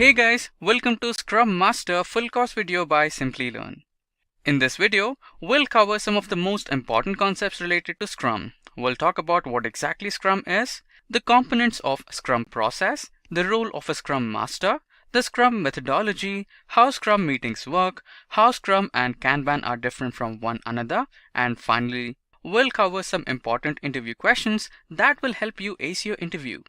Hey guys, welcome to Scrum Master full course video by Simplilearn. In this video, we'll cover some of the most important concepts related to Scrum. We'll talk about what exactly Scrum is, the components of Scrum process, the role of a Scrum Master, the Scrum methodology, how Scrum meetings work, how Scrum and Kanban are different from one another, and finally, we'll cover some important interview questions that will help you ace your interview.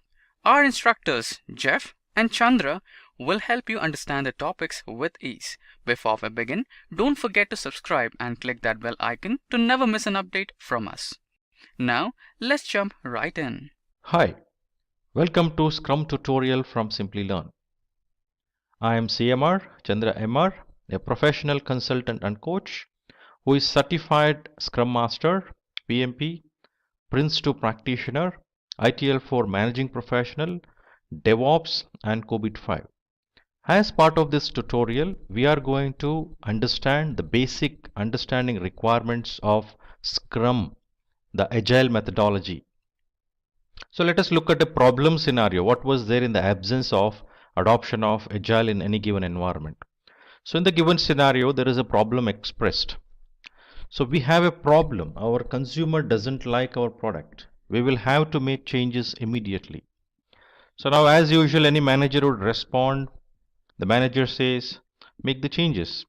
Our instructors, Jeff and Chandra, will help you understand the topics with ease. Before we begin, don't forget to subscribe and click that bell icon to never miss an update from us. Now, let's jump right in. Hi, welcome to Scrum tutorial from Simplilearn. I am CMR Chandra MR, a professional consultant and coach who is certified Scrum Master, PMP, Prince 2 practitioner, ITL4 managing professional, DevOps and COVID 5. As part of this tutorial, we are going to understand the basic understanding requirements of Scrum, the Agile methodology. So let us look at a problem scenario. What was there in the absence of adoption of Agile in any given environment? So in the given scenario, there is a problem expressed. So we have a problem. Our consumer doesn't like our product. We will have to make changes immediately. So now, as usual, any manager would respond. The manager says, make the changes.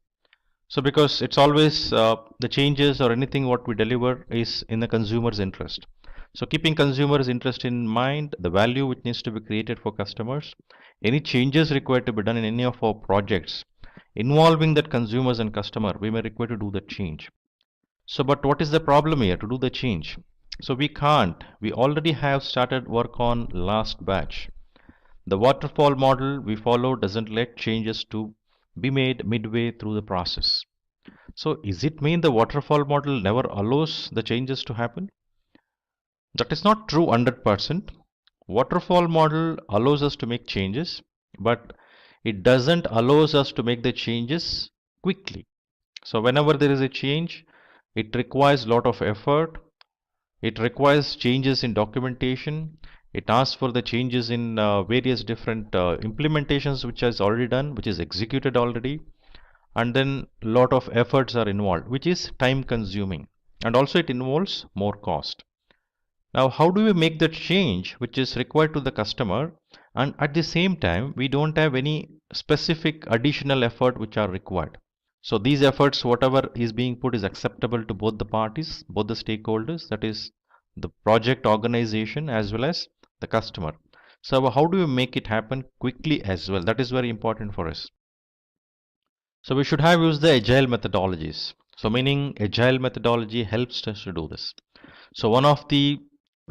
So because it's always the changes or anything what we deliver is in the consumer's interest. So keeping consumers' interest in mind, the value which needs to be created for customers, any changes required to be done in any of our projects involving that consumers and customer, we may require to do the change. So but what is the problem here to do the change? So we can't. We already have started work on last batch. The waterfall model we follow doesn't let changes to be made midway through the process. So is it mean the waterfall model never allows the changes to happen? That is not true 100%. Waterfall model allows us to make changes, but it doesn't allows us to make the changes quickly. So whenever there is a change, it requires a lot of effort. It requires changes in documentation. It asks for the changes in various different implementations which is already done, which is executed already. And then a lot of efforts are involved, which is time consuming. And also it involves more cost. Now, how do we make that change which is required to the customer and at the same time we don't have any specific additional effort which are required? So these efforts, whatever is being put is acceptable to both the parties, both the stakeholders, that is the project organization as well as the customer. So how do we make it happen quickly as well? That is very important for us. So we should have used the agile methodologies. So meaning agile methodology helps us to do this. So one of the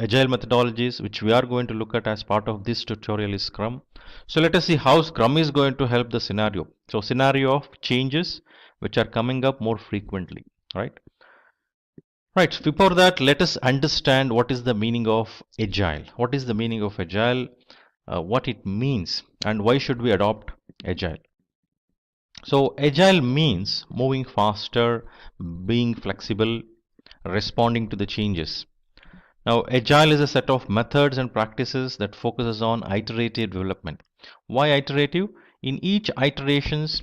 agile methodologies which we are going to look at as part of this tutorial is Scrum. So let us see how Scrum is going to help the scenario. So scenario of changes which are coming up more frequently, right? Right, before that, let us understand what is the meaning of agile. What is the meaning of agile, what it means, and why should we adopt agile? So agile means moving faster, being flexible, responding to the changes. Now, agile is a set of methods and practices that focuses on iterative development. Why iterative? In each iterations,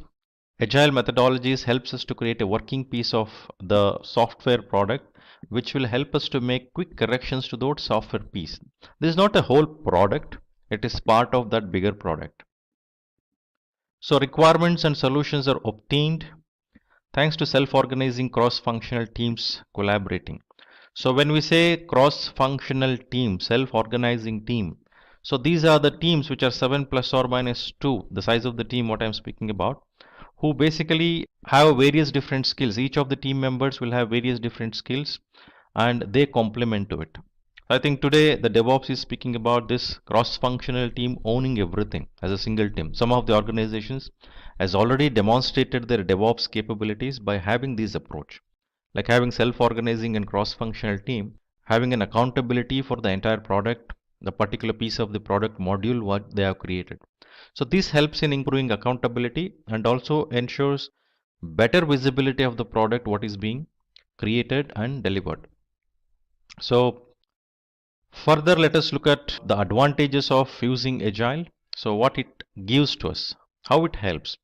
agile methodologies helps us to create a working piece of the software product, which will help us to make quick corrections to that software piece. This is not a whole product, it is part of that bigger product. So requirements and solutions are obtained thanks to self-organizing cross-functional teams collaborating. So when we say cross-functional team, self-organizing team, so these are the teams which are 7 plus or minus 2, the size of the team what I'm speaking about, who basically have various different skills. Each of the team members will have various different skills and they complement to it. I think today the DevOps is speaking about this cross-functional team owning everything as a single team. Some of the organizations has already demonstrated their DevOps capabilities by having this approach, like having self-organizing and cross-functional team, having an accountability for the entire product, the particular piece of the product module what they have created. So this helps in improving accountability and also ensures better visibility of the product what is being created and delivered. So further, let us look at the advantages of using agile. So what it gives to us, How it helps?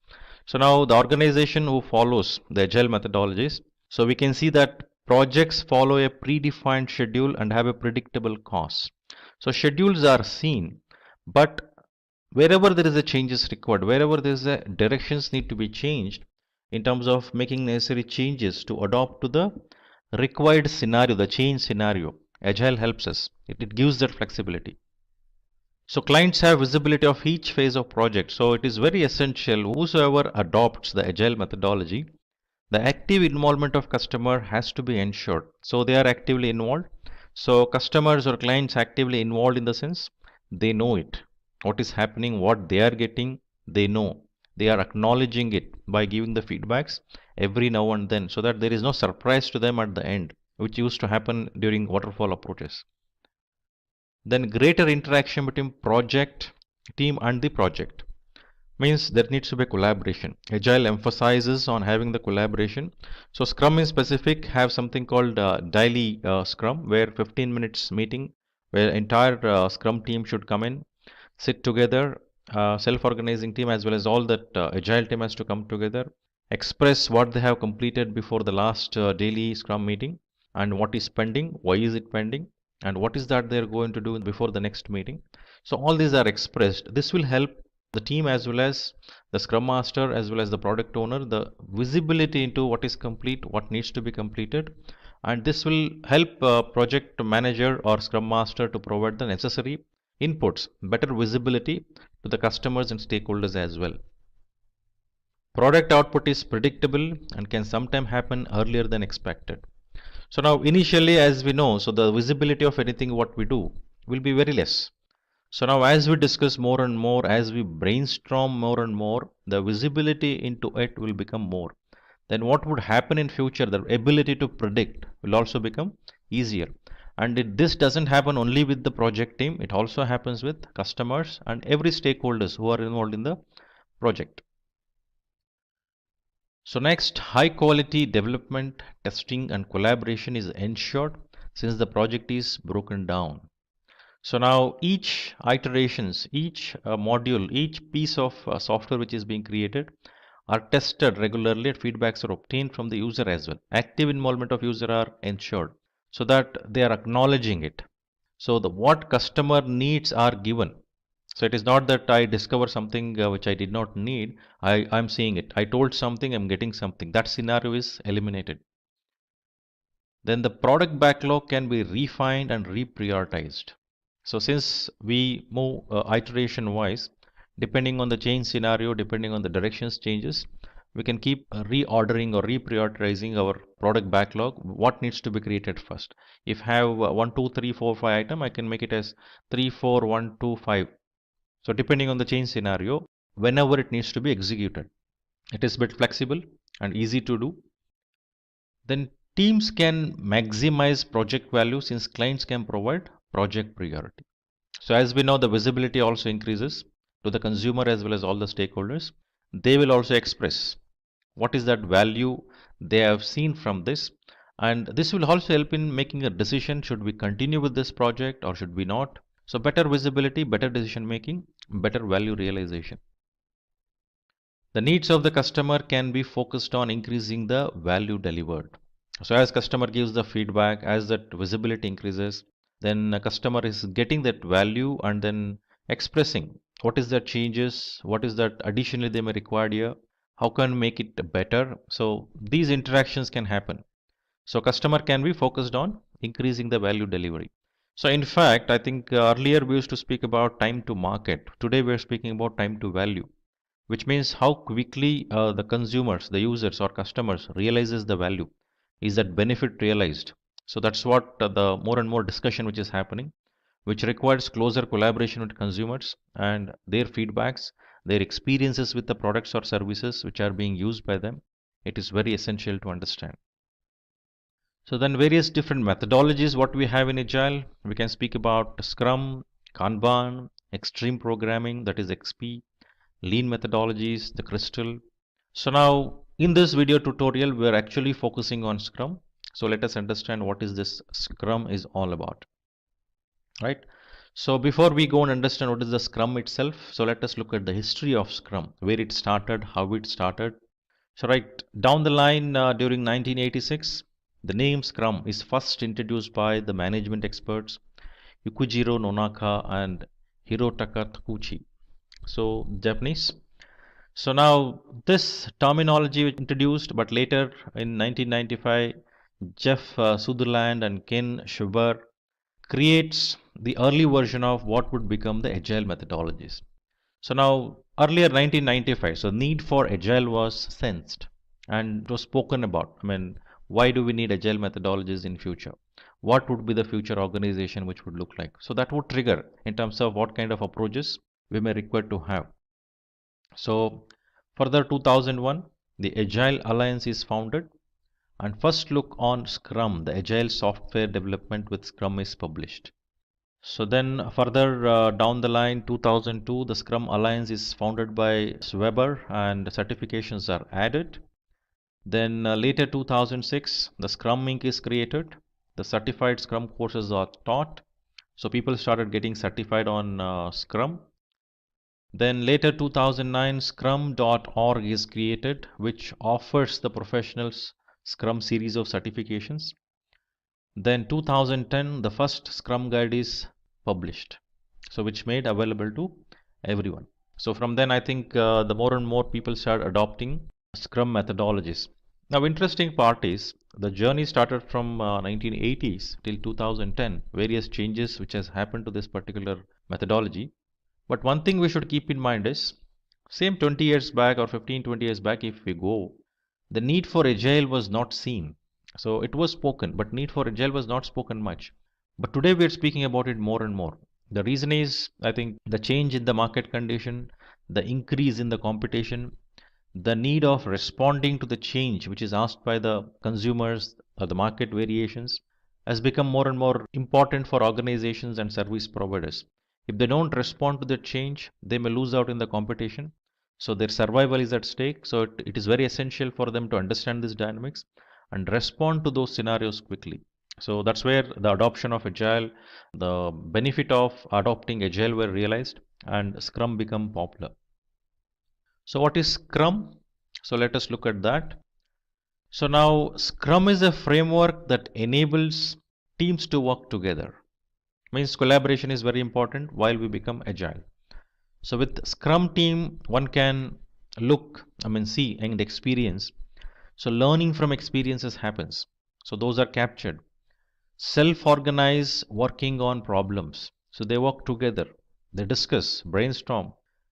So now the organization who follows the agile methodologies, so we can see that projects follow a predefined schedule and have a predictable cost. So schedules are seen, but wherever there is a changes required, wherever there is a directions need to be changed in terms of making necessary changes to adopt to the required scenario, the change scenario, agile helps us. It gives that flexibility. So clients have visibility of each phase of project. So it is very essential whosoever adopts the agile methodology, the active involvement of customer has to be ensured. So they are actively involved. So customers or clients actively involved in the sense they know it, what is happening, what they are getting, they know. They are acknowledging it by giving the feedbacks every now and then so that there is no surprise to them at the end, which used to happen during waterfall approaches. Then greater interaction between project team and the project means there needs to be collaboration. Agile emphasizes on having the collaboration. So Scrum in specific have something called daily Scrum, where 15 minutes meeting, where entire Scrum team should come in, sit together, self-organizing team as well as all that Agile team has to come together, express what they have completed before the last daily Scrum meeting and what is pending, why is it pending, and what is that they're going to do before the next meeting. So all these are expressed. This will help the team as well as the Scrum Master as well as the product owner the visibility into what is complete, what needs to be completed, and this will help project manager or Scrum Master to provide the necessary inputs, better visibility to the customers and stakeholders as well. Product output is predictable and can sometimes happen earlier than expected. So now initially, as we know, so the visibility of anything what we do will be very less. So now as we discuss more and more, as we brainstorm more and more, the visibility into it will become more. Then what would happen in future, the ability to predict will also become easier. And this doesn't happen only with the project team, it also happens with customers and every stakeholders who are involved in the project. So next, high quality development, testing and collaboration is ensured since the project is broken down. So now each iterations, each module, each piece of software which is being created are tested regularly and feedbacks are obtained from the user as well. Active involvement of user are ensured so that they are acknowledging it. So the what customer needs are given. So it is not that I discover something which I did not need. I'm seeing it. I told something, I'm getting something. That scenario is eliminated. Then the product backlog can be refined and reprioritized. So since we move iteration wise, depending on the change scenario, depending on the directions changes, we can keep reordering or reprioritizing our product backlog. What needs to be created first? If I have 1, 2, 3, 4, 5 item, I can make it as 3, 4, 1, 2, 5. So depending on the change scenario, whenever it needs to be executed, it is a bit flexible and easy to do. Then teams can maximize project value since clients can provide project priority. So as we know, the visibility also increases to the consumer as well as all the stakeholders. They will also express what is that value they have seen from this, and this will also help in making a decision, should we continue with this project or should we not. So better visibility, better decision making, better value realization. The needs of the customer can be focused on increasing the value delivered. So as customer gives the feedback, as that visibility increases, then a customer is getting that value and then expressing what is the changes, what is that additionally they may require here, how can make it better. So these interactions can happen. So customer can be focused on increasing the value delivery. So in fact, I think earlier we used to speak about time to market. Today we are speaking about time to value, which means how quickly the consumers, the users or customers realizes the value. Is that benefit realized? So that's what the more and more discussion which is happening, which requires closer collaboration with consumers and their feedbacks, their experiences with the products or services which are being used by them. It is very essential to understand. So then various different methodologies what we have in Agile, we can speak about Scrum, Kanban, Extreme Programming, that is XP, Lean methodologies, the Crystal. So now in this video tutorial, we are actually focusing on Scrum. So let us understand what is this Scrum is all about, right? So before we go and understand what is the Scrum itself, so let us look at the history of Scrum, where it started, how it started. So right down the line during 1986, the name Scrum is first introduced by the management experts Yukijiro Nonaka and Hirotaka Takuchi. So Japanese. So now this terminology was introduced, but later in 1995, Jeff Sutherland and Ken Schreiber creates the early version of what would become the agile methodologies. So now earlier 1995, so need for agile was sensed and it was spoken about. I mean, why do we need agile methodologies in future? What would be the future organization which would look like? So that would trigger in terms of what kind of approaches we may require to have. So further 2001, the Agile Alliance is founded and first look on Scrum, the agile software development with Scrum is published. So then further down the line 2002 the Scrum Alliance is founded by Weber and certifications are added. Then later 2006 the Scrum Inc is created. The certified Scrum courses are taught. So people started getting certified on Scrum. Then later 2009 scrum.org is created which offers the professionals Scrum series of certifications. Then 2010 the first Scrum guide is published, so which made available to everyone. So from then I think the more and more people start adopting Scrum methodologies. Now interesting part is the journey started from 1980s till 2010, various changes which has happened to this particular methodology. But one thing we should keep in mind is same 20 years back or 15-20 years back if we go, the need for agile was not seen. So it was spoken, but need for agile was not spoken much. But today we are speaking about it more and more. The reason is, I think, the change in the market condition, the increase in the competition, the need of responding to the change which is asked by the consumers or the market variations has become more and more important for organizations and service providers. If they don't respond to the change, they may lose out in the competition. So their survival is at stake. So it is very essential for them to understand these dynamics and respond to those scenarios quickly. So that's where the adoption of Agile, the benefit of adopting Agile were realized and Scrum become popular. So what is Scrum? So let us look at that. So now Scrum is a framework that enables teams to work together. Means collaboration is very important while we become agile. So with Scrum team, one can see and experience. So learning from experiences happens. So those are captured. Self-organize working on problems. So they work together. They discuss, brainstorm,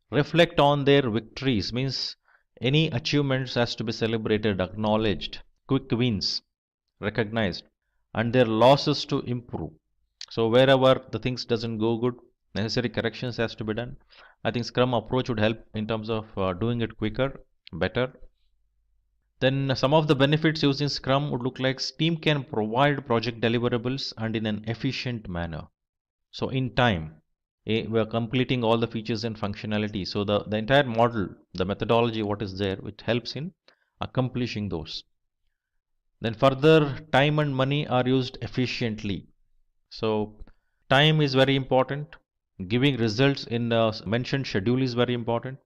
reflect on their victories. Means any achievements has to be celebrated, acknowledged, quick wins recognized, and their losses to improve. So wherever the things doesn't go good, necessary corrections has to be done. I think Scrum approach would help in terms of doing it quicker, better. Then some of the benefits using Scrum would look like team can provide project deliverables and in an efficient manner. So in time, we are completing all the features and functionality. So the entire model, the methodology, what is there, it helps in accomplishing those. Then further, time and money are used efficiently. So time is very important. Giving results in the mentioned schedule is very important.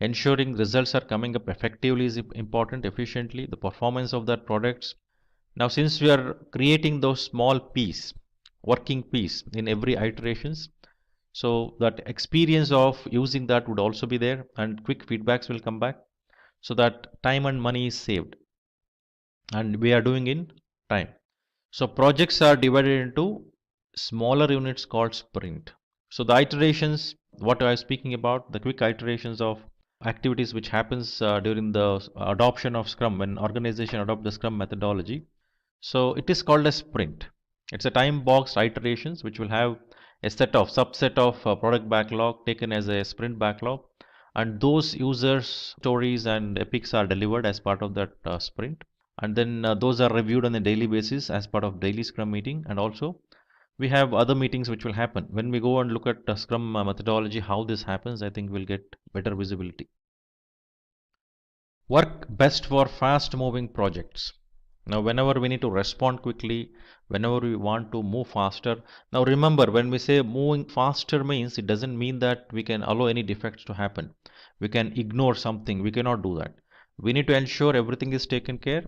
Ensuring results are coming up effectively is important, efficiently, the performance of that products. Now since we are creating those small piece, working piece in every iterations, so that experience of using that would also be there and quick feedbacks will come back so that time and money is saved and we are doing in time. So projects are divided into smaller units called sprint. So the iterations, what I was speaking about, the quick iterations of activities which happens during the adoption of Scrum when organization adopt the Scrum methodology. So it is called a sprint. It's a time boxed iterations which will have a subset of product backlog taken as a sprint backlog, and those users stories and epics are delivered as part of that sprint, and then those are reviewed on a daily basis as part of daily Scrum meeting. And also we have other meetings which will happen when we go and look at Scrum methodology, how this happens. I think we'll get better visibility. Work best for fast moving projects. Now, whenever we need to respond quickly, whenever we want to move faster. Now, remember, when we say moving faster means, it doesn't mean that we can allow any defects to happen. We can ignore something. We cannot do that. We need to ensure everything is taken care.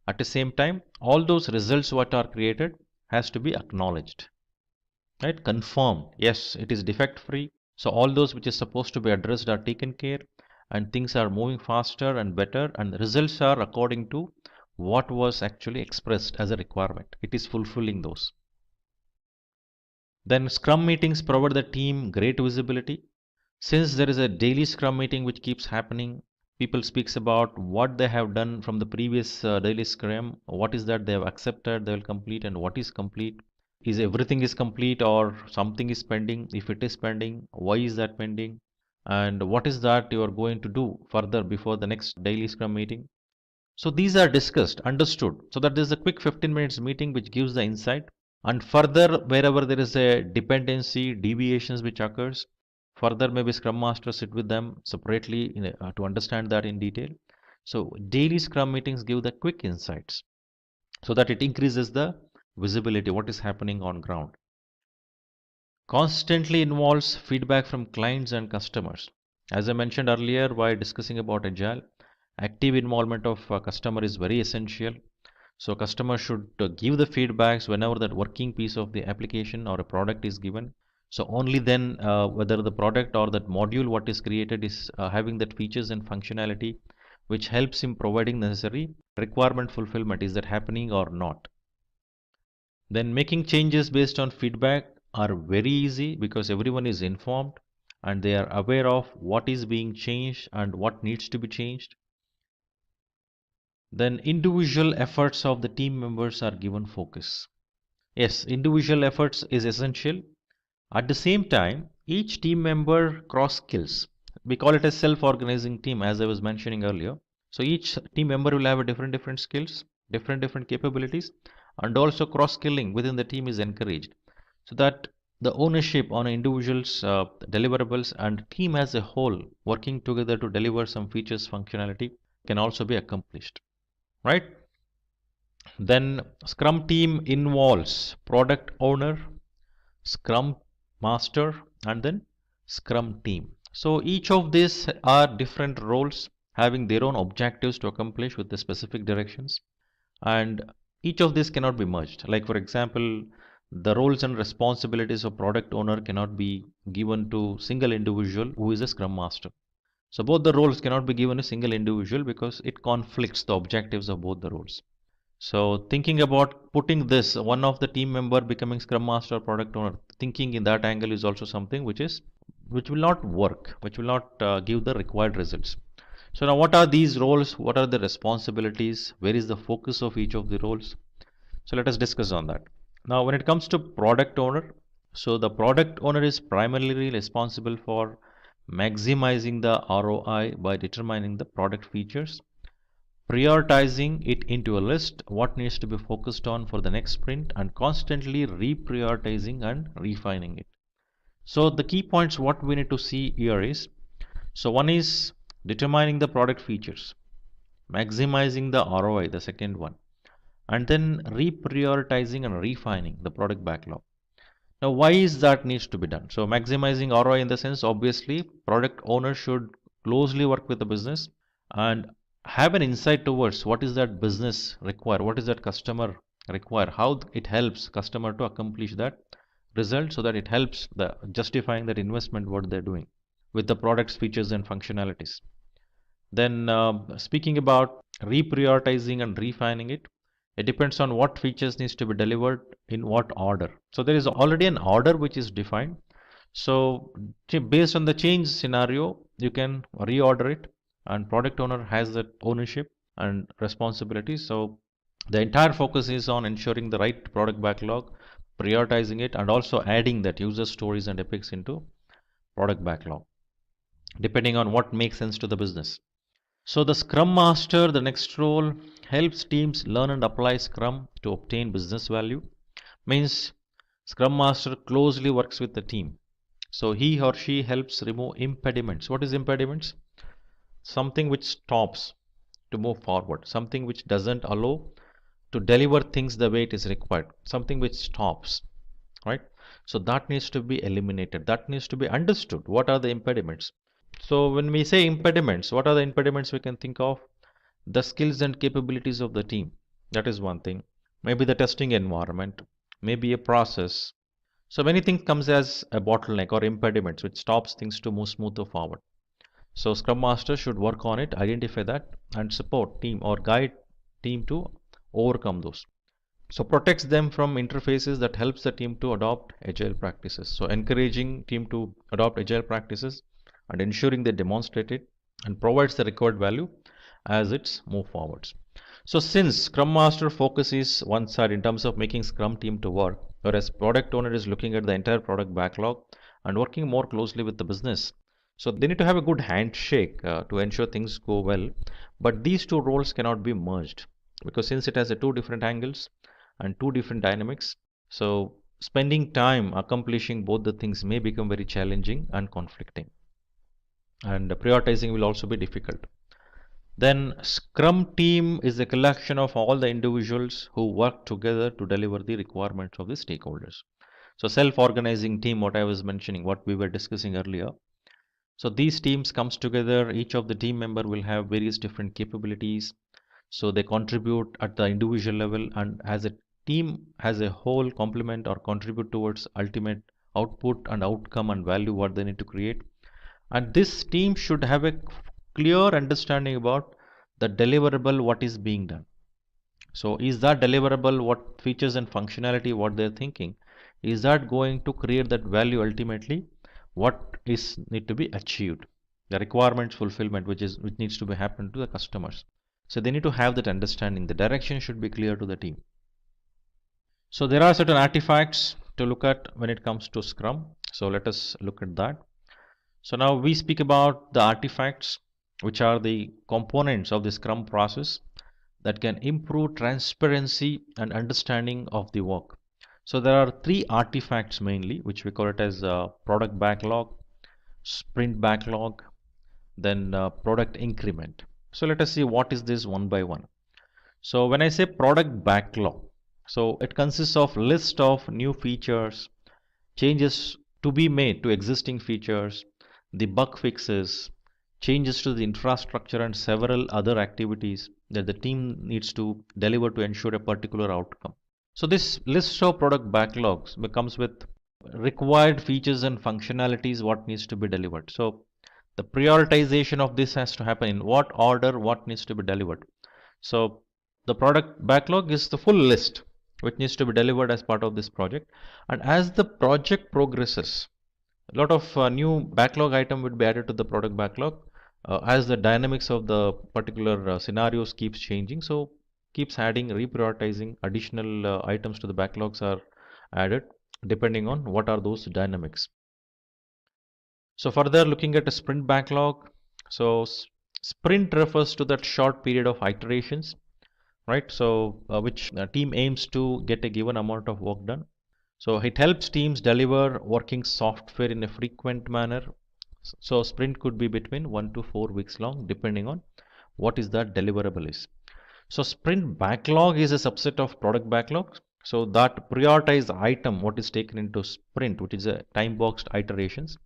At the same time, all those results what are created has to be acknowledged, right? Confirmed. Yes, it is defect free. So all those which is supposed to be addressed are taken care, and things are moving faster and better, and the results are according to what was actually expressed as a requirement. It is fulfilling those. Then Scrum meetings provide the team great visibility. Since there is a daily Scrum meeting which keeps happening, people speaks about what they have done from the previous daily Scrum, what is that they have accepted, they will complete, and what is complete. Is everything is complete or something is pending? If it is pending, why is that pending? And what is that you are going to do further before the next daily Scrum meeting? So these are discussed, understood, so that there is a quick 15 minutes meeting which gives the insight. And further, wherever there is a dependency, deviations which occurs, further maybe Scrum Master sit with them separately to understand that in detail. So daily Scrum meetings give the quick insights so that it increases the visibility, what is happening on ground. Constantly involves feedback from clients and customers. As I mentioned earlier while discussing about Agile, active involvement of customer is very essential. So customer should give the feedbacks whenever that working piece of the application or a product is given. So only then whether the product or that module what is created is having that features and functionality which helps in providing necessary requirement fulfillment, is that happening or not. Then making changes based on feedback are very easy because everyone is informed and they are aware of what is being changed and what needs to be changed. Then individual efforts of the team members are given focus. Yes, individual efforts is essential. At the same time, each team member cross skills. We call it a self-organizing team, as I was mentioning earlier. So each team member will have a different skills, different capabilities, and also cross skilling within the team is encouraged, so that the ownership on individuals deliverables and team as a whole working together to deliver some features functionality can also be accomplished, right? Then Scrum team involves product owner, Scrum Master, and then Scrum team. So each of these are different roles having their own objectives to accomplish with the specific directions, and each of these cannot be merged. Like for example, the roles and responsibilities of product owner cannot be given to single individual who is a Scrum Master. So both the roles cannot be given a single individual because it conflicts the objectives of both the roles. So thinking about putting this, one of the team member becoming Scrum Master or product owner, thinking in that angle is also something which will not work, which will not give the required results. So now what are these roles? What are the responsibilities? Where is the focus of each of the roles? So let us discuss on that. Now when it comes to product owner, so the product owner is primarily responsible for maximizing the ROI by determining the product features, prioritizing it into a list, what needs to be focused on for the next sprint, and constantly reprioritizing and refining it. So the key points what we need to see here is, so one is determining the product features, maximizing the ROI, the second one, and then reprioritizing and refining the product backlog. Now why is that needs to be done? So maximizing ROI in the sense, obviously product owner should closely work with the business and have an insight towards what is that business require, what is that customer require, how it helps customer to accomplish that result, so that it helps the justifying that investment what they're doing with the product's features and functionalities. Then speaking about reprioritizing and refining it, it depends on what features needs to be delivered in what order. So there is already an order which is defined. So based on the change scenario, you can reorder it, and product owner has that ownership and responsibility. So the entire focus is on ensuring the right product backlog, prioritizing it, and also adding that user stories and epics into product backlog, depending on what makes sense to the business. So the Scrum Master, the next role, helps teams learn and apply Scrum to obtain business value. Means Scrum Master closely works with the team. So he or she helps remove impediments. What is impediments? Something which stops to move forward, something which doesn't allow to deliver things the way it is required, something which stops, right? So that needs to be eliminated. That needs to be understood. What are the impediments? So when we say impediments, what are the impediments we can think of? The skills and capabilities of the team. That is one thing. Maybe the testing environment, maybe a process. So many things comes as a bottleneck or impediments which stops things to move smoother forward. So Scrum Master should work on it, identify that, and support team or guide team to overcome those. So protects them from interfaces that helps the team to adopt agile practices. So encouraging team to adopt agile practices and ensuring they demonstrate it and provides the required value as it's move forwards. So since Scrum Master focus is one side in terms of making Scrum team to work, whereas product owner is looking at the entire product backlog and working more closely with the business. So they need to have a good handshake to ensure things go well. But these two roles cannot be merged because since it has a two different angles and two different dynamics, so spending time accomplishing both the things may become very challenging and conflicting. And prioritizing will also be difficult. Then Scrum team is a collection of all the individuals who work together to deliver the requirements of the stakeholders. So self-organizing team, what I was mentioning, what we were discussing earlier. So these teams comes together, each of the team member will have various different capabilities. So they contribute at the individual level and as a team as a whole complement or contribute towards ultimate output and outcome and value what they need to create. And this team should have a clear understanding about the deliverable what is being done. So is that deliverable what features and functionality what they're thinking, is that going to create that value ultimately what is need to be achieved, the requirements fulfillment which needs to be happen to the customers. So they need to have that understanding, the direction should be clear to the team. So there are certain artifacts to look at when it comes to Scrum, so let us look at that. So now we speak about the artifacts which are the components of the Scrum process that can improve transparency and understanding of the work. So there are three artifacts mainly which we call it as product backlog, sprint backlog, then product increment. So let us see what is this one by one. So when I say product backlog, so it consists of list of new features, changes to be made to existing features, the bug fixes, changes to the infrastructure and several other activities that the team needs to deliver to ensure a particular outcome. So this list of product backlogs comes with required features and functionalities what needs to be delivered. So the prioritization of this has to happen in what order what needs to be delivered. So the product backlog is the full list which needs to be delivered as part of this project, and as the project progresses a lot of new backlog item would be added to the product backlog as the dynamics of the particular scenarios keeps changing, so keeps adding reprioritizing additional items to the backlogs are added depending on what are those dynamics. So further looking at a sprint backlog, so sprint refers to that short period of iterations, right? So which team aims to get a given amount of work done. So it helps teams deliver working software in a frequent manner. So sprint could be between 1 to 4 weeks long depending on what is that deliverable is. So sprint backlog is a subset of product backlog. So that prioritized item what is taken into sprint, which is a time boxed iterations.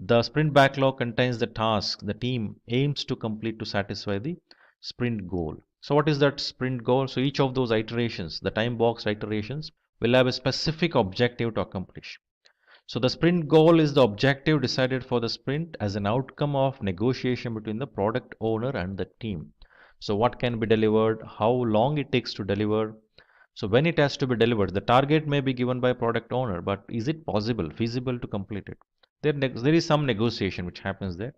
The sprint backlog contains the task the team aims to complete to satisfy the sprint goal. So what is that sprint goal? So each of those iterations, the time box iterations, will have a specific objective to accomplish. So the sprint goal is the objective decided for the sprint as an outcome of negotiation between the product owner and the team. So what can be delivered, how long it takes to deliver. So when it has to be delivered, the target may be given by product owner, but is it possible, feasible to complete it? There is some negotiation which happens there.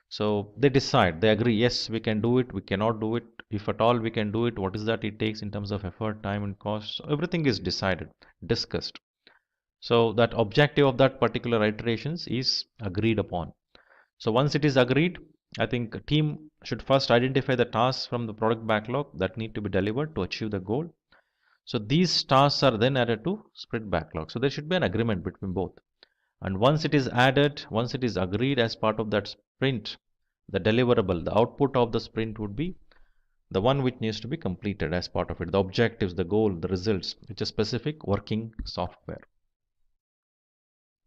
So they decide, they agree, yes, we can do it, we cannot do it. If at all we can do it, what is that it takes in terms of effort, time and cost. So everything is decided, discussed. So that objective of that particular iterations is agreed upon. So once it is agreed, I think a team should first identify the tasks from the product backlog that need to be delivered to achieve the goal. So these tasks are then added to sprint backlog. So there should be an agreement between both. And once it is added, once it is agreed as part of that sprint, the deliverable, the output of the sprint would be the one which needs to be completed as part of it, the objectives, the goal, the results, which is specific working software.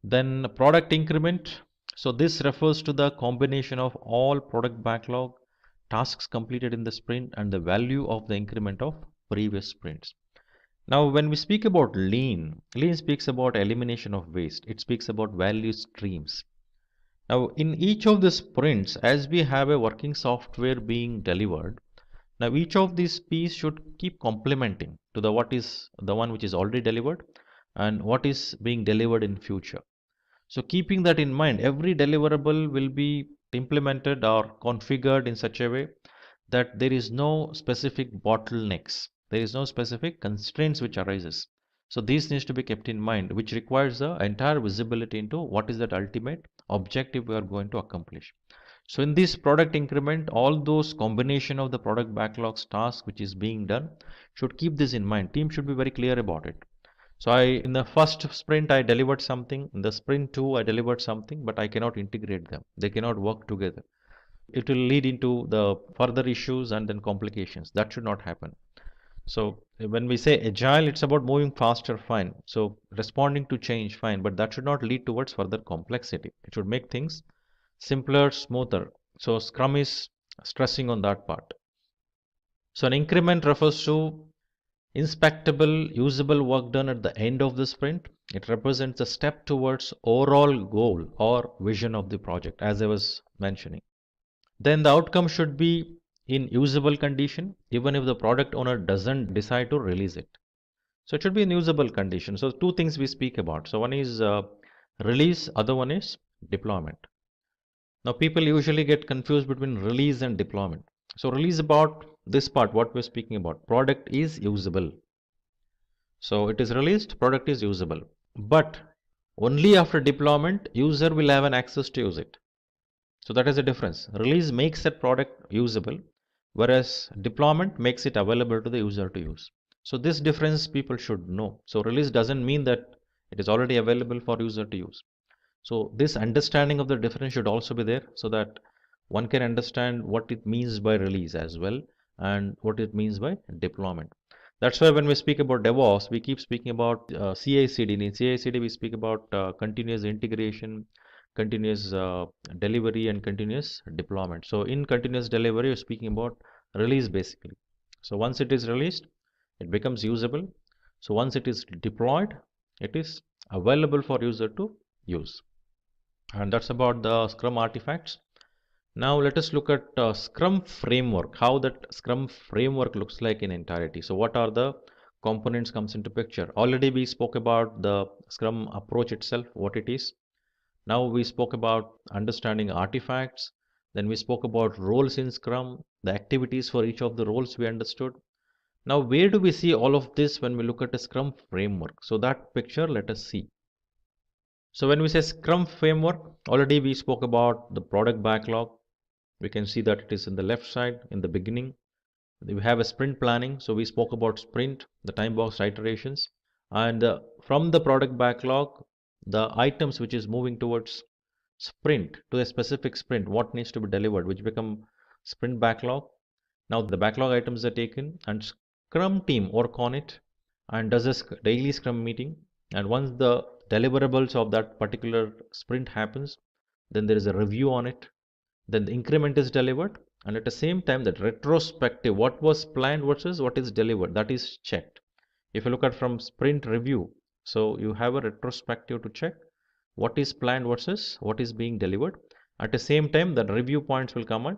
Then product increment. So this refers to the combination of all product backlog tasks completed in the sprint and the value of the increment of previous sprints. Now, when we speak about lean speaks about elimination of waste. It speaks about value streams. Now, in each of the sprints, as we have a working software being delivered, now each of these pieces should keep complementing to the what is the one which is already delivered and what is being delivered in future. So keeping that in mind, every deliverable will be implemented or configured in such a way that there is no specific bottlenecks. There is no specific constraints which arises. So these needs to be kept in mind, which requires the entire visibility into what is that ultimate objective we are going to accomplish. So in this product increment, all those combination of the product backlogs task which is being done should keep this in mind. Team should be very clear about it. So in the first sprint, I delivered something. In the sprint 2, I delivered something, but I cannot integrate them. They cannot work together. It will lead into the further issues and then complications. That should not happen. So when we say agile, it's about moving faster, fine. So responding to change, fine, but that should not lead towards further complexity. It should make things simpler, smoother. So Scrum is stressing on that part. So an increment refers to inspectable, usable work done at the end of the sprint. It represents a step towards overall goal or vision of the project, as I was mentioning. Then the outcome should be in usable condition, even if the product owner doesn't decide to release it. So it should be in usable condition. So two things we speak about. So one is release, other one is deployment. Now people usually get confused between release and deployment. So release about this part, what we're speaking about. Product is usable. So it is released, product is usable. But only after deployment, user will have an access to use it. So that is the difference. Release makes that product usable, whereas deployment makes it available to the user to use. So this difference people should know. So release doesn't mean that it is already available for user to use. So this understanding of the difference should also be there so that one can understand what it means by release as well and what it means by deployment. That's why when we speak about DevOps, we keep speaking about CI/CD. In CI/CD, we speak about continuous integration, continuous delivery, and continuous deployment. So in continuous delivery, you're speaking about release basically. So once it is released, it becomes usable. So once it is deployed, it is available for user to use. And that's about the Scrum artifacts. Now let us look at Scrum framework, how that Scrum framework looks like in entirety. So what are the components comes into picture. Already we spoke about the Scrum approach itself, what it is. Now we spoke about understanding artifacts. Then we spoke about roles in Scrum, the activities for each of the roles we understood. Now where do we see all of this when we look at a Scrum framework? So that picture let us see. So when we say Scrum framework, already we spoke about the product backlog. We can see that it is in the left side in the beginning. We have a sprint planning. So we spoke about sprint, the time box iterations, and from the product backlog, the items which is moving towards sprint to a specific sprint, what needs to be delivered, which become sprint backlog. Now the backlog items are taken and Scrum team work on it and does a daily Scrum meeting. And once the deliverables of that particular sprint happens, then there is a review on it. Then the increment is delivered, and at the same time that retrospective, what was planned versus what is delivered, that is checked. If you look at from sprint review, so you have a retrospective to check what is planned versus what is being delivered. At the same time, the review points will come and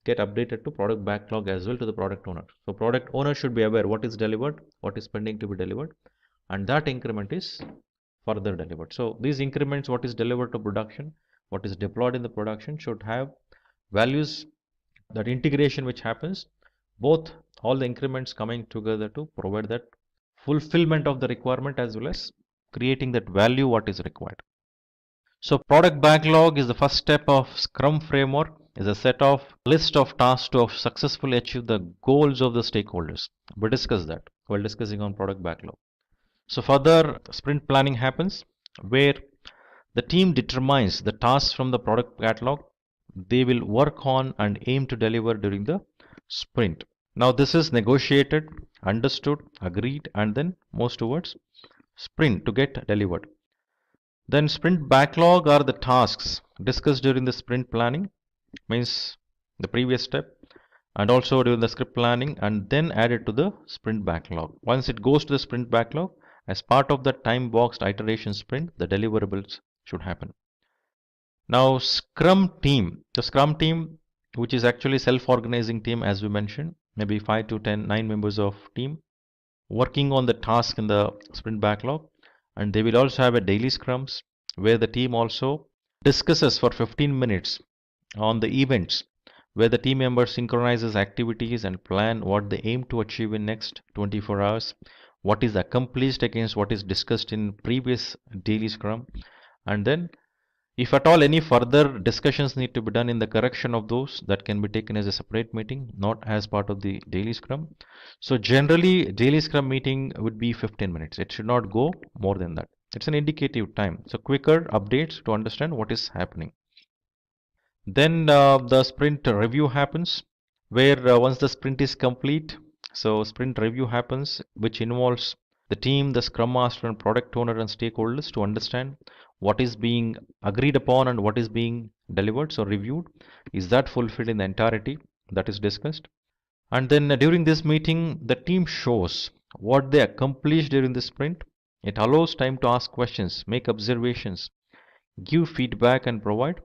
get updated to product backlog as well to the product owner. So product owner should be aware what is delivered, what is pending to be delivered, and that increment is further delivered. So these increments, what is delivered to production, what is deployed in the production, should have values, that integration which happens, both all the increments coming together to provide that fulfillment of the requirement as well as creating that value what is required. So product backlog is the first step of Scrum framework, is a set of list of tasks to successfully achieve the goals of the stakeholders. We discussed that while discussing on product backlog. So further sprint planning happens where the team determines the tasks from the product catalog they will work on and aim to deliver during the sprint. Now this is negotiated, understood, agreed, and then moves towards sprint to get delivered. Then sprint backlog are the tasks discussed during the sprint planning, means the previous step, and also during the script planning, and then added to the sprint backlog. Once it goes to the sprint backlog, as part of the time boxed iteration sprint, the deliverables should happen. Now the Scrum team, which is actually self-organizing team as we mentioned, maybe 5 to 10, 9 members of team working on the task in the sprint backlog, and they will also have a daily scrums where the team also discusses for 15 minutes on the events where the team members synchronizes activities and plan what they aim to achieve in next 24 hours, what is accomplished against what is discussed in previous daily scrum, and then if at all any further discussions need to be done in the correction of those, that can be taken as a separate meeting, not as part of the daily scrum. So generally daily scrum meeting would be 15 minutes. It should not go more than that. It's an indicative time. So quicker updates to understand what is happening. Then the sprint review happens where once the sprint is complete, so sprint review happens, which involves the team, the scrum master and product owner and stakeholders to understand what is being agreed upon and what is being delivered, so reviewed. Is that fulfilled in the entirety that is discussed? And then during this meeting, the team shows what they accomplished during the sprint. It allows time to ask questions, make observations, give feedback and provide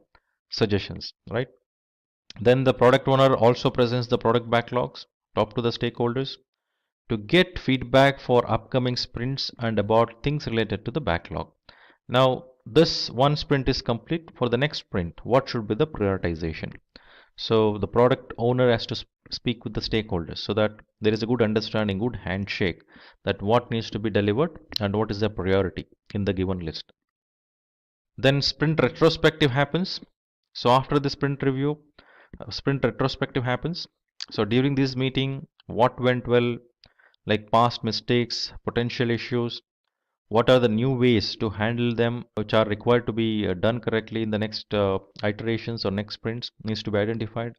suggestions, right? Then the product owner also presents the product backlogs, talk to the stakeholders to get feedback for upcoming sprints and about things related to the backlog. Now, this one sprint is complete. For the next sprint, what should be the prioritization? So the product owner has to speak with the stakeholders so that there is a good understanding, good handshake that what needs to be delivered and what is the priority in the given list. Then sprint retrospective happens. So after the sprint review, sprint retrospective happens. So during this meeting, what went well, like past mistakes, potential issues, what are the new ways to handle them which are required to be done correctly in the next iterations or next sprints needs to be identified.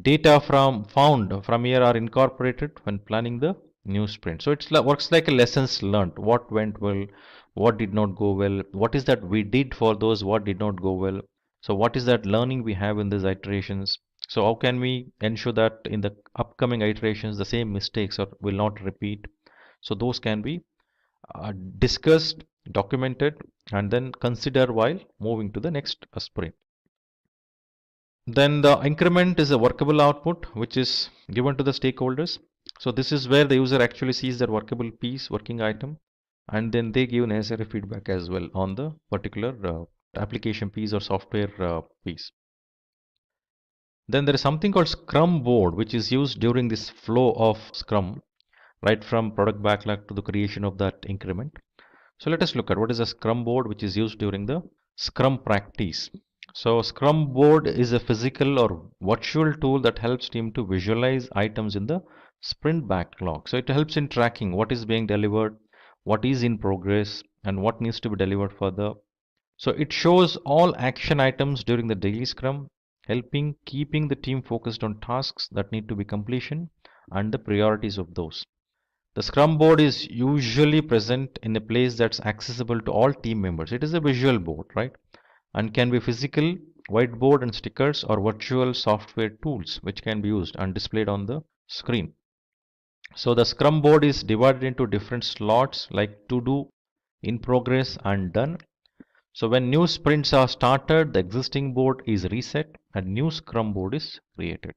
Data from found from here are incorporated when planning the new sprint. So it works like a lessons learned. What went well, what did not go well, what is that we did for those what did not go well. So what is that learning we have in these iterations? So how can we ensure that in the upcoming iterations the same mistakes will not repeat? So those can be discussed, documented, and then consider while moving to the next sprint. Then the increment is a workable output which is given to the stakeholders. So this is where the user actually sees their workable piece, working item, and then they give necessary feedback as well on the particular application piece or software piece. Then there is something called Scrum board which is used during this flow of Scrum, right from product backlog to the creation of that increment. So let us look at what is a Scrum board which is used during the Scrum practice. So Scrum board is a physical or virtual tool that helps team to visualize items in the sprint backlog. So it helps in tracking what is being delivered, what is in progress, and what needs to be delivered further. So it shows all action items during the daily Scrum, helping keeping the team focused on tasks that need to be completion and the priorities of those. The Scrum board is usually present in a place that's accessible to all team members. It is a visual board, right? And can be physical, whiteboard and stickers or virtual software tools which can be used and displayed on the screen. So the Scrum board is divided into different slots like to do, in progress and done. So when new sprints are started, the existing board is reset and new Scrum board is created.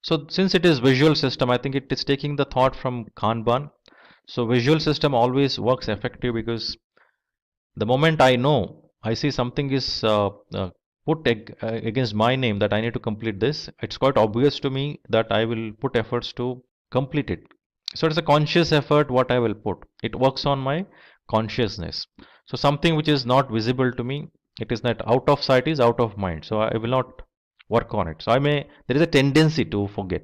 So since it is visual system, I think it is taking the thought from Kanban. So visual system always works effective because the moment I see something is put against my name that I need to complete this, it's quite obvious to me that I will put efforts to complete it. So it's a conscious effort what I will put. It works on my consciousness. So something which is not visible to me, it is not out of sight is out of mind. So I will not work on it. So there is a tendency to forget.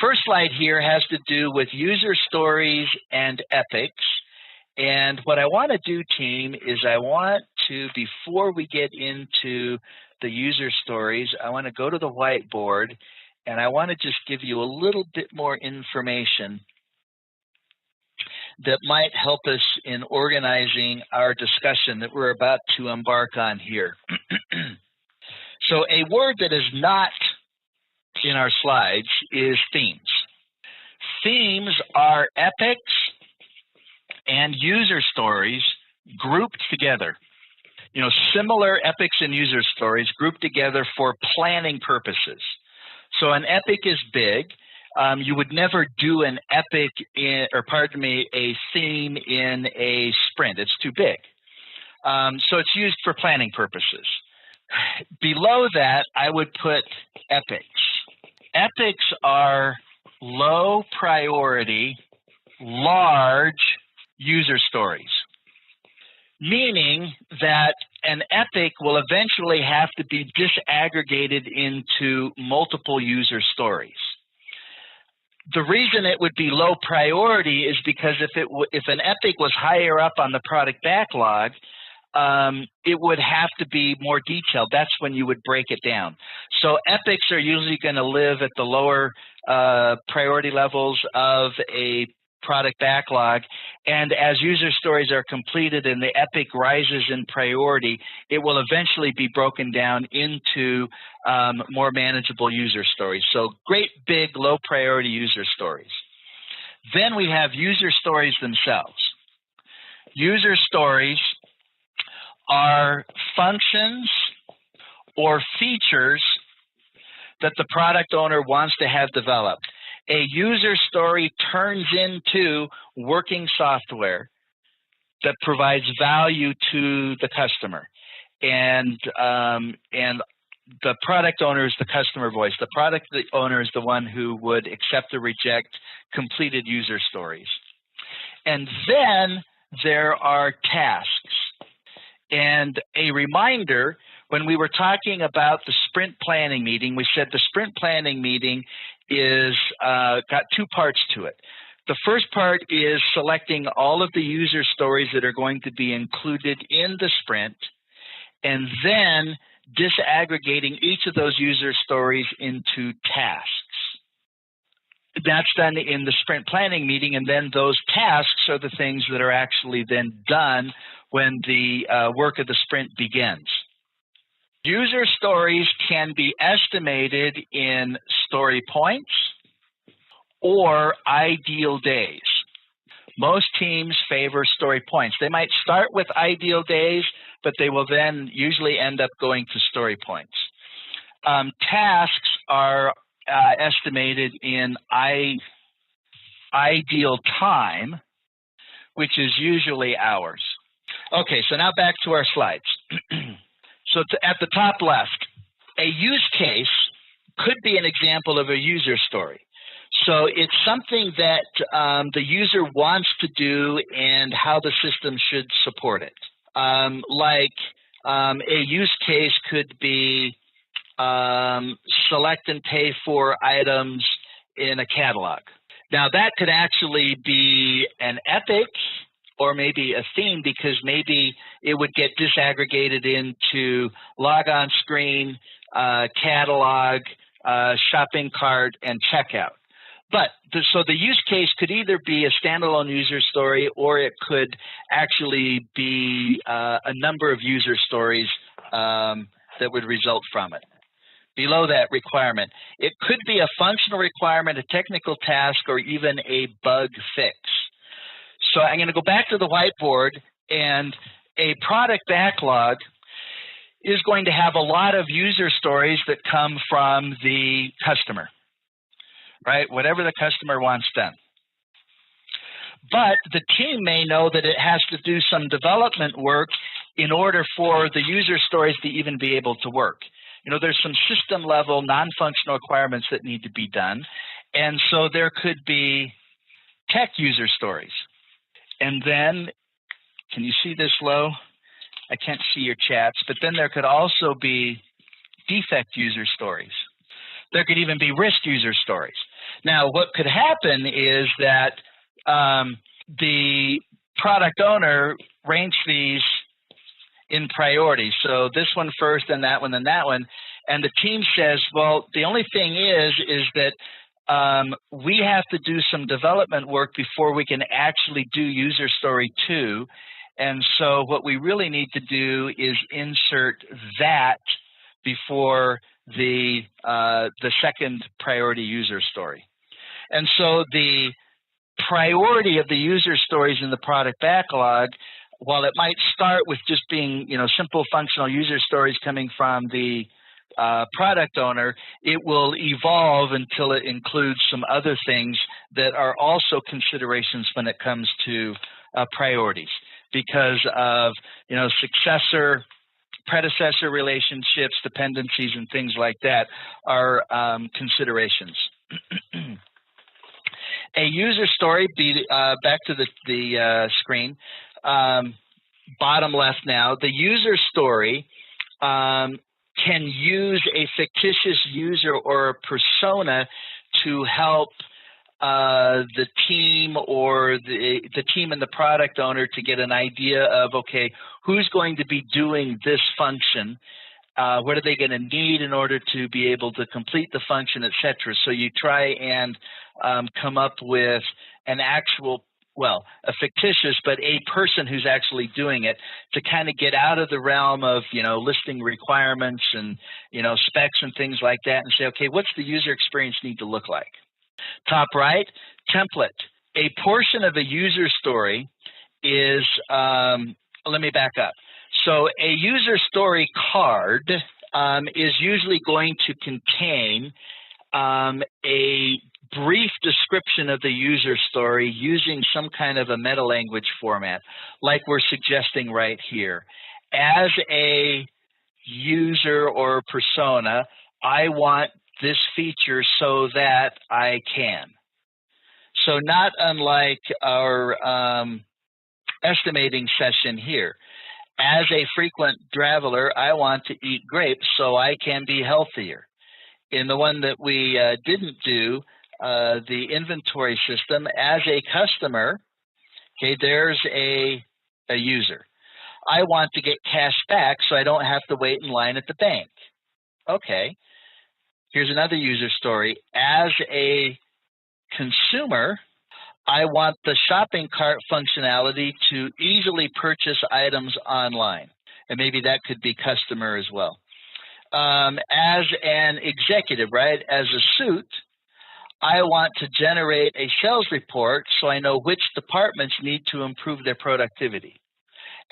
First slide here has to do with user stories and epics. And what I want to do, team, is I want to, before we get into the user stories, I want to go to the whiteboard and I want to just give you a little bit more information that might help us in organizing our discussion that we're about to embark on here. So a word that is not in our slides is themes. Themes are epics and user stories grouped together. You know, similar epics and user stories grouped together for planning purposes. So an epic is big. You would never do an epic a theme in a sprint. It's too big. So it's used for planning purposes. Below that, I would put epics. Epics are low priority, large user stories, meaning that an epic will eventually have to be disaggregated into multiple user stories. The reason it would be low priority is because if an epic was higher up on the product backlog, it would have to be more detailed. That's when you would break it down. So epics are usually going to live at the lower priority levels of a product backlog, and as user stories are completed and the epic rises in priority, it will eventually be broken down into more manageable user stories. So great big low priority user stories. Then we have user stories themselves. User stories are functions or features that the product owner wants to have developed. A user story turns into working software that provides value to the customer, and the product owner is the customer voice. The product owner is the one who would accept or reject completed user stories. And then there are tasks. And a reminder, when we were talking about the sprint planning meeting, we said the sprint planning meeting is got two parts to it. The first part is selecting all of the user stories that are going to be included in the sprint, and then disaggregating each of those user stories into tasks. That's done in the sprint planning meeting, and then those tasks are the things that are actually then done when the work of the sprint begins. User stories can be estimated in story points or ideal days. Most teams favor story points. They might start with ideal days, but they will then usually end up going to story points. Tasks are estimated in ideal time, which is usually hours. Okay, so now back to our slides. So at the top left, a use case could be an example of a user story. So it's something that the user wants to do and how the system should support it. A use case could be select and pay for items in a catalog. Now that could actually be an epic or maybe a theme, because maybe it would get disaggregated into log on screen, catalog, shopping cart, and checkout. But so the use case could either be a standalone user story, or it could actually be a number of user stories that would result from it. Below that, requirement. It could be a functional requirement, a technical task, or even a bug fix. So I'm going to go back to the whiteboard, and a product backlog is going to have a lot of user stories that come from the customer, right? Whatever the customer wants done. But the team may know that it has to do some development work in order for the user stories to even be able to work. You know, there's some system level non-functional requirements that need to be done. And so there could be tech user stories. And then, can you see this low? I can't see your chats, but then there could also be defect user stories. There could even be risk user stories. Now, what could happen is that the product owner ranks these in priority. So this one first, then that one, then that one. And the team says, well, the only thing is that we have to do some development work before we can actually do user story 2. And so what we really need to do is insert that before the second priority user story. And so the priority of the user stories in the product backlog, while it might start with just being, simple functional user stories coming from the product owner, it will evolve until it includes some other things that are also considerations when it comes to priorities, because of successor, predecessor relationships, dependencies, and things like that are considerations. A user story, back to the screen, bottom left now. The user story can use a fictitious user or a persona to help the team or the team and the product owner to get an idea of, okay, who's going to be doing this function, what are they going to need in order to be able to complete the function, etc. So you try and come up with an actual, well, a fictitious, but a person who's actually doing it, to kind of get out of the realm of, listing requirements and, specs and things like that, and say, okay, what's the user experience need to look like? Top right, template. A portion of a user story is, let me back up. So a user story card is usually going to contain a brief description of the user story using some kind of a meta-language format, like we're suggesting right here. As a user or persona, I want this feature so that I can. So not unlike our estimating session here. As a frequent traveler, I want to eat grapes so I can be healthier. In the one that we didn't do, the inventory system, as a customer, okay, there's a user. I want to get cash back so I don't have to wait in line at the bank. Okay, here's another user story. As a consumer, I want the shopping cart functionality to easily purchase items online. And maybe that could be customer as well. As an executive, right, as a suit, I want to generate a sales report so I know which departments need to improve their productivity.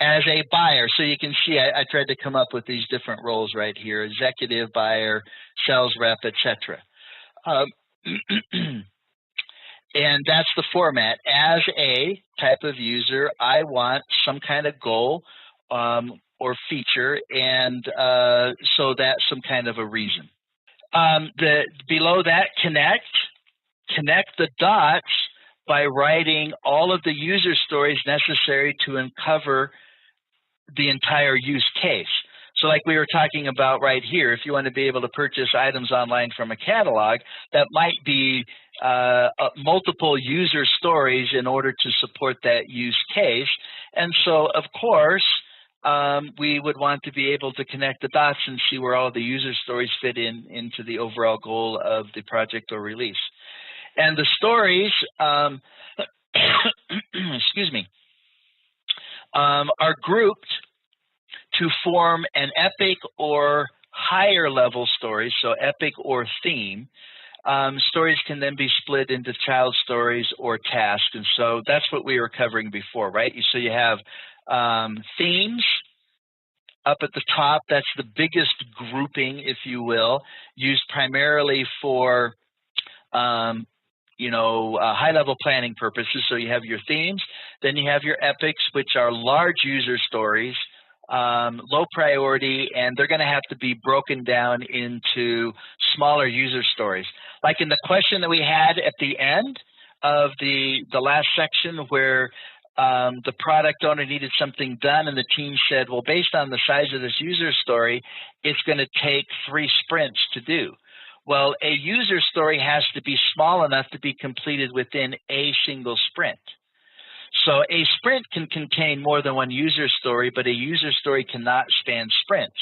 As a buyer, so you can see I tried to come up with these different roles right here: executive, buyer, sales rep, etc. And that's the format. As a type of user, I want some kind of goal or feature, and so that's some kind of a reason. Below that, connect the dots by writing all of the user stories necessary to uncover the entire use case. So like we were talking about right here, if you want to be able to purchase items online from a catalog, that might be multiple user stories in order to support that use case. And so, of course, we would want to be able to connect the dots and see where all the user stories fit into the overall goal of the project or release. And the stories, excuse me, are grouped to form an epic or higher level story, so epic or theme. Stories can then be split into child stories or tasks, and so that's what we were covering before, right? So you have themes up at the top. That's the biggest grouping, if you will, used primarily for high-level planning purposes. So you have your themes, then you have your epics, which are large user stories, low priority, and they're going to have to be broken down into smaller user stories. Like in the question that we had at the end of the last section, where the product owner needed something done and the team said, well, based on the size of this user story, it's going to take 3 sprints to do. Well, a user story has to be small enough to be completed within a single sprint. So a sprint can contain more than one user story, but a user story cannot span sprints.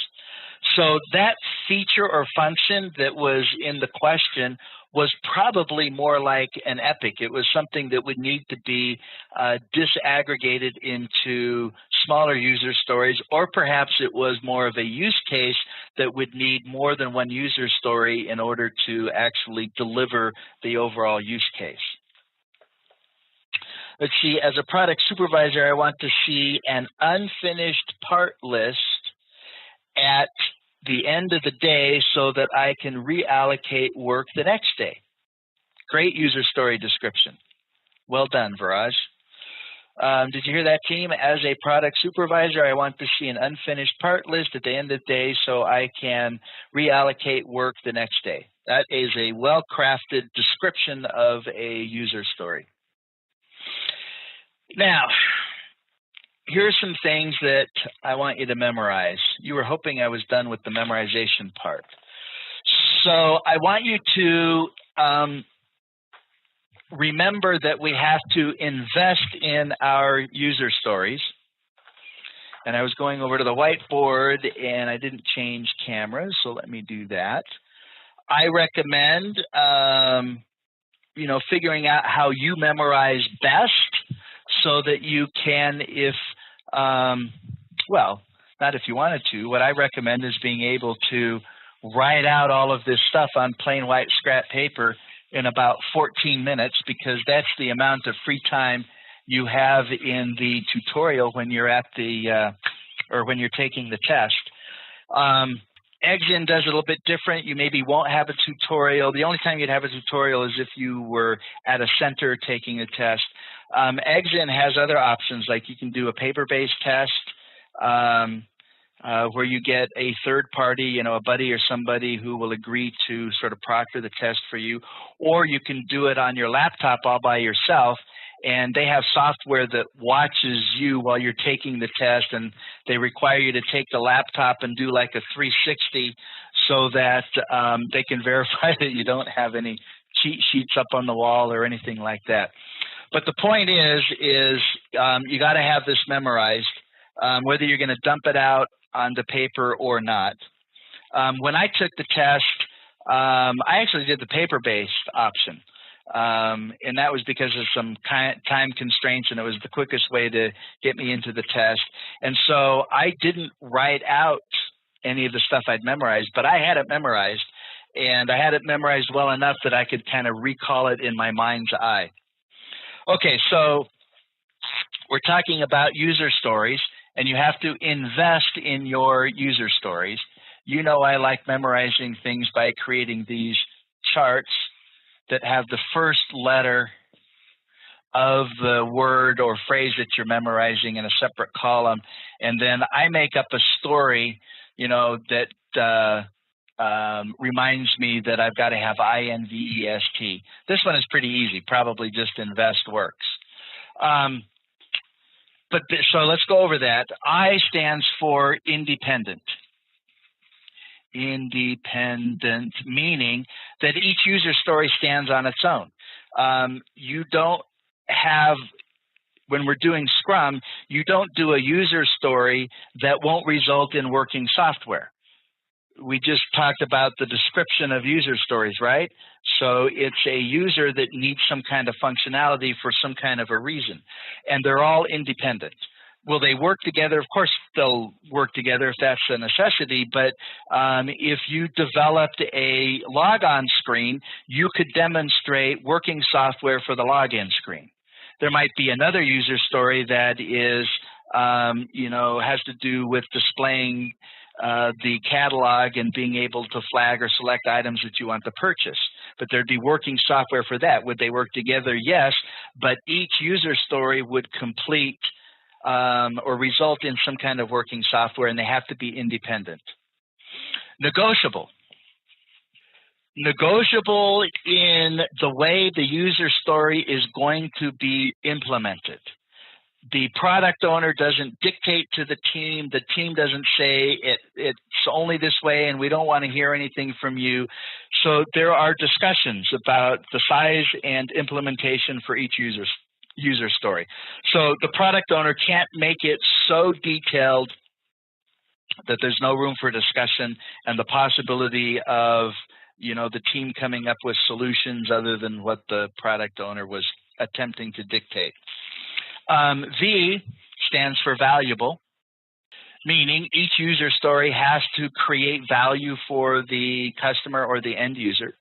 So that feature or function that was in the question was probably more like an epic. It was something that would need to be disaggregated into smaller user stories, or perhaps it was more of a use case that would need more than one user story in order to actually deliver the overall use case. Let's see, as a product supervisor, I want to see an unfinished part list at the end of the day so that I can reallocate work the next day. Great user story description. Well done, Viraj. Did you hear that, team? As a product supervisor, I want to see an unfinished part list at the end of the day so I can reallocate work the next day. That is a well-crafted description of a user story. Now, here are some things that I want you to memorize. You were hoping I was done with the memorization part. So I want you to remember that we have to invest in our user stories. And I was going over to the whiteboard and I didn't change cameras, so let me do that. I recommend figuring out how you memorize best so that you can, well, not if you wanted to. What I recommend is being able to write out all of this stuff on plain white scrap paper in about 14 minutes, because that's the amount of free time you have in the tutorial when you're at the, or when you're taking the test. Exin does it a little bit different. You maybe won't have a tutorial. The only time you'd have a tutorial is if you were at a center taking a test. Exin has other options, like you can do a paper-based test where you get a third party, a buddy or somebody who will agree to sort of proctor the test for you, or you can do it on your laptop all by yourself. And they have software that watches you while you're taking the test, and they require you to take the laptop and do like a 360 so that they can verify that you don't have any cheat sheets up on the wall or anything like that. But the point is you got to have this memorized, whether you're going to dump it out onto paper or not. When I took the test, I actually did the paper-based option. And that was because of some time constraints, and it was the quickest way to get me into the test. And so I didn't write out any of the stuff I'd memorized, but I had it memorized, and I had it memorized well enough that I could kind of recall it in my mind's eye. Okay, so we're talking about user stories, and you have to invest in your user stories. You know I like memorizing things by creating these charts that have the first letter of the word or phrase that you're memorizing in a separate column. And then I make up a story, that reminds me that I've got to have INVEST. This one is pretty easy. Probably just invest works. So let's go over that. I stands for independent. Independent, meaning that each user story stands on its own. You don't have, when we're doing Scrum, you don't do a user story that won't result in working software. We just talked about the description of user stories, right? So it's a user that needs some kind of functionality for some kind of a reason, and they're all independent. Will they work together? Of course, they'll work together if that's a necessity, but if you developed a logon screen, you could demonstrate working software for the login screen. There might be another user story that is, has to do with displaying the catalog and being able to flag or select items that you want to purchase. But there'd be working software for that. Would they work together? Yes, but each user story would complete or result in some kind of working software, and they have to be independent. Negotiable. Negotiable in the way the user story is going to be implemented. The product owner doesn't dictate to the team doesn't say it's only this way and we don't want to hear anything from you. So there are discussions about the size and implementation for each user story. So the product owner can't make it so detailed that there's no room for discussion and the possibility of, the team coming up with solutions other than what the product owner was attempting to dictate. V stands for valuable, meaning each user story has to create value for the customer or the end user.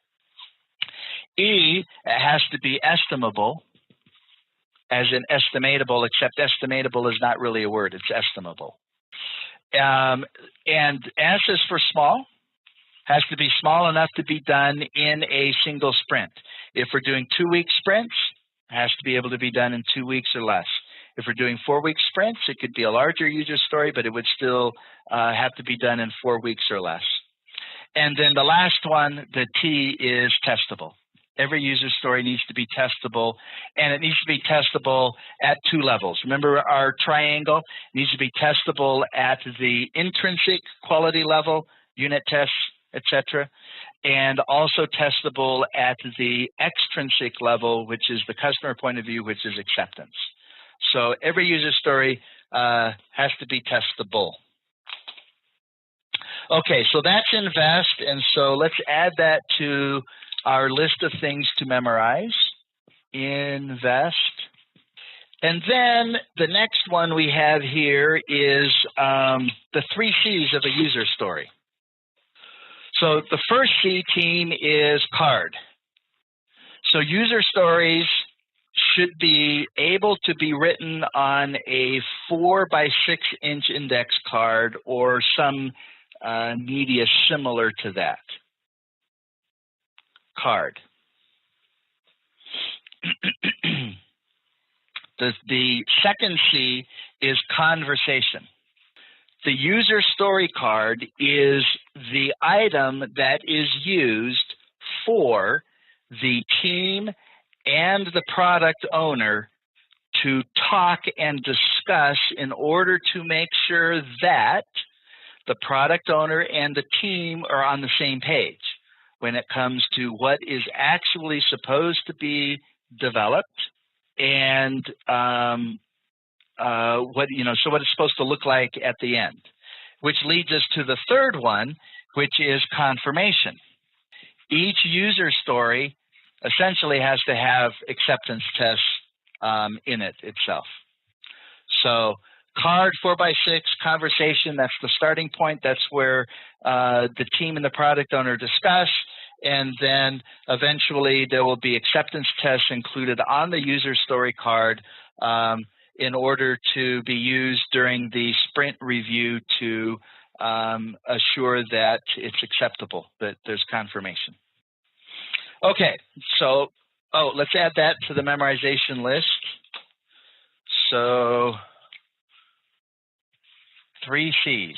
E has to be estimable, as in estimatable, except estimatable is not really a word, it's estimable. And S is for small, has to be small enough to be done in a single sprint. If we're doing 2-week sprints, it has to be able to be done in 2 weeks or less. If we're doing 4-week sprints, it could be a larger user story, but it would still have to be done in 4 weeks or less. And then the last one, the T, is testable. Every user story needs to be testable, and it needs to be testable at 2 levels. Remember our triangle? It needs to be testable at the intrinsic quality level, unit tests, etc., and also testable at the extrinsic level, which is the customer point of view, which is acceptance. So every user story has to be testable. Okay, so that's invest, and so let's add that to our list of things to memorize. Invest. And then the next one we have here is the 3 C's of a user story. So the first C, team, is card. So user stories should be able to be written on a 4 by 6 inch index card or some media similar to that. Card. The second C is conversation. The user story card is the item that is used for the team and the product owner to talk and discuss in order to make sure that the product owner and the team are on the same page when it comes to what is actually supposed to be developed and what it's supposed to look like at the end, which leads us to the third one, which is confirmation. Each user story essentially has to have acceptance tests in it itself. So card 4 by 6, conversation, that's the starting point. That's where the team and the product owner discuss, and then eventually there will be acceptance tests included on the user story card in order to be used during the sprint review to assure that it's acceptable, that there's confirmation. Okay, so, let's add that to the memorization list. So, 3 C's.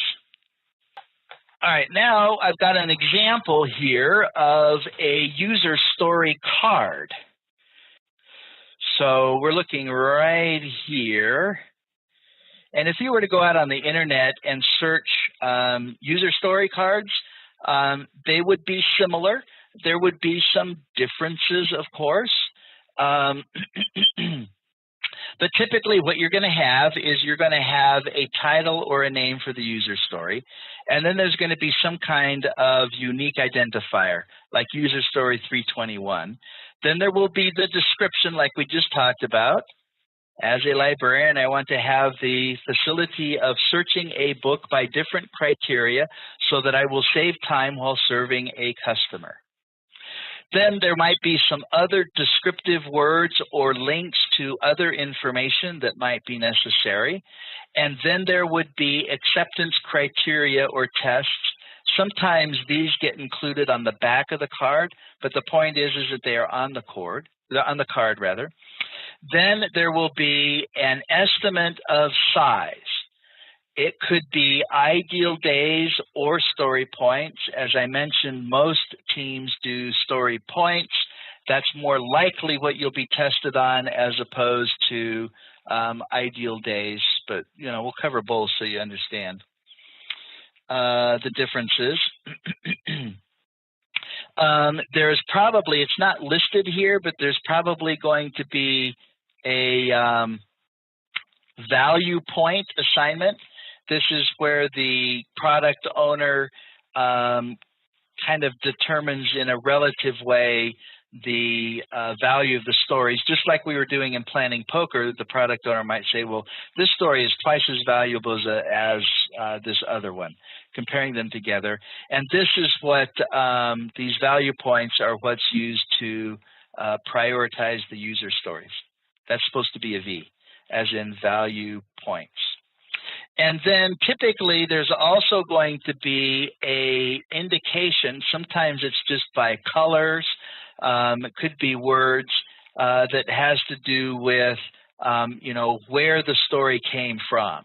All right, now I've got an example here of a user story card. So we're looking right here. And if you were to go out on the internet and search user story cards, they would be similar. There would be some differences, of course. But typically what you're going to have is you're going to have a title or a name for the user story. And then there's going to be some kind of unique identifier, like user story 321. Then there will be the description like we just talked about. As a librarian, I want to have the facility of searching a book by different criteria so that I will save time while serving a customer. Then there might be some other descriptive words or links to other information that might be necessary. And then there would be acceptance criteria or tests. Sometimes these get included on the back of the card, but the point is that they are on the card. Then there will be an estimate of size. It could be ideal days or story points. As I mentioned, most teams do story points. That's more likely what you'll be tested on as opposed to ideal days. But, we'll cover both so you understand the differences. There's probably, it's not listed here, but there's probably going to be a value point assignment. This is where the product owner kind of determines in a relative way the value of the stories. Just like we were doing in planning poker, the product owner might say, well, this story is twice as valuable as this other one, comparing them together. And this is what these value points are what's used to prioritize the user stories. That's supposed to be a V, as in value points. And then typically there's also going to be a indication. Sometimes it's just by colors. It could be words that has to do with you know, where the story came from.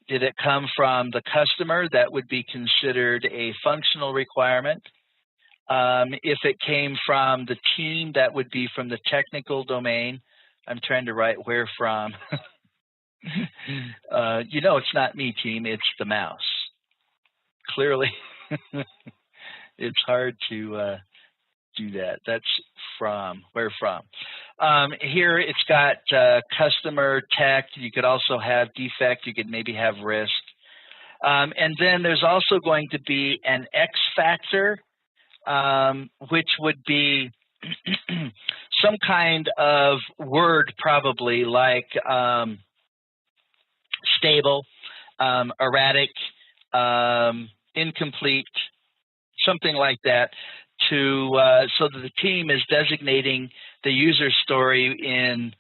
Did it come from the customer? That would be considered a functional requirement. If it came from the team, that would be from the technical domain. I'm trying to write where from. You know, it's not me, team, it's the mouse. Clearly, it's hard to do that. That's from, where from. Here it's got customer, tech. You could also have defect. You could maybe have risk. And then there's also going to be an X factor, which would be some kind of word, probably like stable, erratic, incomplete, something like that, to so that the team is designating the user story in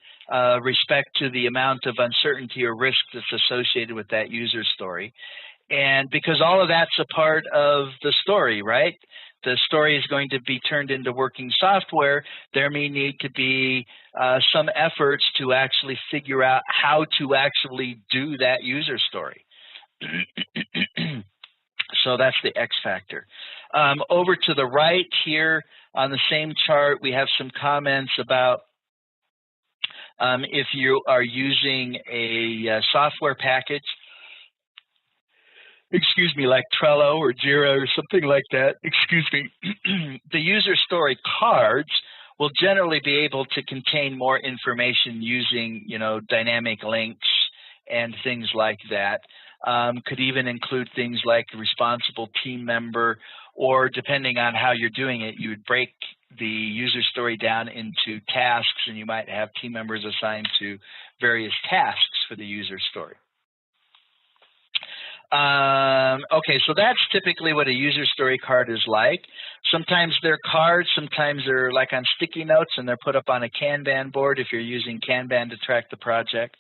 respect to the amount of uncertainty or risk that's associated with that user story. And because all of that's a part of the story, right? The story is going to be turned into working software. There may need to be some efforts to actually figure out how to actually do that user story. So that's the X factor. Over to the right here on the same chart, we have some comments about if you are using a software package, excuse me, like Trello or Jira or something like that, excuse me, the user story cards will generally be able to contain more information using, you know, dynamic links and things like that. Could even include things like responsible team member, or depending on how you're doing it, you would break the user story down into tasks, and you might have team members assigned to various tasks for the user story. Okay, so that's typically what a user story card is like. Sometimes they're cards, sometimes they're like on sticky notes, and they're put up on a Kanban board if you're using Kanban to track the project.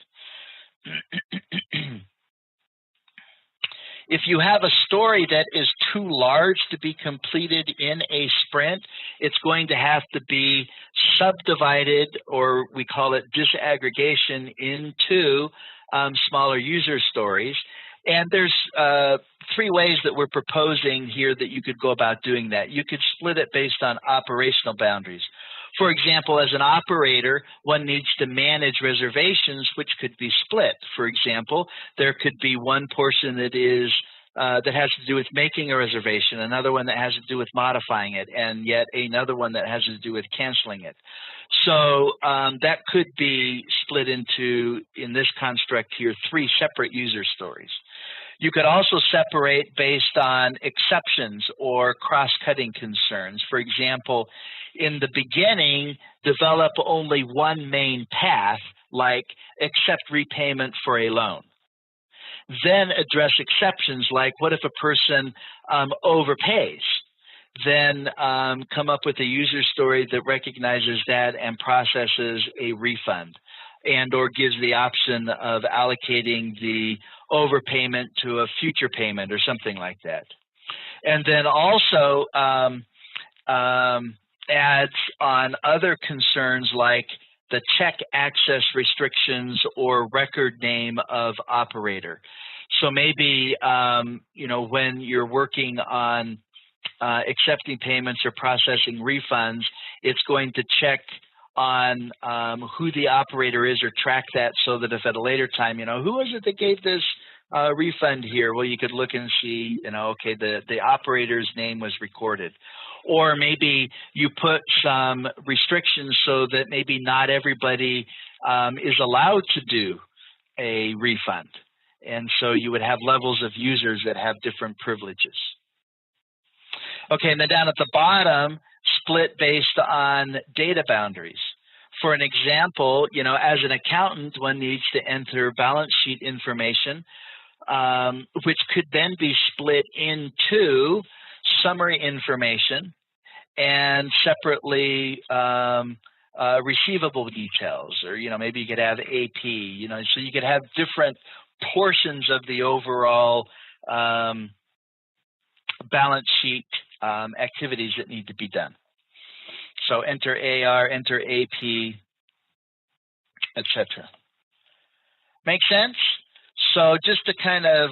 If you have a story that is too large to be completed in a sprint, it's going to have to be subdivided, or we call it disaggregation, into smaller user stories. And there's 3 ways that we're proposing here that you could go about doing that. You could split it based on operational boundaries. For example, as an operator, one needs to manage reservations, which could be split. For example, there could be one portion that is that has to do with making a reservation, another one that has to do with modifying it, and yet another one that has to do with canceling it. So that could be split into, in this construct here, 3 separate user stories. You could also separate based on exceptions or cross-cutting concerns. For example, in the beginning, develop only one main path, like accept repayment for a loan. Then address exceptions, like what if a person overpays? Then come up with a user story that recognizes that and processes a refund, and or gives the option of allocating the overpayment to a future payment or something like that. And then also adds on other concerns like the check access restrictions or record name of operator. So maybe you know, when you're working on accepting payments or processing refunds, it's going to check on who the operator is, or track that, so that if at a later time, you know, who was it that gave this refund here? Well, you could look and see, you know, okay, the operator's name was recorded. Or maybe you put some restrictions so that maybe not everybody is allowed to do a refund. And so you would have levels of users that have different privileges. Okay, and then down at the bottom, split based on data boundaries. For an example, as an accountant, one needs to enter balance sheet information, which could then be split into summary information and separately receivable details, or maybe you could have AP, so you could have different portions of the overall balance sheet activities that need to be done. So enter AR, enter AP, etc. Make sense? So just to kind of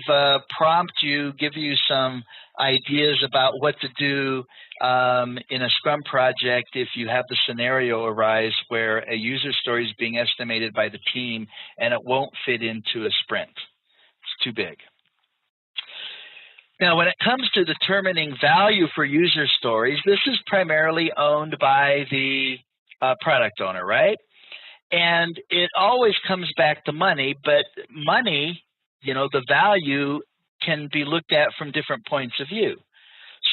prompt you, give you some ideas about what to do in a Scrum project if you have the scenario arise where a user story is being estimated by the team and it won't fit into a sprint. It's too big. Now, when it comes to determining value for user stories, this is primarily owned by the product owner, right? And it always comes back to money, but money, the value can be looked at from different points of view.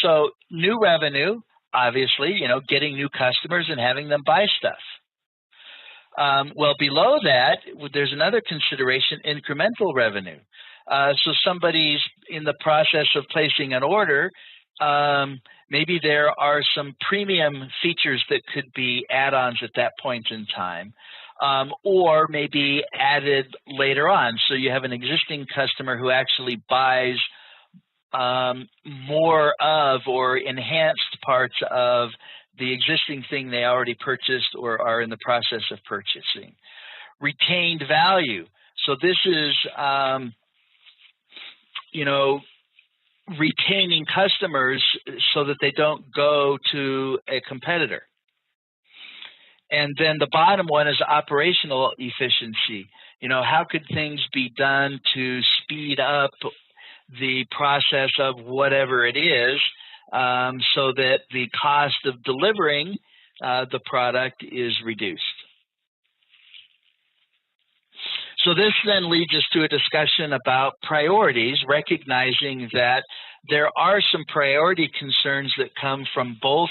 So new revenue, obviously, getting new customers and having them buy stuff. Well, below that, there's another consideration, incremental revenue. So somebody's in the process of placing an order, maybe there are some premium features that could be add-ons at that point in time, or maybe added later on. So you have an existing customer who actually buys more of or enhanced parts of the existing thing they already purchased or are in the process of purchasing. Retained value. So this is retaining customers so that they don't go to a competitor. And then the bottom one is operational efficiency. How could things be done to speed up the process of whatever it is so that the cost of delivering the product is reduced? So this then leads us to a discussion about priorities, recognizing that there are some priority concerns that come from both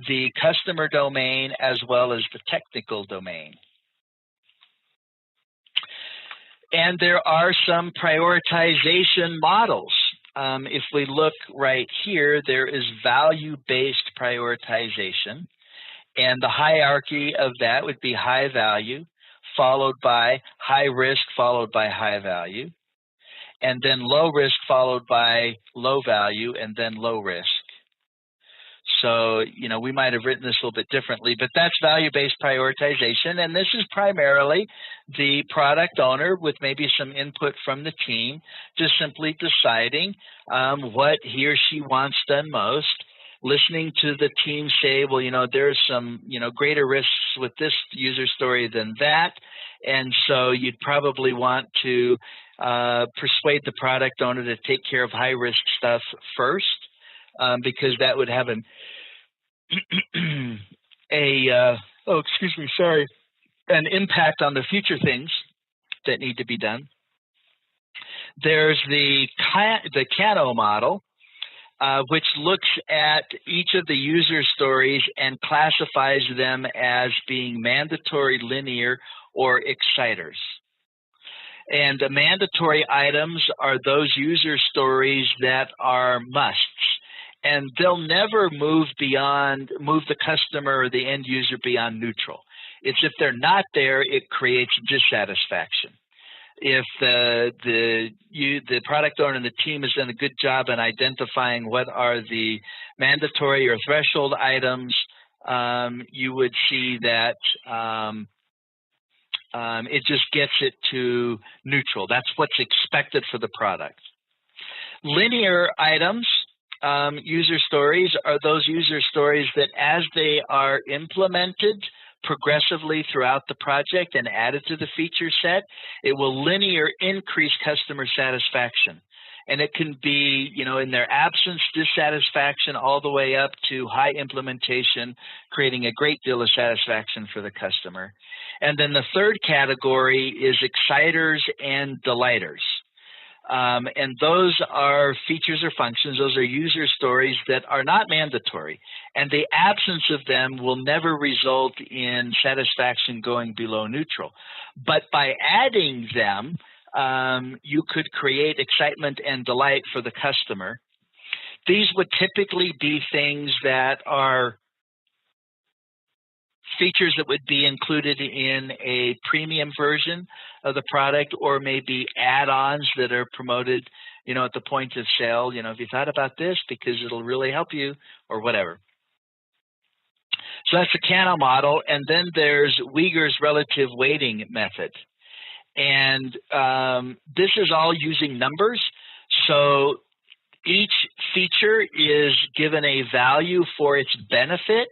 the customer domain as well as the technical domain. And there are some prioritization models. If we look right here, there is value-based prioritization, and the hierarchy of that would be high value, followed by high risk, followed by high value, and then low risk, followed by low value, and then low risk. So, we might have written this a little bit differently, but that's value-based prioritization, and this is primarily the product owner with maybe some input from the team, just simply deciding what he or she wants done most, listening to the team say, well, there's some, greater risks with this user story than that. And so you'd probably want to persuade the product owner to take care of high risk stuff first, because that would have an impact on the future things that need to be done. There's the Kano model, which looks at each of the user stories and classifies them as being mandatory, linear, or exciters. And the mandatory items are those user stories that are musts. And they'll never move the customer or the end user beyond neutral. It's if they're not there, it creates dissatisfaction. If the product owner and the team has done a good job in identifying what are the mandatory or threshold items, you would see that it just gets it to neutral. That's what's expected for the product. Linear items, user stories, are those user stories that as they are implemented progressively throughout the project and added to the feature set, it will linear increase customer satisfaction. And it can be, in their absence, dissatisfaction, all the way up to high implementation, creating a great deal of satisfaction for the customer. And then the third category is exciters and delighters. And those are features or functions. Those are user stories that are not mandatory. And the absence of them will never result in satisfaction going below neutral. But by adding them, you could create excitement and delight for the customer. These would typically be things that are features that would be included in a premium version of the product, or maybe add-ons that are promoted, at the point of sale. Have you thought about this because it'll really help you, or whatever. So that's the Kano model. And then there's Uyghur's relative weighting method. And this is all using numbers. So each feature is given a value for its benefit,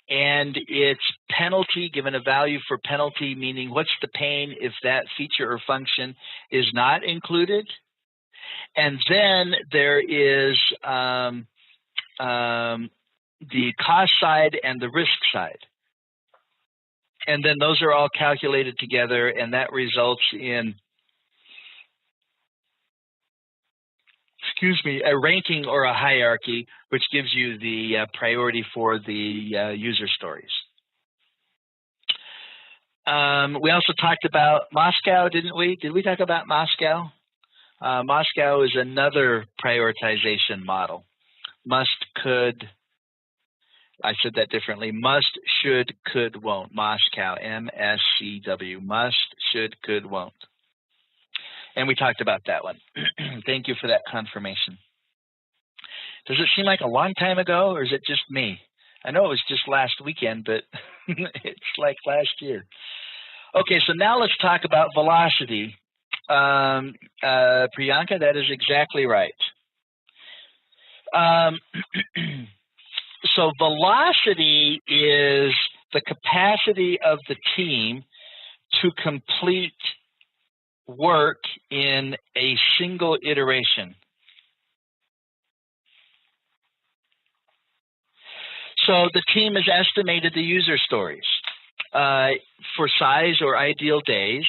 and its penalty given a value for penalty, meaning what's the pain if that feature or function is not included. And then there is the cost side and the risk side. And then those are all calculated together, and that results in, a ranking or a hierarchy, which gives you the priority for the user stories. We also talked about Moscow, didn't we? Did we talk about Moscow? Moscow is another prioritization model. Must, could, I said that differently. Must, should, could, won't. Moscow, M-S-C-W. Must, should, could, won't. And we talked about that one. Thank you for that confirmation. Does it seem like a long time ago, or is it just me? I know it was just last weekend, but it's like last year. Okay, so now let's talk about velocity. Priyanka, that is exactly right. So velocity is the capacity of the team to complete work in a single iteration. So the team has estimated the user stories for size or ideal days,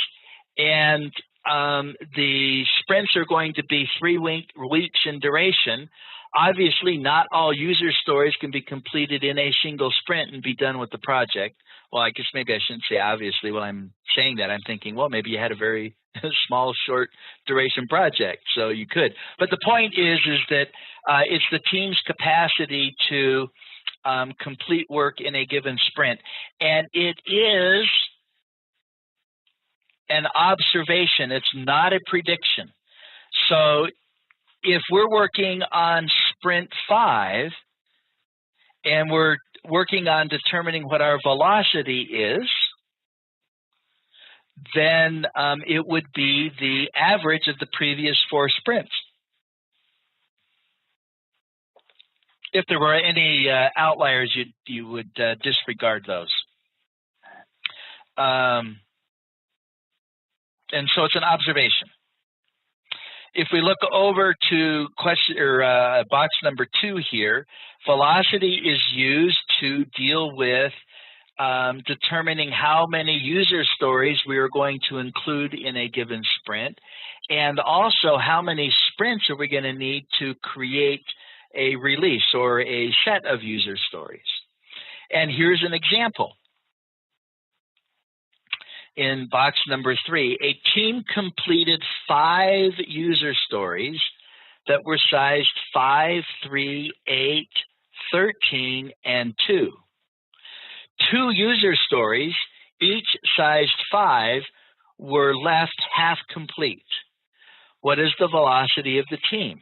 and the sprints are going to be 3 weeks in duration. Obviously, not all user stories can be completed in a single sprint and be done with the project. Well, I guess maybe I shouldn't say obviously. While I'm saying that, I'm thinking, well, maybe you had a very small, short duration project, so you could. But the point is that it's the team's capacity to complete work in a given sprint. And it is an observation. It's not a prediction. So if we're working on sprint 5 and we're working on determining what our velocity is, then it would be the average of the previous 4 sprints. If there were any outliers, you would disregard those. And so it's an observation. If we look over to box number 2 here, velocity is used to deal with determining how many user stories we are going to include in a given sprint, and also how many sprints are we going to need to create a release or a set of user stories. And here's an example. In box number 3, a team completed 5 user stories that were sized 5, 3, 8, 13, and 2. 2 user stories, each sized 5, were left half complete. What is the velocity of the team?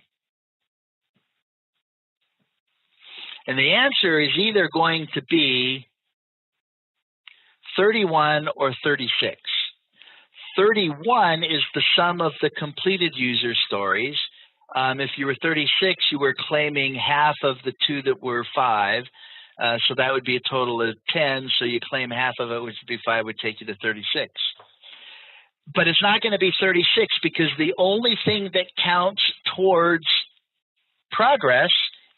And the answer is either going to be 31 or 36. 31 is the sum of the completed user stories. If you were 36, you were claiming half of the 2 that were 5. So that would be a total of 10. So you claim half of it, which would be 5, would take you to 36. But it's not going to be 36 because the only thing that counts towards progress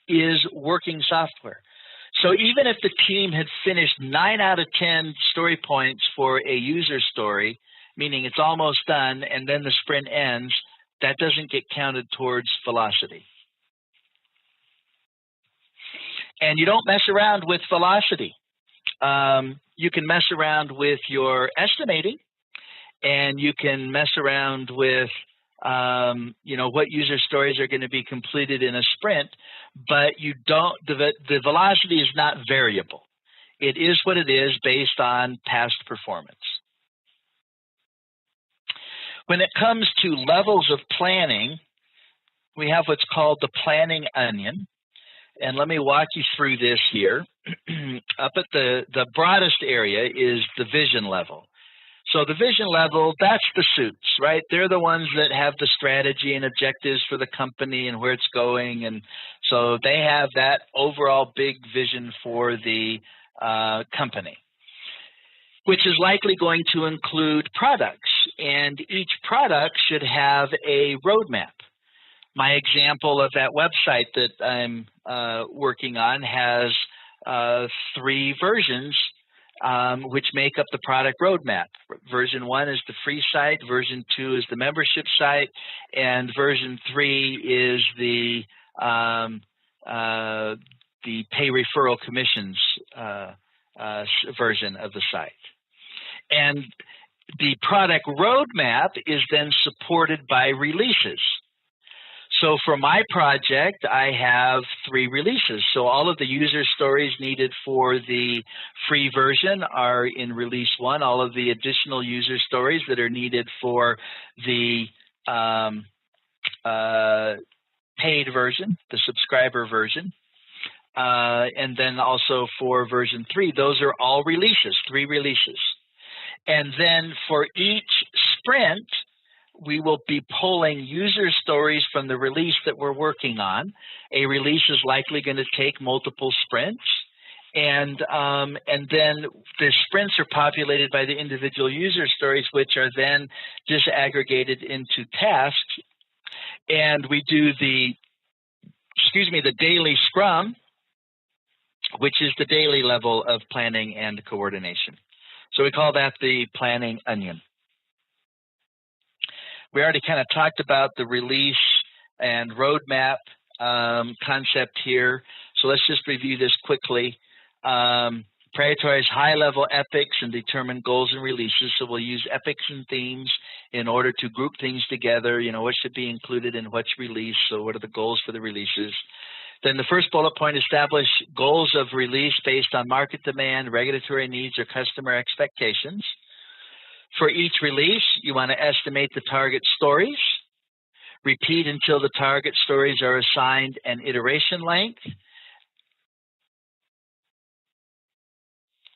is working software. So even if the team had finished 9 out of 10 story points for a user story, meaning it's almost done, and then the sprint ends, that doesn't get counted towards velocity. And you don't mess around with velocity. You can mess around with your estimating, and you can mess around with what user stories are going to be completed in a sprint, but you don't. The velocity is not variable. It is what it is based on past performance. When it comes to levels of planning, we have what's called the planning onion. And let me walk you through this here. Up at the broadest area is the vision level. So the vision level, that's the suits, right? They're the ones that have the strategy and objectives for the company and where it's going. And so they have that overall big vision for the company, which is likely going to include products. And each product should have a roadmap. My example of that website that I'm working on has 3 versions which make up the product roadmap. Version 1 is the free site, version 2 is the membership site, and version 3 is the pay referral commissions version of the site. And the product roadmap is then supported by releases. So for my project, I have 3 releases. So all of the user stories needed for the free version are in release 1. All of the additional user stories that are needed for the paid version, the subscriber version, and then also for version 3, those are all releases, 3 releases. And then for each sprint, we will be pulling user stories from the release that we're working on. A release is likely going to take multiple sprints, and then the sprints are populated by the individual user stories, which are then disaggregated into tasks. And we do the daily Scrum, which is the daily level of planning and coordination. So we call that the planning onion. We already kind of talked about the release and roadmap concept here. So let's just review this quickly. Prioritize high-level epics and determine goals and releases. So we'll use epics and themes in order to group things together. What should be included in what's released. So what are the goals for the releases? Then the first bullet point, establish goals of release based on market demand, regulatory needs, or customer expectations. For each release, you want to estimate the target stories. Repeat until the target stories are assigned an iteration length.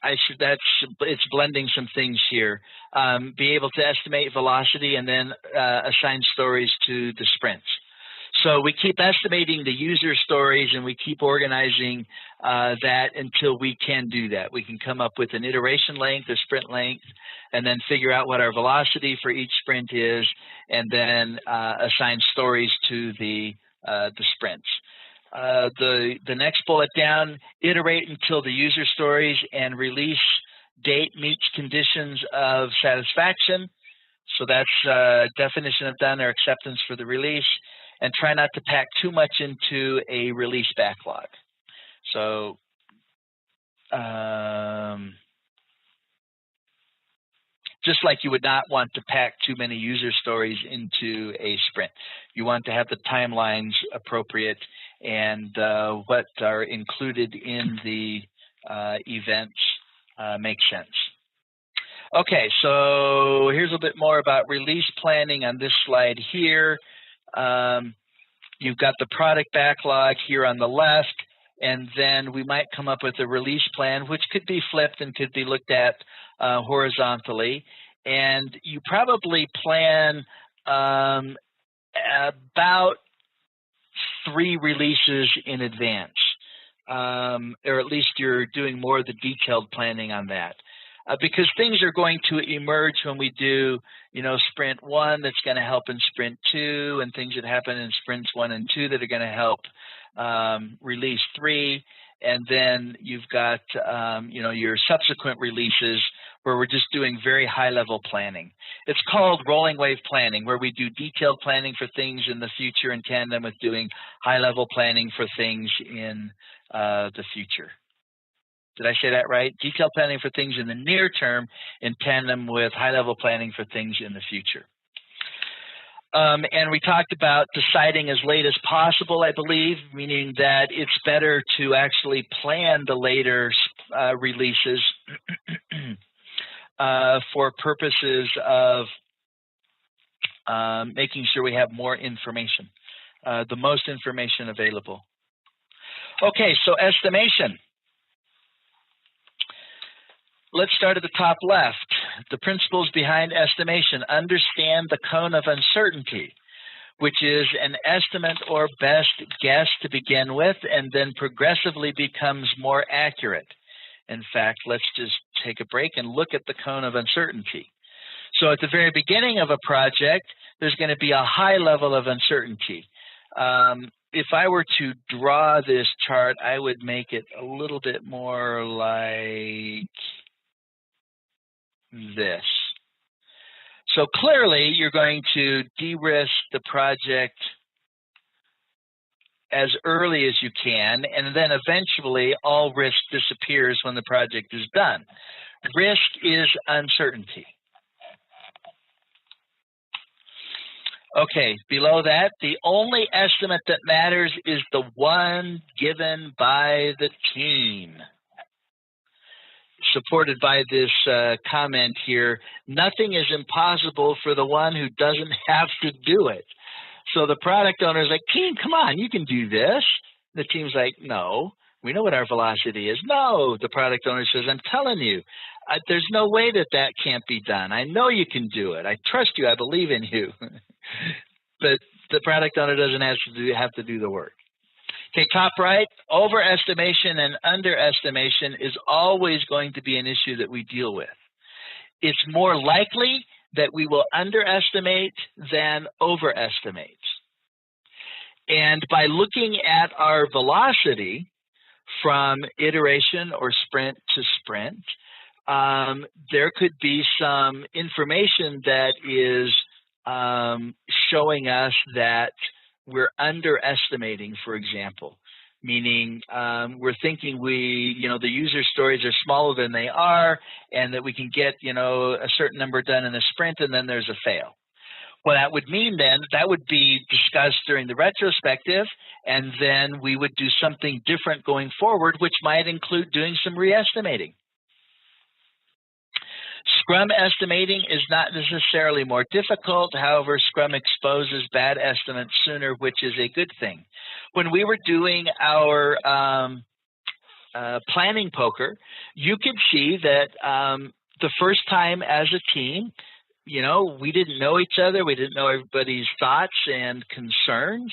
It's blending some things here. Be able to estimate velocity and then assign stories to the sprints. So we keep estimating the user stories and we keep organizing that until we can do that. We can come up with an iteration length or sprint length and then figure out what our velocity for each sprint is and then assign stories to the sprints. The next bullet down, iterate until the user stories and release date meets conditions of satisfaction. So that's definition of done or acceptance for the release. And try not to pack too much into a release backlog. So just like you would not want to pack too many user stories into a sprint. You want to have the timelines appropriate and what are included in the events make sense. Okay, so here's a bit more about release planning on this slide here. You've got the product backlog here on the left, and then we might come up with a release plan, which could be flipped and could be looked at horizontally. And you probably plan about 3 releases in advance, or at least you're doing more of the detailed planning on that. Because things are going to emerge when we do, sprint 1 that's going to help in sprint 2, and things that happen in sprints 1 and 2 that are going to help release 3, and then you've got, your subsequent releases where we're just doing very high-level planning. It's called rolling wave planning, where we do detailed planning for things in the future in tandem with doing high-level planning for things in the future. Did I say that right? Detailed planning for things in the near term in tandem with high-level planning for things in the future. And we talked about deciding as late as possible, I believe, meaning that it's better to actually plan the later releases for purposes of making sure we have more information, the most information available. Okay, so estimation. Let's start at the top left. The principles behind estimation. Understand the cone of uncertainty, which is an estimate or best guess to begin with, and then progressively becomes more accurate. In fact, let's just take a break and look at the cone of uncertainty. So at the very beginning of a project, there's going to be a high level of uncertainty. If I were to draw this chart, I would make it a little bit more like this. So clearly, you're going to de-risk the project as early as you can, and then eventually all risk disappears when the project is done. Risk is uncertainty. Okay, below that, the only estimate that matters is the one given by the team. Supported by this comment here, nothing is impossible for the one who doesn't have to do it. So the product owner is like, team, come on, you can do this. The team's like, no, we know what our velocity is. No, the product owner says, I'm telling you, there's no way that that can't be done. I know you can do it. I trust you. I believe in you. But the product owner doesn't have to do the work. Okay, top right, overestimation and underestimation is always going to be an issue that we deal with. It's more likely that we will underestimate than overestimate. And by looking at our velocity from iteration or sprint to sprint, there could be some information that is showing us that we're underestimating, for example, meaning we're thinking the user stories are smaller than they are, and that we can get, a certain number done in a sprint, and then there's a fail. Well, that would mean then that would be discussed during the retrospective, and then we would do something different going forward, which might include doing some re-estimating. Scrum estimating is not necessarily more difficult. However, Scrum exposes bad estimates sooner, which is a good thing. When we were doing our planning poker, you could see that the first time as a team, we didn't know each other. We didn't know everybody's thoughts and concerns.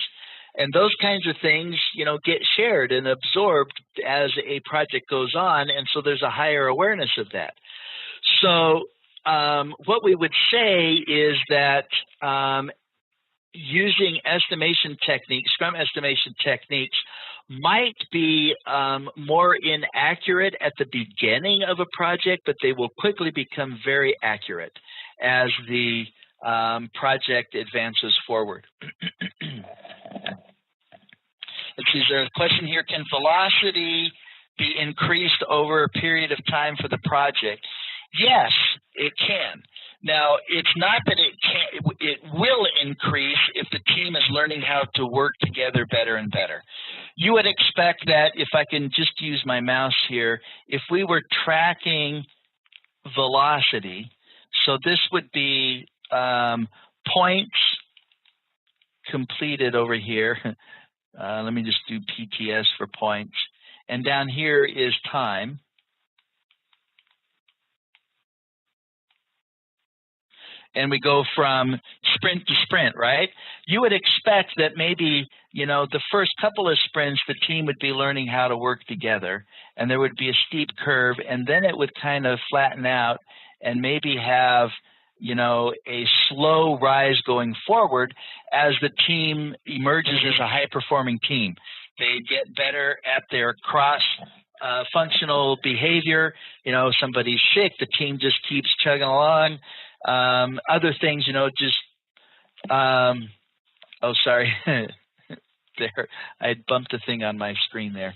And those kinds of things, get shared and absorbed as a project goes on. And so there's a higher awareness of that. So what we would say is that using estimation techniques, Scrum estimation techniques, might be more inaccurate at the beginning of a project, but they will quickly become very accurate as the project advances forward. Let's see, there's a question here. Can velocity be increased over a period of time for the project? Yes, it can. Now, it's not that it will increase if the team is learning how to work together better and better. You would expect that, if I can just use my mouse here, if we were tracking velocity, so this would be points completed over here. Let me just do PTS for points. And down here is time. And we go from sprint to sprint, right? You would expect that maybe, the first couple of sprints, the team would be learning how to work together, and there would be a steep curve, and then it would kind of flatten out and maybe have, a slow rise going forward as the team emerges as a high-performing team. They get better at their cross functional behavior. You know, somebody's sick, the team just keeps chugging along. Other things, you know, just oh, sorry. There, I bumped a thing on my screen there.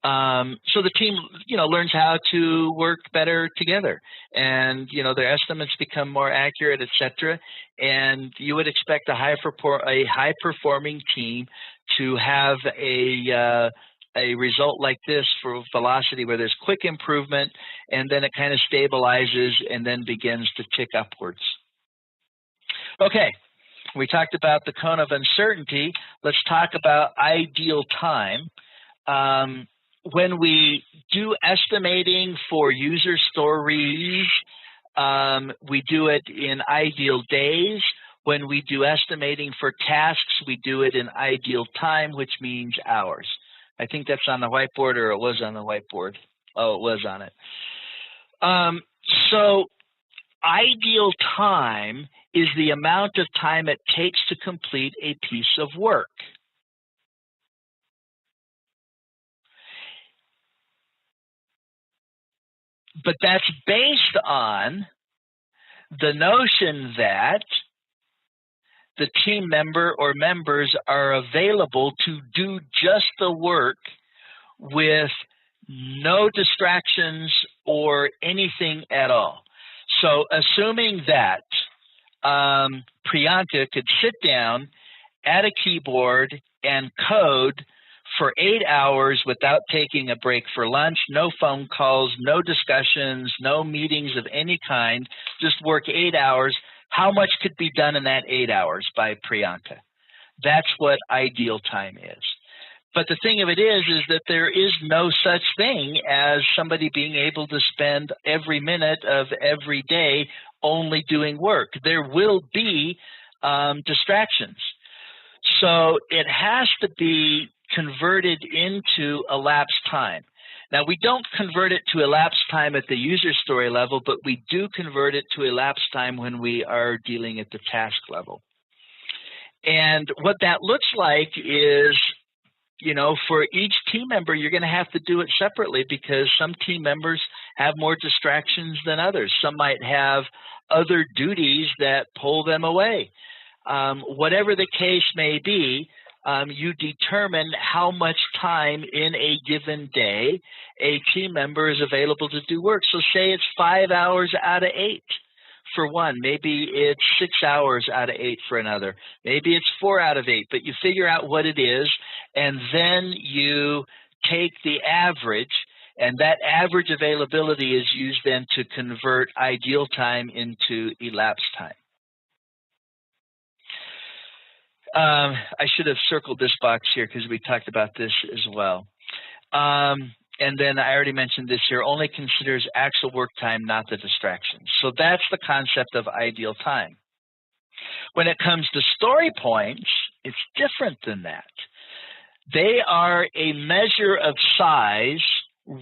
So the team, you know, learns how to work better together, and you know, their estimates become more accurate, etc. And you would expect a high performing team to have a result like this for velocity, where there's quick improvement, and then it kind of stabilizes and then begins to tick upwards. Okay, we talked about the cone of uncertainty. Let's talk about ideal time. When we do estimating for user stories, we do it in ideal days. When we do estimating for tasks, we do it in ideal time, which means hours. I think that's on the whiteboard, or it was on the whiteboard. Oh, it was on it. So ideal time is the amount of time it takes to complete a piece of work. But that's based on the notion that the team member or members are available to do just the work with no distractions or anything at all. So assuming that Priyanka could sit down at a keyboard and code for 8 hours without taking a break for lunch, no phone calls, no discussions, no meetings of any kind, just work 8 hours, how much could be done in that 8 hours by Priyanka? That's what ideal time is. But the thing of it is that there is no such thing as somebody being able to spend every minute of every day only doing work. There will be distractions. So it has to be converted into elapsed time. Now, we don't convert it to elapsed time at the user story level, but we do convert it to elapsed time when we are dealing at the task level. And what that looks like is, you know, for each team member, you're going to have to do it separately, because some team members have more distractions than others. Some might have other duties that pull them away. Whatever the case may be, you determine how much time in a given day a team member is available to do work. So say it's 5 hours out of 8 for one. Maybe it's 6 hours out of 8 for another. Maybe it's 4 out of 8, but you figure out what it is, and then you take the average, and that average availability is used then to convert ideal time into elapsed time. I should have circled this box here because we talked about this as well. And then I already mentioned this here, only considers actual work time, not the distractions. So that's the concept of ideal time. When it comes to story points, it's different than that. They are a measure of size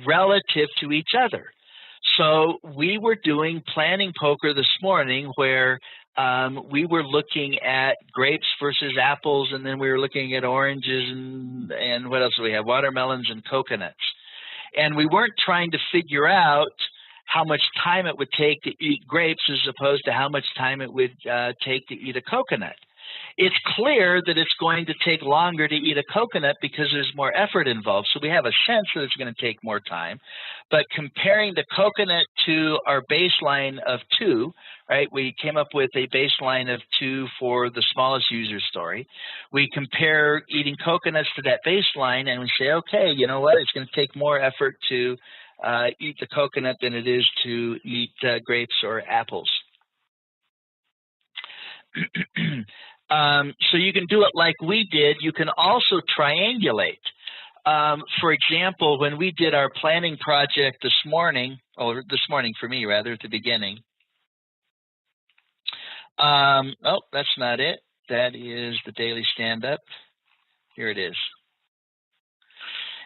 relative to each other. So we were doing planning poker this morning, where we were looking at grapes versus apples, and then we were looking at oranges and what else do we have? Watermelons and coconuts. And we weren't trying to figure out how much time it would take to eat grapes as opposed to how much time it would take to eat a coconut. It's clear that it's going to take longer to eat a coconut because there's more effort involved. So we have a sense that it's going to take more time. But comparing the coconut to our baseline of 2, right? We came up with a baseline of 2 for the smallest user story. We compare eating coconuts to that baseline, and we say, okay, you know what? It's going to take more effort to eat the coconut than it is to eat grapes or apples. So you can do it like we did. You can also triangulate. For example, when we did our planning project this morning, or this morning for me rather, at the beginning. Oh, that's not it. That is the daily stand-up. Here it is.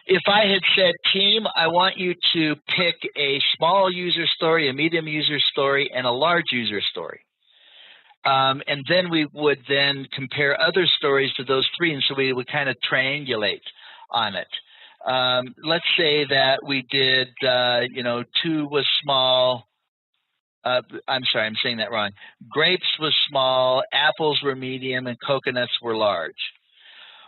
If I had said, team, I want you to pick a small user story, a medium user story, and a large user story. And then we would then compare other stories to those 3, and so we would kind of triangulate. on it. Let's say that we did, 2 was small. I'm sorry, I'm saying that wrong. Grapes was small, apples were medium, and coconuts were large.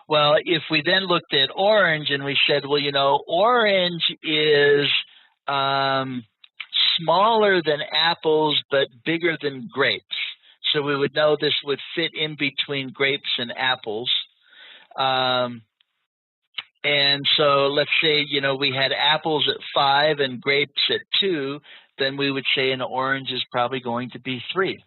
Well, if we then looked at orange and we said, well, orange is smaller than apples but bigger than grapes. So we would know this would fit in between grapes and apples. And so let's say, we had apples at 5 and grapes at 2, then we would say an orange is probably going to be 3.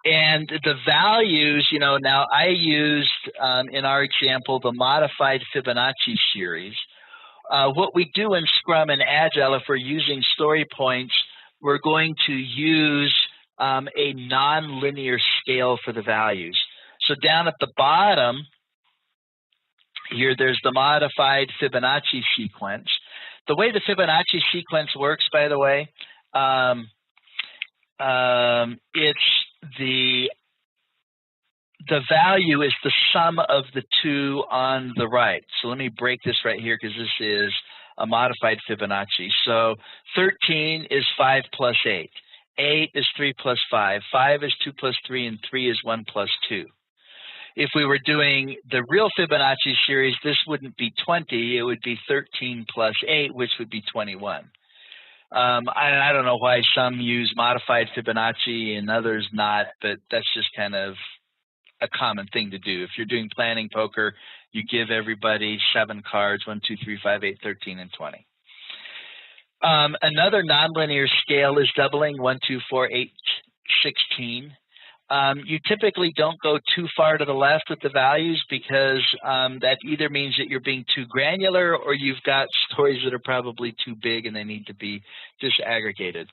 And the values, now I used, in our example, the modified Fibonacci series. What we do in Scrum and Agile, if we're using story points, we're going to use a nonlinear scale for the values. So down at the bottom here, there's the modified Fibonacci sequence. The way the Fibonacci sequence works, by the way, it's the value is the sum of the 2 on the right. So let me break this right here because this is a modified Fibonacci. So 13 is 5 plus 8. 8 is 3 plus 5. 5 is 2 plus 3, and 3 is 1 plus 2. If we were doing the real Fibonacci series, this wouldn't be 20. It would be 13 plus 8, which would be 21. I don't know why some use modified Fibonacci and others not, but that's just kind of a common thing to do. If you're doing planning poker, you give everybody 7 cards, 1, 2, 3, 5, 8, 13, and 20. Another nonlinear scale is doubling, 1, 2, 4, 8, 16. You typically don't go too far to the left with the values because that either means that you're being too granular or you've got stories that are probably too big and they need to be disaggregated.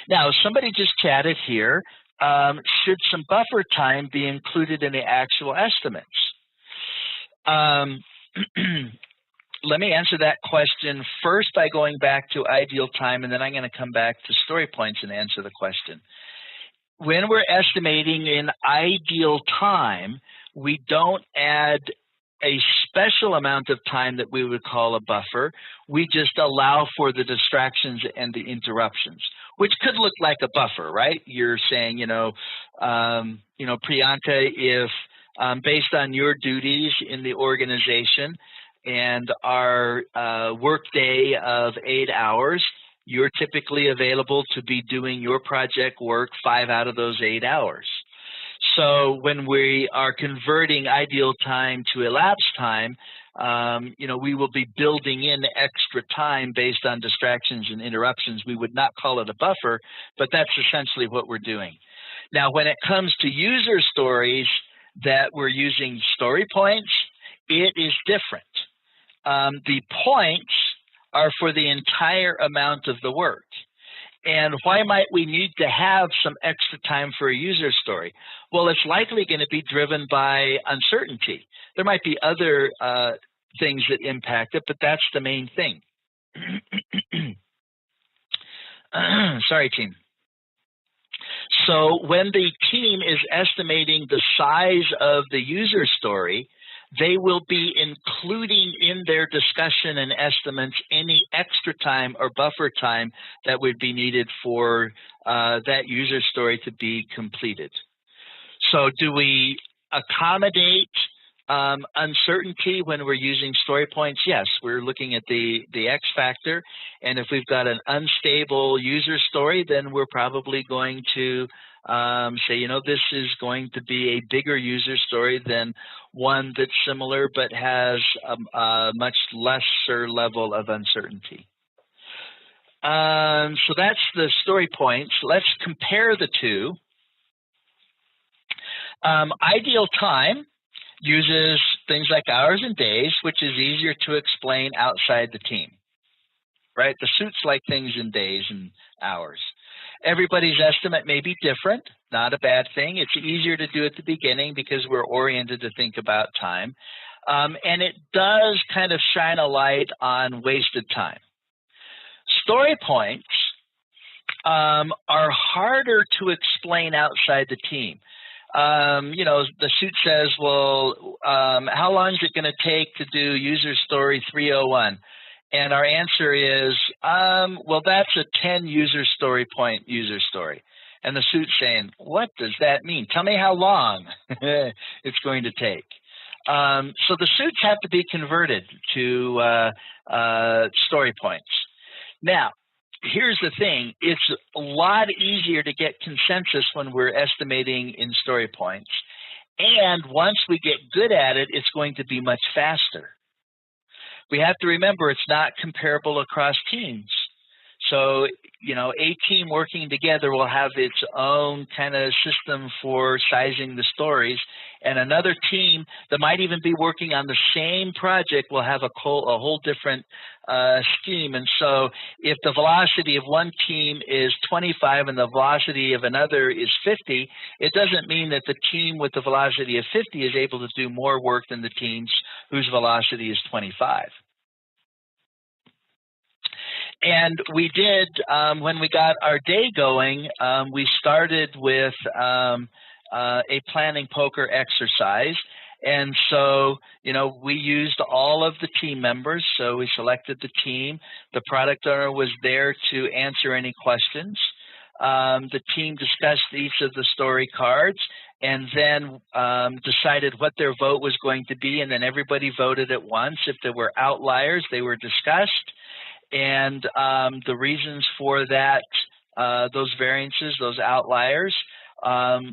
Now, somebody just chatted here, should some buffer time be included in the actual estimates? Let me answer that question first by going back to ideal time, and then I'm going to come back to story points and answer the question. When we're estimating in ideal time, we don't add a special amount of time that we would call a buffer. We just allow for the distractions and the interruptions, which could look like a buffer, right? You're saying, Priyanka, if based on your duties in the organization and our workday of 8 hours, you're typically available to be doing your project work 5 out of those 8 hours. So when we are converting ideal time to elapsed time, we will be building in extra time based on distractions and interruptions. We would not call it a buffer, but that's essentially what we're doing. Now, when it comes to user stories that we're using story points, it is different. The points are for the entire amount of the work. And why might we need to have some extra time for a user story? Well, it's likely going to be driven by uncertainty. There might be other things that impact it, but that's the main thing. Sorry, team. So when the team is estimating the size of the user story, they will be including in their discussion and estimates any extra time or buffer time that would be needed for that user story to be completed. So do we accommodate uncertainty when we're using story points? Yes, we're looking at the X factor, and if we've got an unstable user story, then we're probably going to say, this is going to be a bigger user story than one that's similar but has a much lesser level of uncertainty. So that's the story points. Let's compare the two. Ideal time uses things like hours and days, which is easier to explain outside the team, right? The suits like things in days and hours. Everybody's estimate may be different, not a bad thing. It's easier to do at the beginning because we're oriented to think about time. And it does kind of shine a light on wasted time. Story points are harder to explain outside the team. you know, the suit says, well, how long is it going to take to do user story 301? And our answer is, well, that's a 10 user story point user story. And the suit's saying, what does that mean? Tell me how long it's going to take. So the suits have to be converted to story points. Now, here's the thing. It's a lot easier to get consensus when we're estimating in story points. And once we get good at it, it's going to be much faster. We have to remember it's not comparable across teams. So, you know, a team working together will have its own kind of system for sizing the stories, and another team that might even be working on the same project will have a whole different scheme. And so if the velocity of one team is 25 and the velocity of another is 50, it doesn't mean that the team with the velocity of 50 is able to do more work than the teams whose velocity is 25. And we did, when we got our day going, we started with a planning poker exercise. And so, you know, we used all of the team members. So we selected the team. The product owner was there to answer any questions. The team discussed each of the story cards and then decided what their vote was going to be. And then everybody voted at once. If there were outliers, they were discussed. And the reasons for that, those variances, those outliers,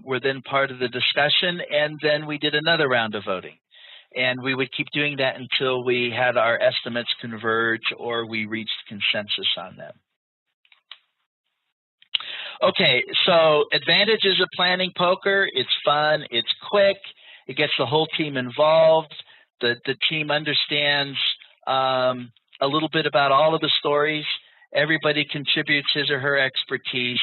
were then part of the discussion. And then we did another round of voting. And we would keep doing that until we had our estimates converge or we reached consensus on them. Okay, so advantages of planning poker: it's fun, it's quick, it gets the whole team involved, the team understands a little bit about all of the stories, everybody contributes his or her expertise,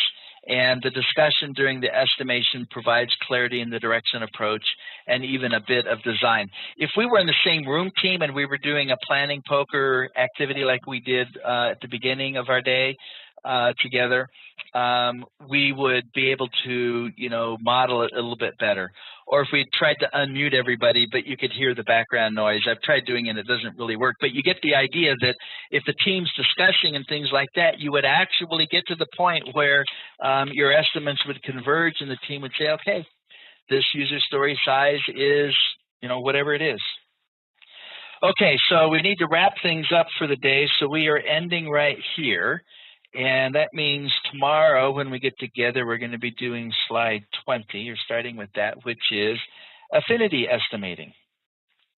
and the discussion during the estimation provides clarity in the direction approach and even a bit of design. If we were in the same room team and we were doing a planning poker activity like we did at the beginning of our day together, we would be able to, you know, model it a little bit better. Or if we tried to unmute everybody, but you could hear the background noise. I've tried doing it, and it doesn't really work. But you get the idea that if the team's discussing and things like that, you would actually get to the point where your estimates would converge and the team would say, okay, this user story size is, you know, whatever it is. Okay, so we need to wrap things up for the day. So we are ending right here. And that means tomorrow when we get together, we're going to be doing slide 20, or starting with that, which is affinity estimating.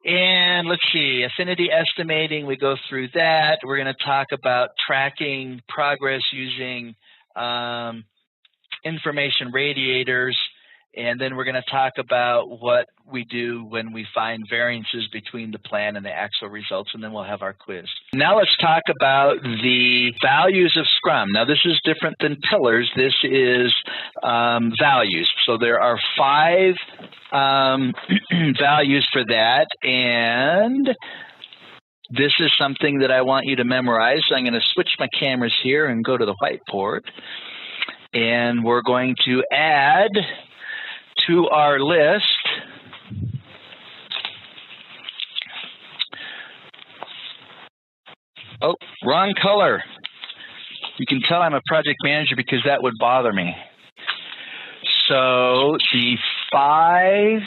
And let's see, affinity estimating, we go through that. We're going to talk about tracking progress using information radiators. And then we're going to talk about what we do when we find variances between the plan and the actual results, and then we'll have our quiz. Now let's talk about the values of Scrum. Now this is different than pillars. This is values. So there are 5 values for that, and this is something that I want you to memorize. So I'm going to switch my cameras here and go to the whiteboard, and we're going to add to our list oh, wrong color. You can tell I'm a project manager because that would bother me. So the 5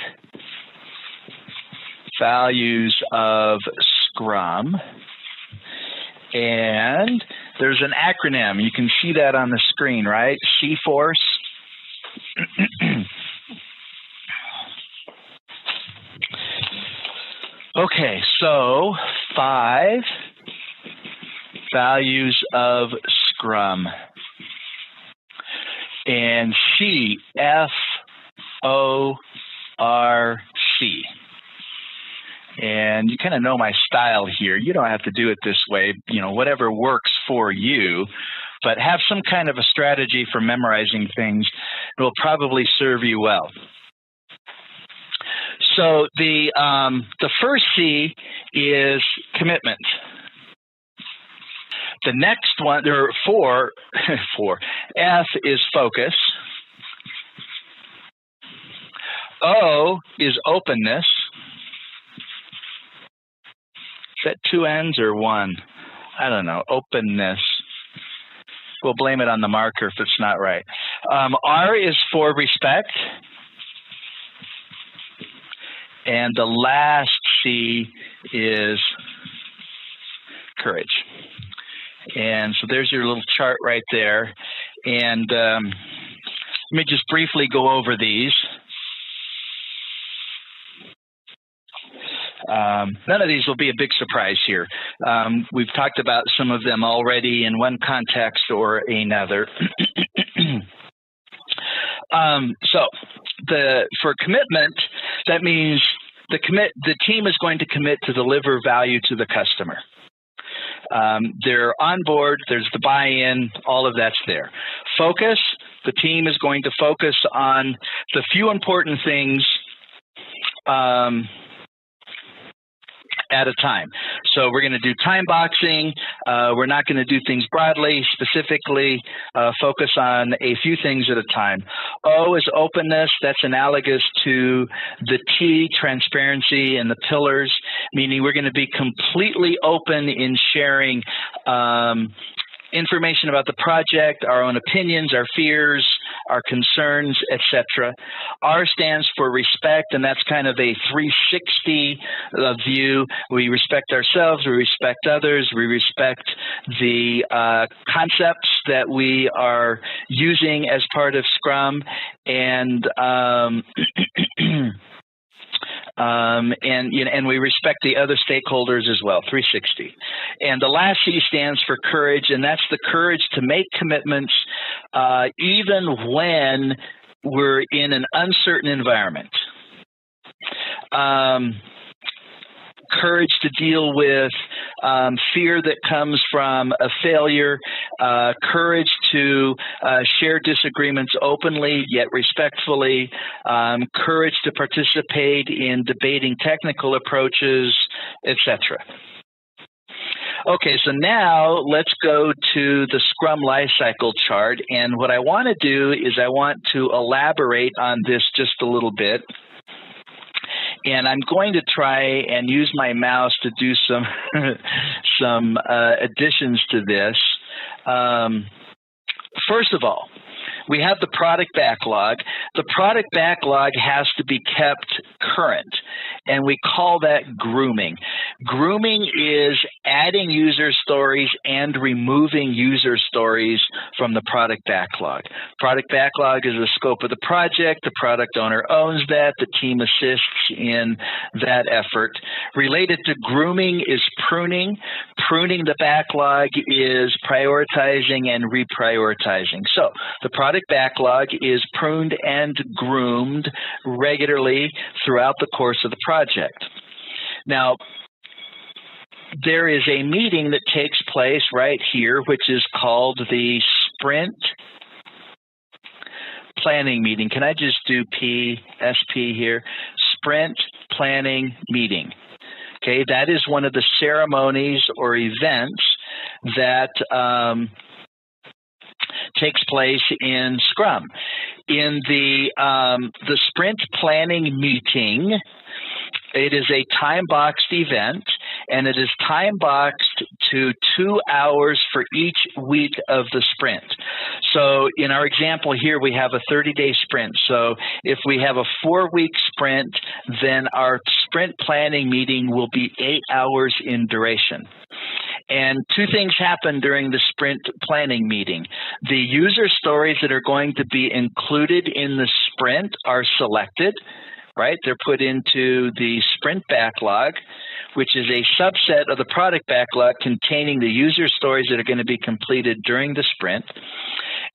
values of Scrum, and there's an acronym. You can see that on the screen, right? C-Force. Okay, so 5 values of Scrum. And C, F-O-R-C. And you kind of know my style here. You don't have to do it this way, you know, whatever works for you, but have some kind of a strategy for memorizing things. It will probably serve you well. So the first C is commitment. The next one, there are 4. F is focus. O is openness. Is that two N's or one? I don't know. Openness. We'll blame it on the marker if it's not right. R is for respect. And the last C is courage. And so there's your little chart right there. And let me just briefly go over these. None of these will be a big surprise here. We've talked about some of them already in one context or another. For commitment, that means the team is going to commit to deliver value to the customer. They're on board, there's the buy-in, all of that's there. Focus, the team is going to focus on the few important things at a time. So we're going to do time boxing. We're not going to do things broadly, specifically focus on a few things at a time. O is openness. That's analogous to the T, transparency, and the pillars, meaning we're going to be completely open in sharing information about the project, our own opinions, our fears, our concerns, etc. R stands for respect, and that's kind of a 360 view. We respect ourselves, we respect others, we respect the concepts that we are using as part of Scrum, and and we respect the other stakeholders as well, 360. And the last C stands for courage, and that's the courage to make commitments even when we're in an uncertain environment. Courage to deal with fear that comes from a failure, courage to share disagreements openly yet respectfully, courage to participate in debating technical approaches, etc. Okay, so now let's go to the Scrum Lifecycle chart, and what I want to do is I want to elaborate on this just a little bit. And I'm going to try and use my mouse to do some additions to this. First of all, we have the product backlog. The product backlog has to be kept current, and we call that grooming. Grooming is adding user stories and removing user stories from the product backlog. Product backlog is the scope of the project. The product owner owns that. The team assists in that effort. Related to grooming is pruning. Pruning the backlog is prioritizing and reprioritizing. So the product backlog is pruned and groomed regularly throughout the course of the project. Now, there is a meeting that takes place right here, which is called the Sprint Planning Meeting. Can I just do SP here? Sprint Planning Meeting. Okay, that is one of the ceremonies or events that takes place in Scrum. In the Sprint Planning Meeting, it is a time-boxed event, and it is time-boxed to 2 hours for each week of the sprint. So in our example here, we have a 30-day sprint. So if we have a 4-week sprint, then our sprint planning meeting will be 8 hours in duration. And two things happen during the sprint planning meeting. The user stories that are going to be included in the sprint are selected, right? They're put into the sprint backlog, which is a subset of the product backlog containing the user stories that are going to be completed during the sprint.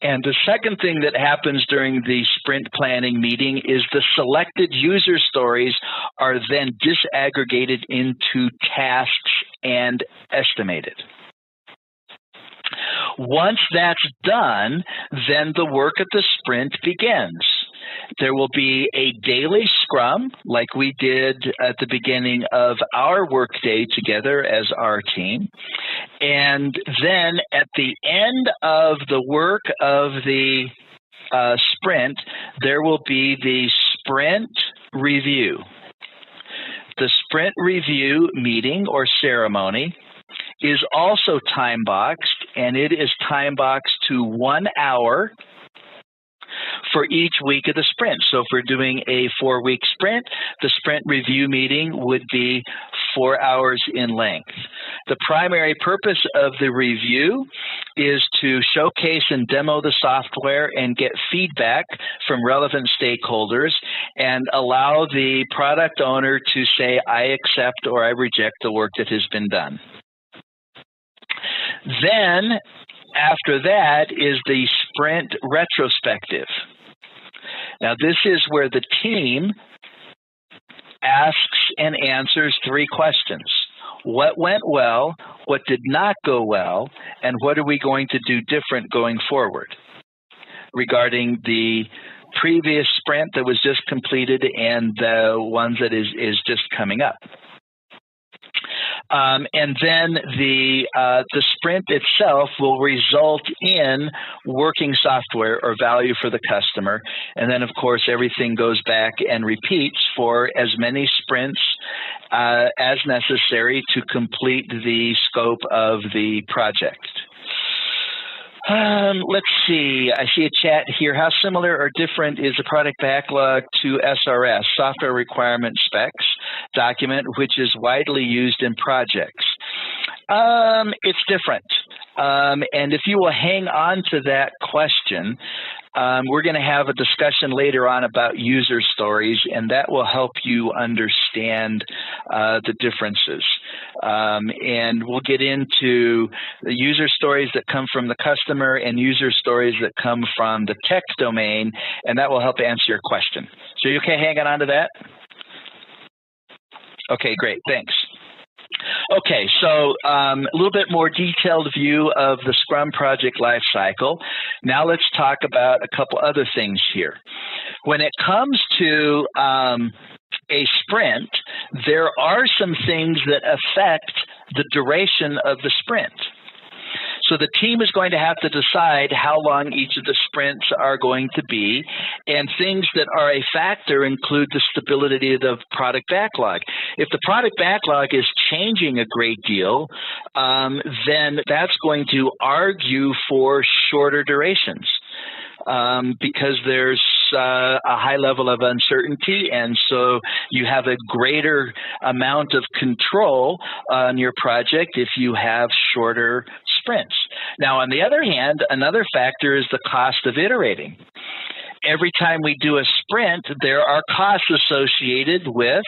And the second thing that happens during the sprint planning meeting is the selected user stories are then disaggregated into tasks and estimated. Once that's done, then the work of the sprint begins. There will be a daily scrum like we did at the beginning of our workday together as our team. And then at the end of the work of the sprint, there will be the sprint review. The sprint review meeting or ceremony is also time-boxed, and it is time-boxed to 1 hour for each week of the sprint. So if we're doing a 4-week sprint, the sprint review meeting would be 4 hours in length. The primary purpose of the review is to showcase and demo the software and get feedback from relevant stakeholders and allow the product owner to say, I accept or I reject the work that has been done. Then, after that, is the sprint retrospective. Now, this is where the team asks and answers 3 questions. What went well, what did not go well, and what are we going to do different going forward regarding the previous sprint that was just completed and the ones that is just coming up. And then the sprint itself will result in working software or value for the customer. And then, of course, everything goes back and repeats for as many sprints as necessary to complete the scope of the project. Let's see. I see a chat here. How similar or different is the product backlog to SRS, Software Requirement Specs document, which is widely used in projects? It's different. And if you will hang on to that question, we're going to have a discussion later on about user stories, and that will help you understand the differences. And we'll get into the user stories that come from the customer and user stories that come from the tech domain, and that will help answer your question. So you okay hanging on to that? Okay, great. Thanks. Okay, so a little bit more detailed view of the Scrum project lifecycle. Now let's talk about a couple other things here. When it comes to a sprint, there are some things that affect the duration of the sprint. So the team is going to have to decide how long each of the sprints are going to be, and things that are a factor include the stability of the product backlog. If the product backlog is changing a great deal, then that's going to argue for shorter durations. Because there's a high level of uncertainty, and so you have a greater amount of control on your project if you have shorter sprints. Now, on the other hand, another factor is the cost of iterating. Every time we do a sprint, there are costs associated with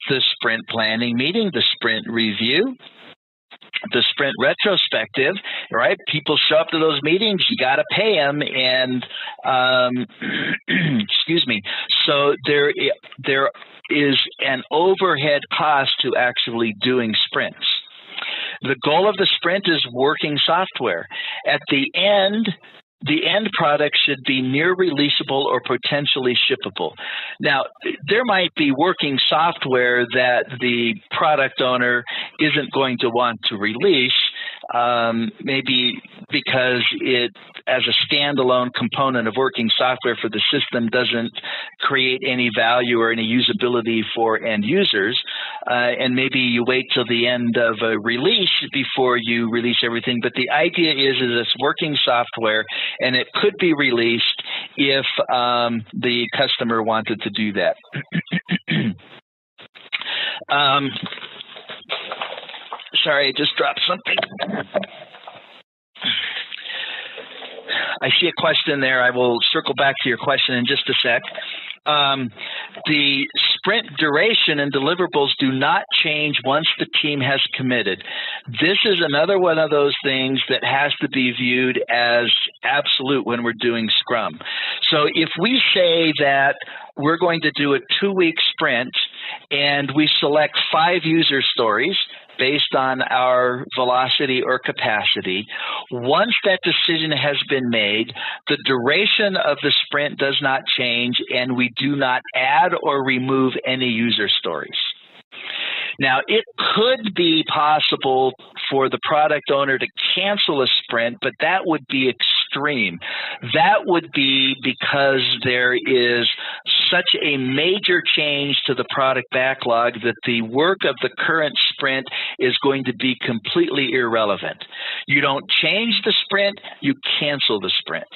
the sprint planning meeting, the sprint review, the sprint retrospective, right? People show up to those meetings, you got to pay them, and excuse me. So there is an overhead cost to actually doing sprints. The goal of the sprint is working software. At the end product should be near releasable or potentially shippable. Now, there might be working software that the product owner isn't going to want to release, maybe because it, as a standalone component of working software for the system, doesn't create any value or any usability for end users, and maybe you wait till the end of a release before you release everything. But the idea is it's working software, and it could be released if the customer wanted to do that. Sorry, I just dropped something. I see a question there. I will circle back to your question in just a sec. The sprint duration and deliverables do not change once the team has committed. This is another one of those things that has to be viewed as absolute when we're doing Scrum. So if we say that we're going to do a 2-week sprint and we select 5 user stories based on our velocity or capacity, once that decision has been made, the duration of the sprint does not change, and we do not add or remove any user stories. Now, it could be possible for the product owner to cancel a sprint, but that would be extreme. That would be because there is such a major change to the product backlog that the work of the current sprint is going to be completely irrelevant. You don't change the sprint, you cancel the sprint.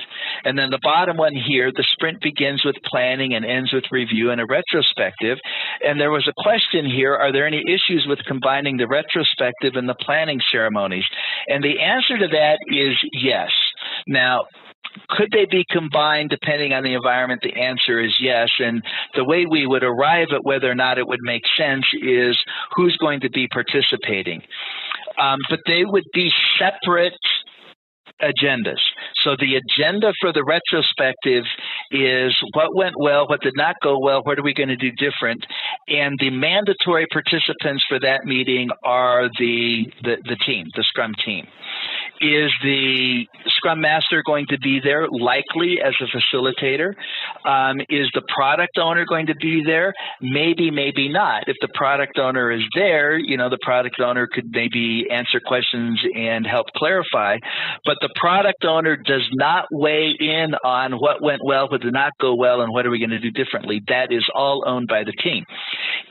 And then the bottom one here, the sprint begins with planning and ends with review and a retrospective. And there was a question here, are there any issues with combining the retrospective and the planning ceremonies? And the answer to that is yes. Now, could they be combined depending on the environment? The answer is yes. And the way we would arrive at whether or not it would make sense is who's going to be participating. But they would be separate agendas. So the agenda for the retrospective is what went well, what did not go well, what are we going to do different? And the mandatory participants for that meeting are the team, the Scrum team. Is the Scrum Master going to be there, likely as a facilitator? Is the product owner going to be there? Maybe, maybe not. If the product owner is there, the product owner could maybe answer questions and help clarify. But the product owner does not weigh in on what went well, what did not go well, and what are we going to do differently. That is all owned by the team.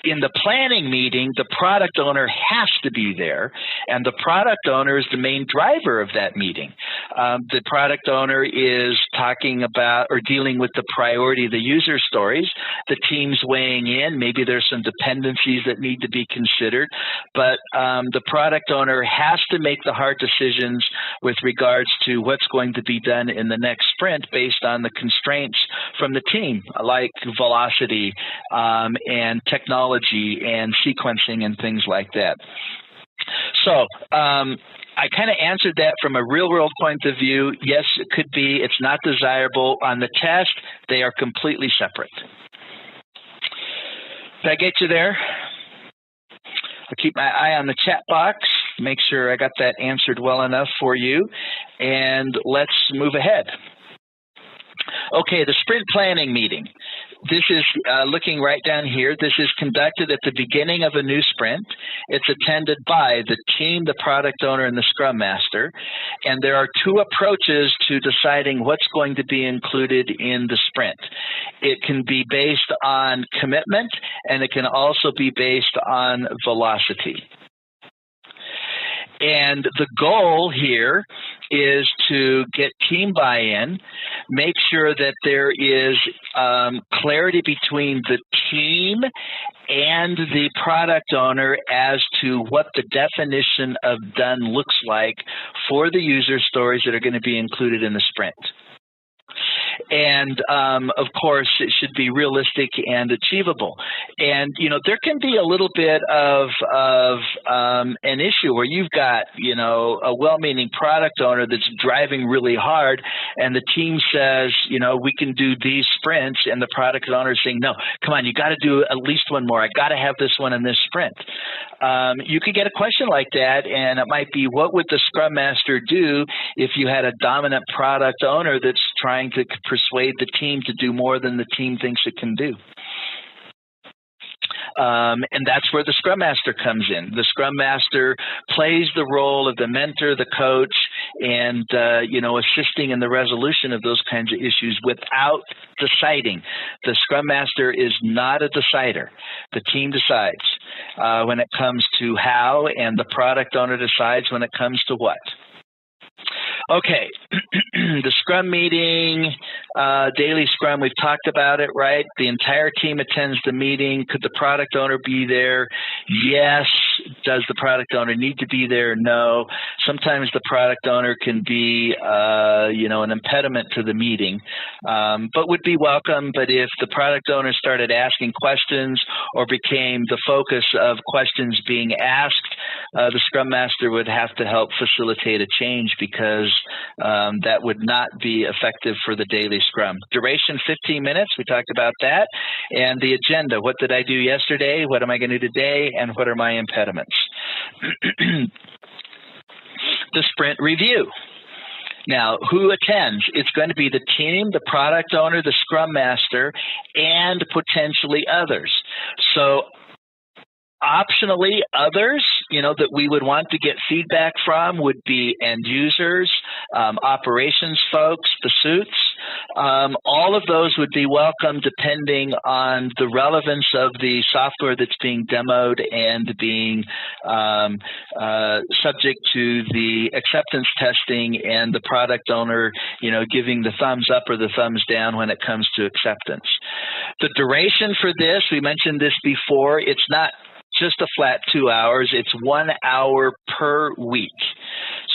In the planning meeting, the product owner has to be there, and the product owner is the main driver of that meeting. The product owner is talking about or dealing with the priority of the user stories. The team's weighing in. Maybe there's some dependencies that need to be considered, but the product owner has to make the hard decisions with regards to what's going to be done in the next sprint based on the constraints from the team, like velocity and technology and sequencing and things like that. So I kind of answered that from a real-world point of view. Yes, it could be. It's not desirable. On the test, they are completely separate. Did I get you there? I'll keep my eye on the chat box, make sure I got that answered well enough for you, and let's move ahead. Okay, the sprint planning meeting. This is looking right down here. This is conducted at the beginning of a new sprint. It's attended by the team, the product owner, and the Scrum Master. And there are two approaches to deciding what's going to be included in the sprint. It can be based on commitment, and it can also be based on velocity. And the goal here is to get team buy-in, make sure that there is clarity between the team and the product owner as to what the definition of done looks like for the user stories that are going to be included in the sprint. And, of course, it should be realistic and achievable. And, there can be a little bit of an issue where you've got, a well-meaning product owner that's driving really hard, and the team says, we can do these sprints, and the product owner is saying, no, come on, you got to do at least one more. I got to have this one in this sprint. You could get a question like that, and it might be, what would the Scrum Master do if you had a dominant product owner that's trying to persuade the team to do more than the team thinks it can do? And that's where the Scrum Master comes in. The Scrum Master plays the role of the mentor, the coach, and, assisting in the resolution of those kinds of issues without deciding. The Scrum Master is not a decider. The team decides when it comes to how, and the product owner decides when it comes to what. Okay, the Scrum meeting, daily Scrum, we've talked about it, right? The entire team attends the meeting. Could the product owner be there? Yes. Does the product owner need to be there? No. Sometimes the product owner can be, an impediment to the meeting, but would be welcome. But if the product owner started asking questions or became the focus of questions being asked, the Scrum Master would have to help facilitate a change, because that would not be effective for the daily Scrum. Duration, 15 minutes. We talked about that. And the agenda. What did I do yesterday? What am I going to do today? And what are my impediments? The sprint review. Now, who attends? It's going to be the team, the product owner, the Scrum Master, and potentially others. So Optionally, others, that we would want to get feedback from would be end users, operations folks, the suits. All of those would be welcome depending on the relevance of the software that's being demoed and being subject to the acceptance testing and the product owner, giving the thumbs up or the thumbs down when it comes to acceptance. The duration for this, we mentioned this before, it's not just a flat 2 hours, it's 1 hour per week.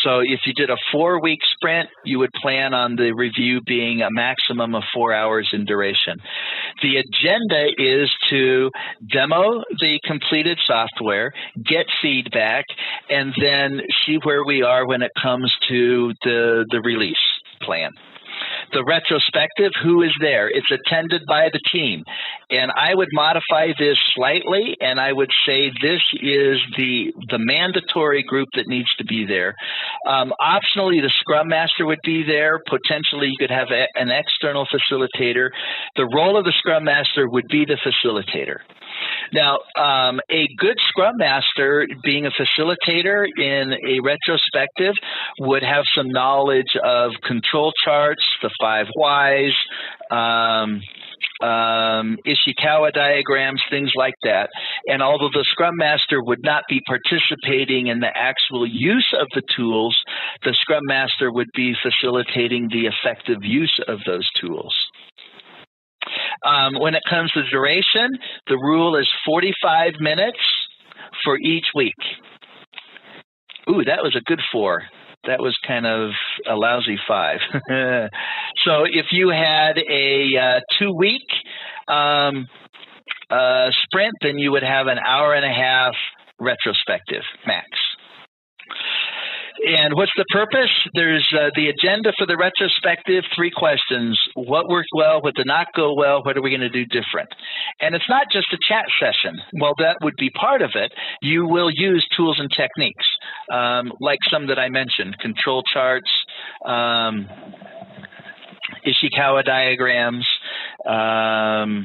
So if you did a 4-week sprint, you would plan on the review being a maximum of 4 hours in duration. The agenda is to demo the completed software, get feedback, and then see where we are when it comes to the release plan. The retrospective, who is there? It's attended by the team. And I would modify this slightly, and I would say this is the mandatory group that needs to be there. Optionally, the Scrum Master would be there. Potentially, you could have an external facilitator. The role of the Scrum Master would be the facilitator. Now, a good Scrum Master, being a facilitator in a retrospective, would have some knowledge of control charts, the 5 whys, Ishikawa diagrams, things like that. And although the Scrum Master would not be participating in the actual use of the tools, the Scrum Master would be facilitating the effective use of those tools. When it comes to duration, the rule is 45 minutes for each week. Ooh, that was a good 4. That was kind of a lousy 5. So if you had a 2-week sprint, then you would have an hour and a half retrospective max. And what's the purpose? There's the agenda for the retrospective, 3 questions. What worked well? What did not go well? What are we going to do different? And it's not just a chat session. Well, that would be part of it. You will use tools and techniques, like some that I mentioned, control charts, Ishikawa diagrams, 5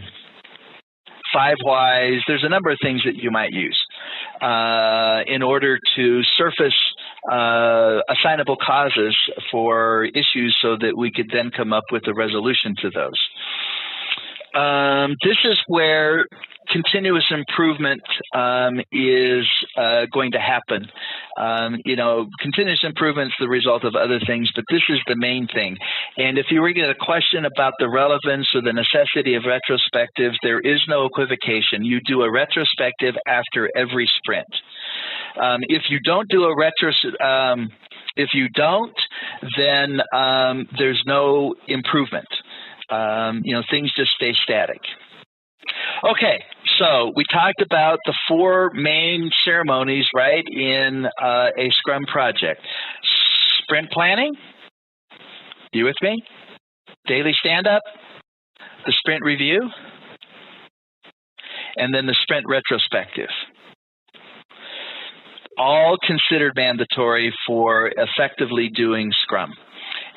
whys. There's a number of things that you might use in order to surface assignable causes for issues so that we could then come up with a resolution to those. This is where continuous improvement is going to happen. Continuous improvement is the result of other things, but this is the main thing. And if you were to get a question about the relevance or the necessity of retrospectives, there is no equivocation. You do a retrospective after every sprint. If you don't do a then there's no improvement. Things just stay static. Okay, so we talked about the 4 main ceremonies, right, in a Scrum project. Sprint planning, you with me? Daily stand-up, the sprint review, and then the sprint retrospective. All considered mandatory for effectively doing Scrum.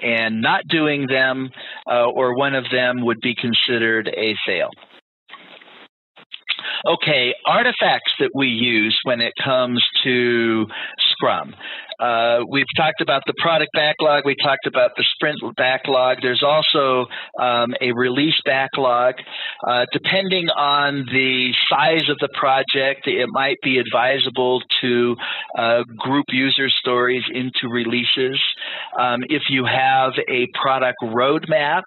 And not doing them or one of them would be considered a fail. Okay, artifacts that we use when it comes to Scrum. We've talked about the product backlog. We talked about the sprint backlog. There's also a release backlog. Depending on the size of the project, it might be advisable to group user stories into releases. If you have a product roadmap,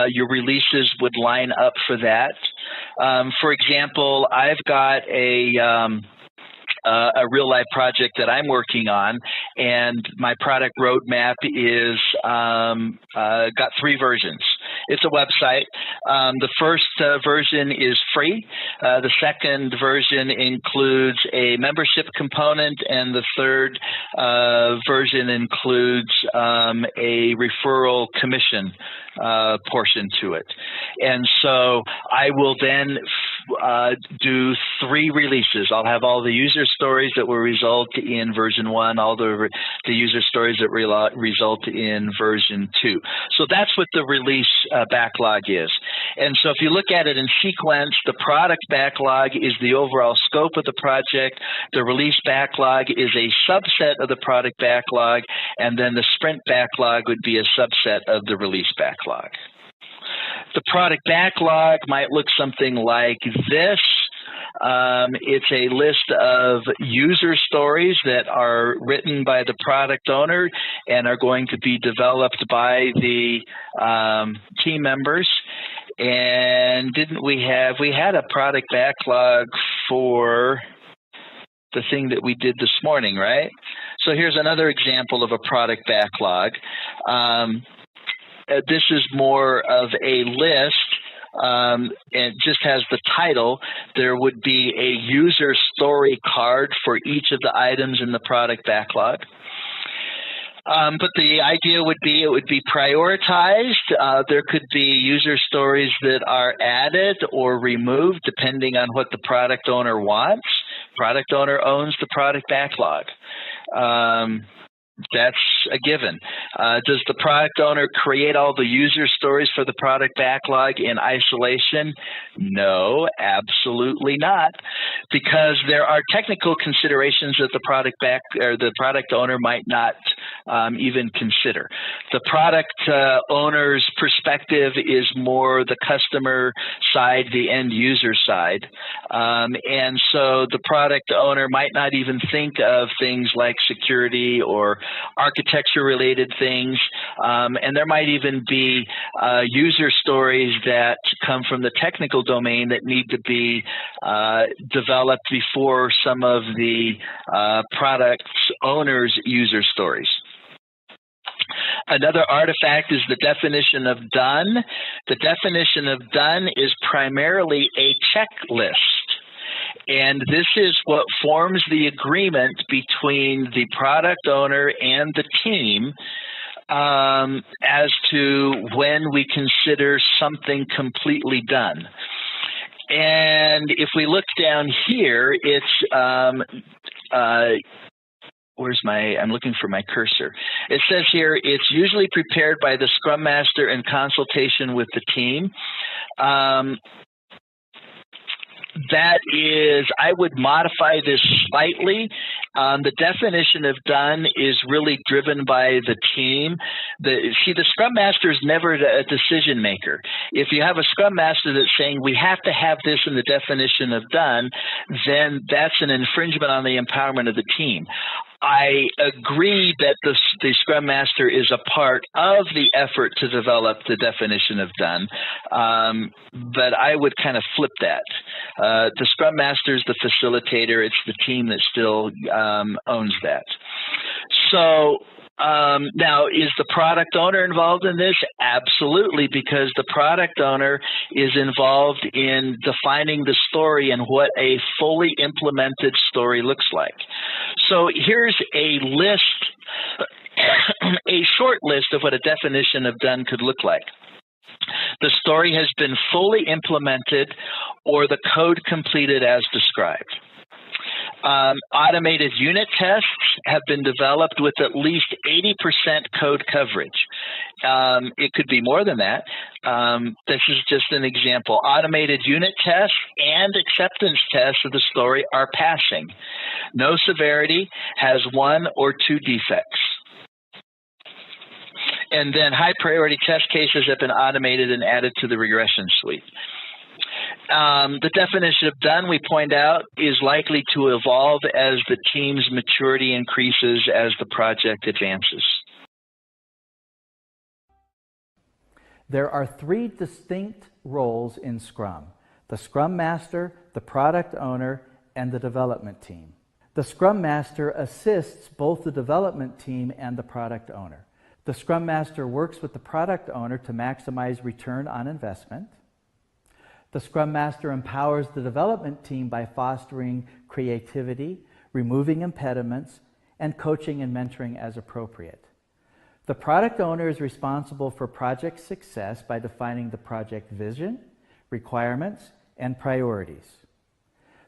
your releases would line up for that. For example, I've got a real-life project that I'm working on, and my product roadmap is got 3 versions. It's a website. The first version is free. The second version includes a membership component, and the third version includes a referral commission portion to it. And so I will then do 3 releases. I'll have all the user stories that will result in version 1, all the user stories that result in version 2. So that's what the release backlog is. And so if you look at it in sequence, the product backlog is the overall scope of the project. The release backlog is a subset of the product backlog, and then the sprint backlog would be a subset of the release backlog. The product backlog might look something like this. It's a list of user stories that are written by the product owner and are going to be developed by the team members. And we had a product backlog for the thing that we did this morning, right? So here's another example of a product backlog. This is more of a list. It just has the title. There would be a user story card for each of the items in the product backlog. But the idea would be it would be prioritized. There could be user stories that are added or removed depending on what the product owner wants. Product owner owns the product backlog. That's a given. Does the product owner create all the user stories for the product backlog in isolation? No, absolutely not, because there are technical considerations that the product owner might not even consider. The product owner's perspective is more the customer side, the end user side, and so the product owner might not even think of things like security or architecture-related things, and there might even be user stories that come from the technical domain that need to be developed before some of the product owner's user stories. Another artifact is the definition of done. The definition of done is primarily a checklist. And this is what forms the agreement between the product owner and the team as to when we consider something completely done. And if we look down here, it's I'm looking for my cursor. It says here, it's usually prepared by the Scrum Master in consultation with the team. That is, I would modify this slightly. The definition of done is really driven by the team. The Scrum Master is never a decision maker. If you have a Scrum Master that's saying we have to have this in the definition of done, then that's an infringement on the empowerment of the team. I agree that the Scrum Master is a part of the effort to develop the definition of done, but I would kind of flip that. The Scrum Master is the facilitator. It's the team that still owns that. So now, is the product owner involved in this? Absolutely, because the product owner is involved in defining the story and what a fully implemented story looks like. So here's a list, a short list of what a definition of done could look like. The story has been fully implemented or the code completed as described. Automated unit tests have been developed with at least 80% code coverage. It could be more than that. This is just an example. Automated unit tests and acceptance tests of the story are passing. No severity, has 1 or 2 defects. And then high priority test cases have been automated and added to the regression suite. The definition of done, we point out, is likely to evolve as the team's maturity increases as the project advances. There are 3 distinct roles in Scrum: the Scrum Master, the Product Owner, and the Development Team. The Scrum Master assists both the Development Team and the Product Owner. The Scrum Master works with the Product Owner to maximize return on investment. The Scrum Master empowers the development team by fostering creativity, removing impediments, and coaching and mentoring as appropriate. The Product Owner is responsible for project success by defining the project vision, requirements, and priorities.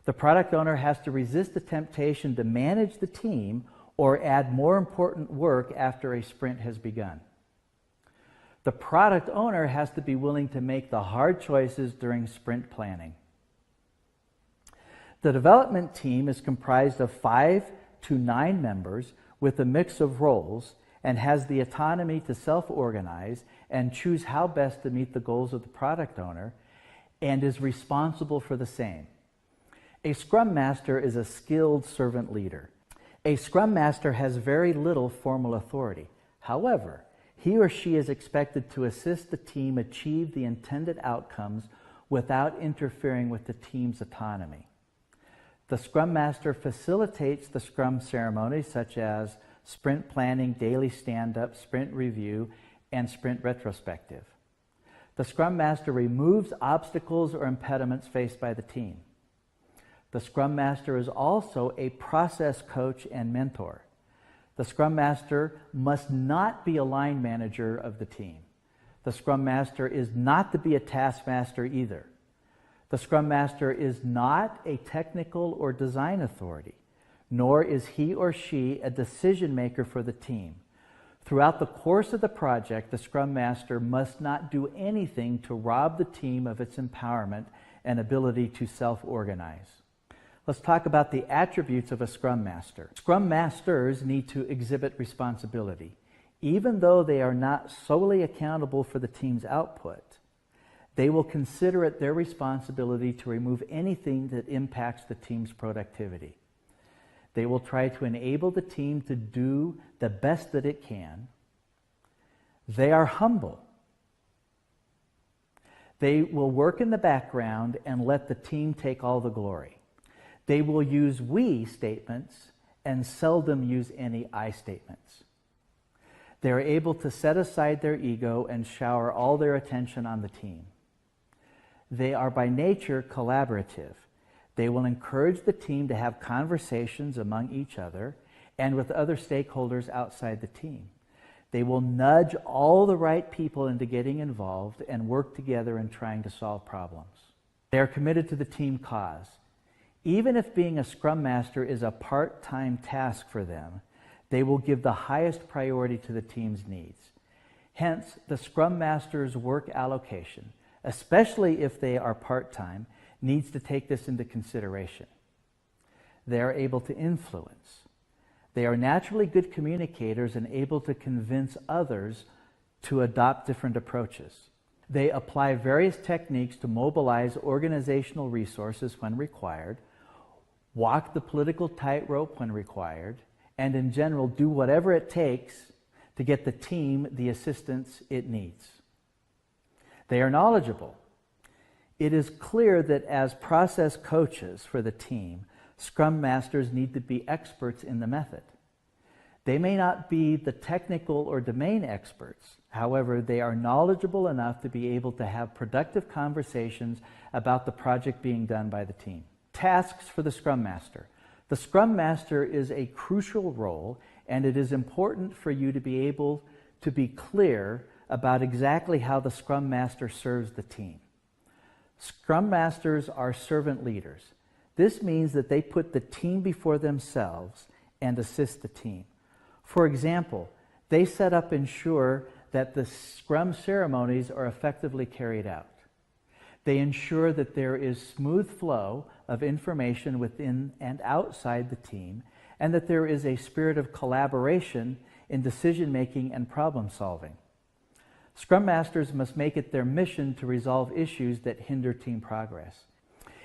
The product owner has to resist the temptation to manage the team or add more important work after a sprint has begun. The product owner has to be willing to make the hard choices during sprint planning. The development team is comprised of 5 to 9 members with a mix of roles and has the autonomy to self-organize and choose how best to meet the goals of the product owner and is responsible for the same. A Scrum Master is a skilled servant leader. A Scrum Master has very little formal authority. However, he or she is expected to assist the team achieve the intended outcomes without interfering with the team's autonomy. The Scrum Master facilitates the Scrum ceremonies such as sprint planning, daily stand-up, sprint review, and sprint retrospective. The Scrum Master removes obstacles or impediments faced by the team. The Scrum Master is also a process coach and mentor. The Scrum Master must not be a line manager of the team. The Scrum Master is not to be a taskmaster either. The Scrum Master is not a technical or design authority, nor is he or she a decision maker for the team. Throughout the course of the project, the Scrum Master must not do anything to rob the team of its empowerment and ability to self-organize. Let's talk about the attributes of a Scrum Master. Scrum Masters need to exhibit responsibility. Even though they are not solely accountable for the team's output, they will consider it their responsibility to remove anything that impacts the team's productivity. They will try to enable the team to do the best that it can. They are humble. They will work in the background and let the team take all the glory. They will use we statements and seldom use any I statements. They are able to set aside their ego and shower all their attention on the team. They are by nature collaborative. They will encourage the team to have conversations among each other and with other stakeholders outside the team. They will nudge all the right people into getting involved and work together in trying to solve problems. They are committed to the team cause. Even if being a Scrum Master is a part-time task for them, they will give the highest priority to the team's needs. Hence, the Scrum Master's work allocation, especially if they are part-time, needs to take this into consideration. They are able to influence. They are naturally good communicators and able to convince others to adopt different approaches. They apply various techniques to mobilize organizational resources when required, walk the political tightrope when required, and in general do whatever it takes to get the team the assistance it needs. They are knowledgeable. It is clear that as process coaches for the team, Scrum Masters need to be experts in the method. They may not be the technical or domain experts. However, they are knowledgeable enough to be able to have productive conversations about the project being done by the team. Tasks for the Scrum Master. The Scrum Master is a crucial role, and it is important for you to be able to be clear about exactly how the Scrum Master serves the team. Scrum Masters are servant leaders. This means that they put the team before themselves and assist the team. For example, they set up and ensure that the Scrum ceremonies are effectively carried out. They ensure that there is smooth flow of information within and outside the team, and that there is a spirit of collaboration in decision-making and problem-solving. Scrum Masters must make it their mission to resolve issues that hinder team progress.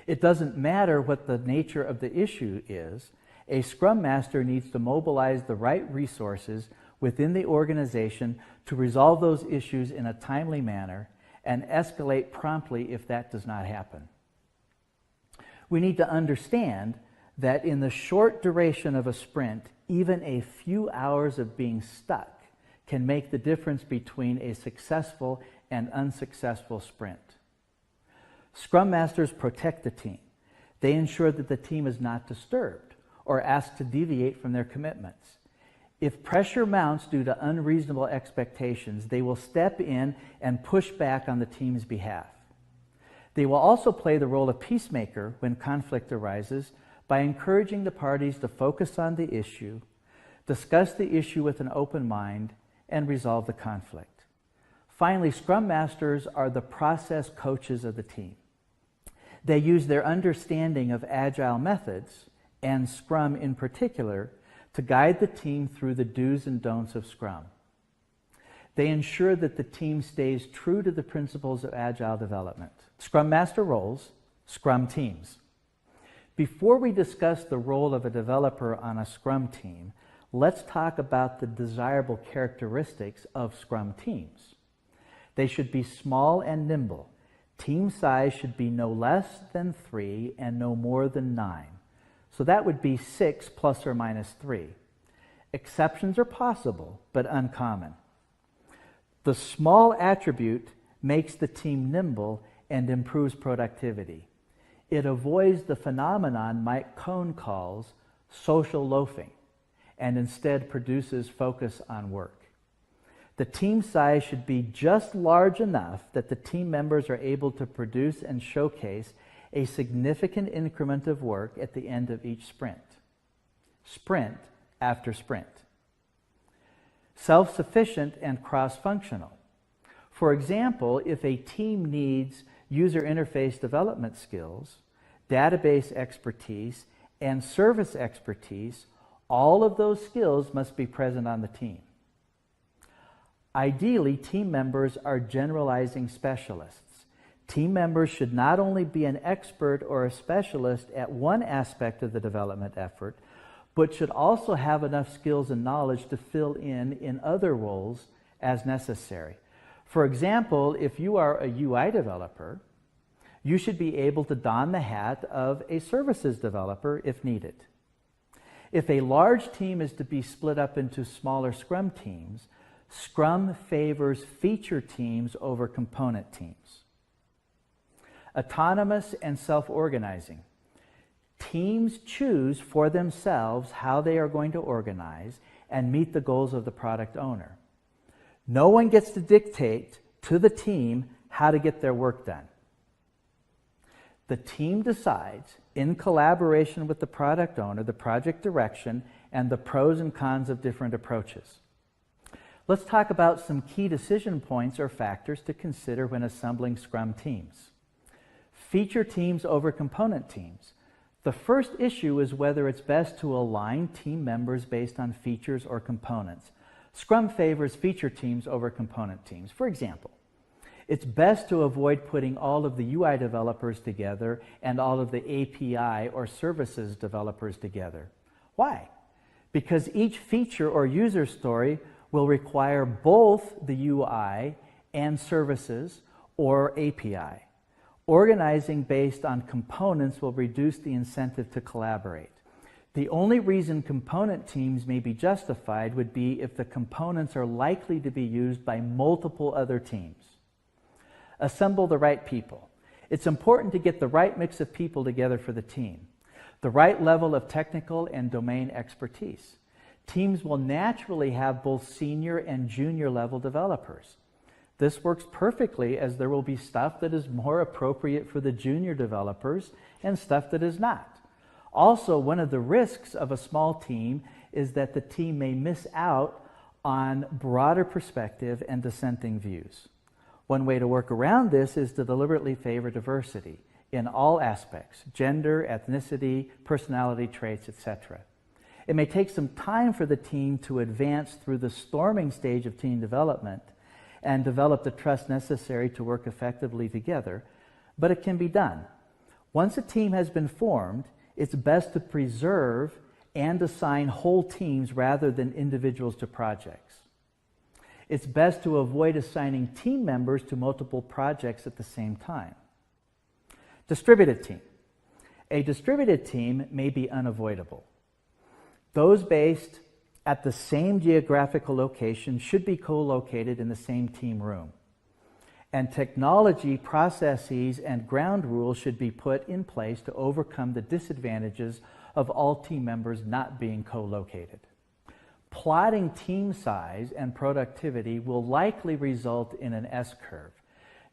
It doesn't matter what the nature of the issue is. A Scrum Master needs to mobilize the right resources within the organization to resolve those issues in a timely manner and escalate promptly if that does not happen. We need to understand that in the short duration of a sprint, even a few hours of being stuck can make the difference between a successful and unsuccessful sprint. Scrum Masters protect the team. They ensure that the team is not disturbed or asked to deviate from their commitments. If pressure mounts due to unreasonable expectations, they will step in and push back on the team's behalf. They will also play the role of peacemaker when conflict arises by encouraging the parties to focus on the issue, discuss the issue with an open mind, and resolve the conflict. Finally, Scrum Masters are the process coaches of the team. They use their understanding of Agile methods, and Scrum in particular, to guide the team through the do's and don'ts of Scrum. They ensure that the team stays true to the principles of Agile development. Scrum Master roles, Scrum teams. Before we discuss the role of a developer on a Scrum team, let's talk about the desirable characteristics of Scrum teams. They should be small and nimble. Team size should be no less than 3 and no more than 9. So that would be 6 plus or minus 3. Exceptions are possible, but uncommon. The small attribute makes the team nimble and improves productivity. It avoids the phenomenon Mike Cohn calls social loafing, and instead produces focus on work. The team size should be just large enough that the team members are able to produce and showcase a significant increment of work at the end of each sprint after sprint. Self-sufficient and cross-functional. For example, if a team needs user interface development skills, database expertise, and service expertise, all of those skills must be present on the team. Ideally, team members are generalizing specialists. Team members should not only be an expert or a specialist at one aspect of the development effort, but should also have enough skills and knowledge to fill in other roles as necessary. For example, if you are a UI developer, you should be able to don the hat of a services developer if needed. If a large team is to be split up into smaller Scrum teams, Scrum favors feature teams over component teams. Autonomous and self-organizing. Teams choose for themselves how they are going to organize and meet the goals of the product owner. No one gets to dictate to the team how to get their work done. The team decides, in collaboration with the product owner, the project direction, and the pros and cons of different approaches. Let's talk about some key decision points or factors to consider when assembling Scrum teams. Feature teams over component teams. The first issue is whether it's best to align team members based on features or components. Scrum favors feature teams over component teams. For example, it's best to avoid putting all of the UI developers together and all of the API or services developers together. Why? Because each feature or user story will require both the UI and services or API. Organizing based on components will reduce the incentive to collaborate. The only reason component teams may be justified would be if the components are likely to be used by multiple other teams. Assemble the right people. It's important to get the right mix of people together for the team, the right level of technical and domain expertise. Teams will naturally have both senior and junior level developers. This works perfectly, as there will be stuff that is more appropriate for the junior developers and stuff that is not. Also, one of the risks of a small team is that the team may miss out on broader perspective and dissenting views. One way to work around this is to deliberately favor diversity in all aspects: gender, ethnicity, personality traits, etc. It may take some time for the team to advance through the storming stage of team development and develop the trust necessary to work effectively together, but it can be done. Once a team has been formed, it's best to preserve and assign whole teams rather than individuals to projects. It's best to avoid assigning team members to multiple projects at the same time. Distributed team. A distributed team may be unavoidable. Those based at the same geographical location should be co-located in the same team room. And technology, processes, and ground rules should be put in place to overcome the disadvantages of all team members not being co-located. Plotting team size and productivity will likely result in an S-curve.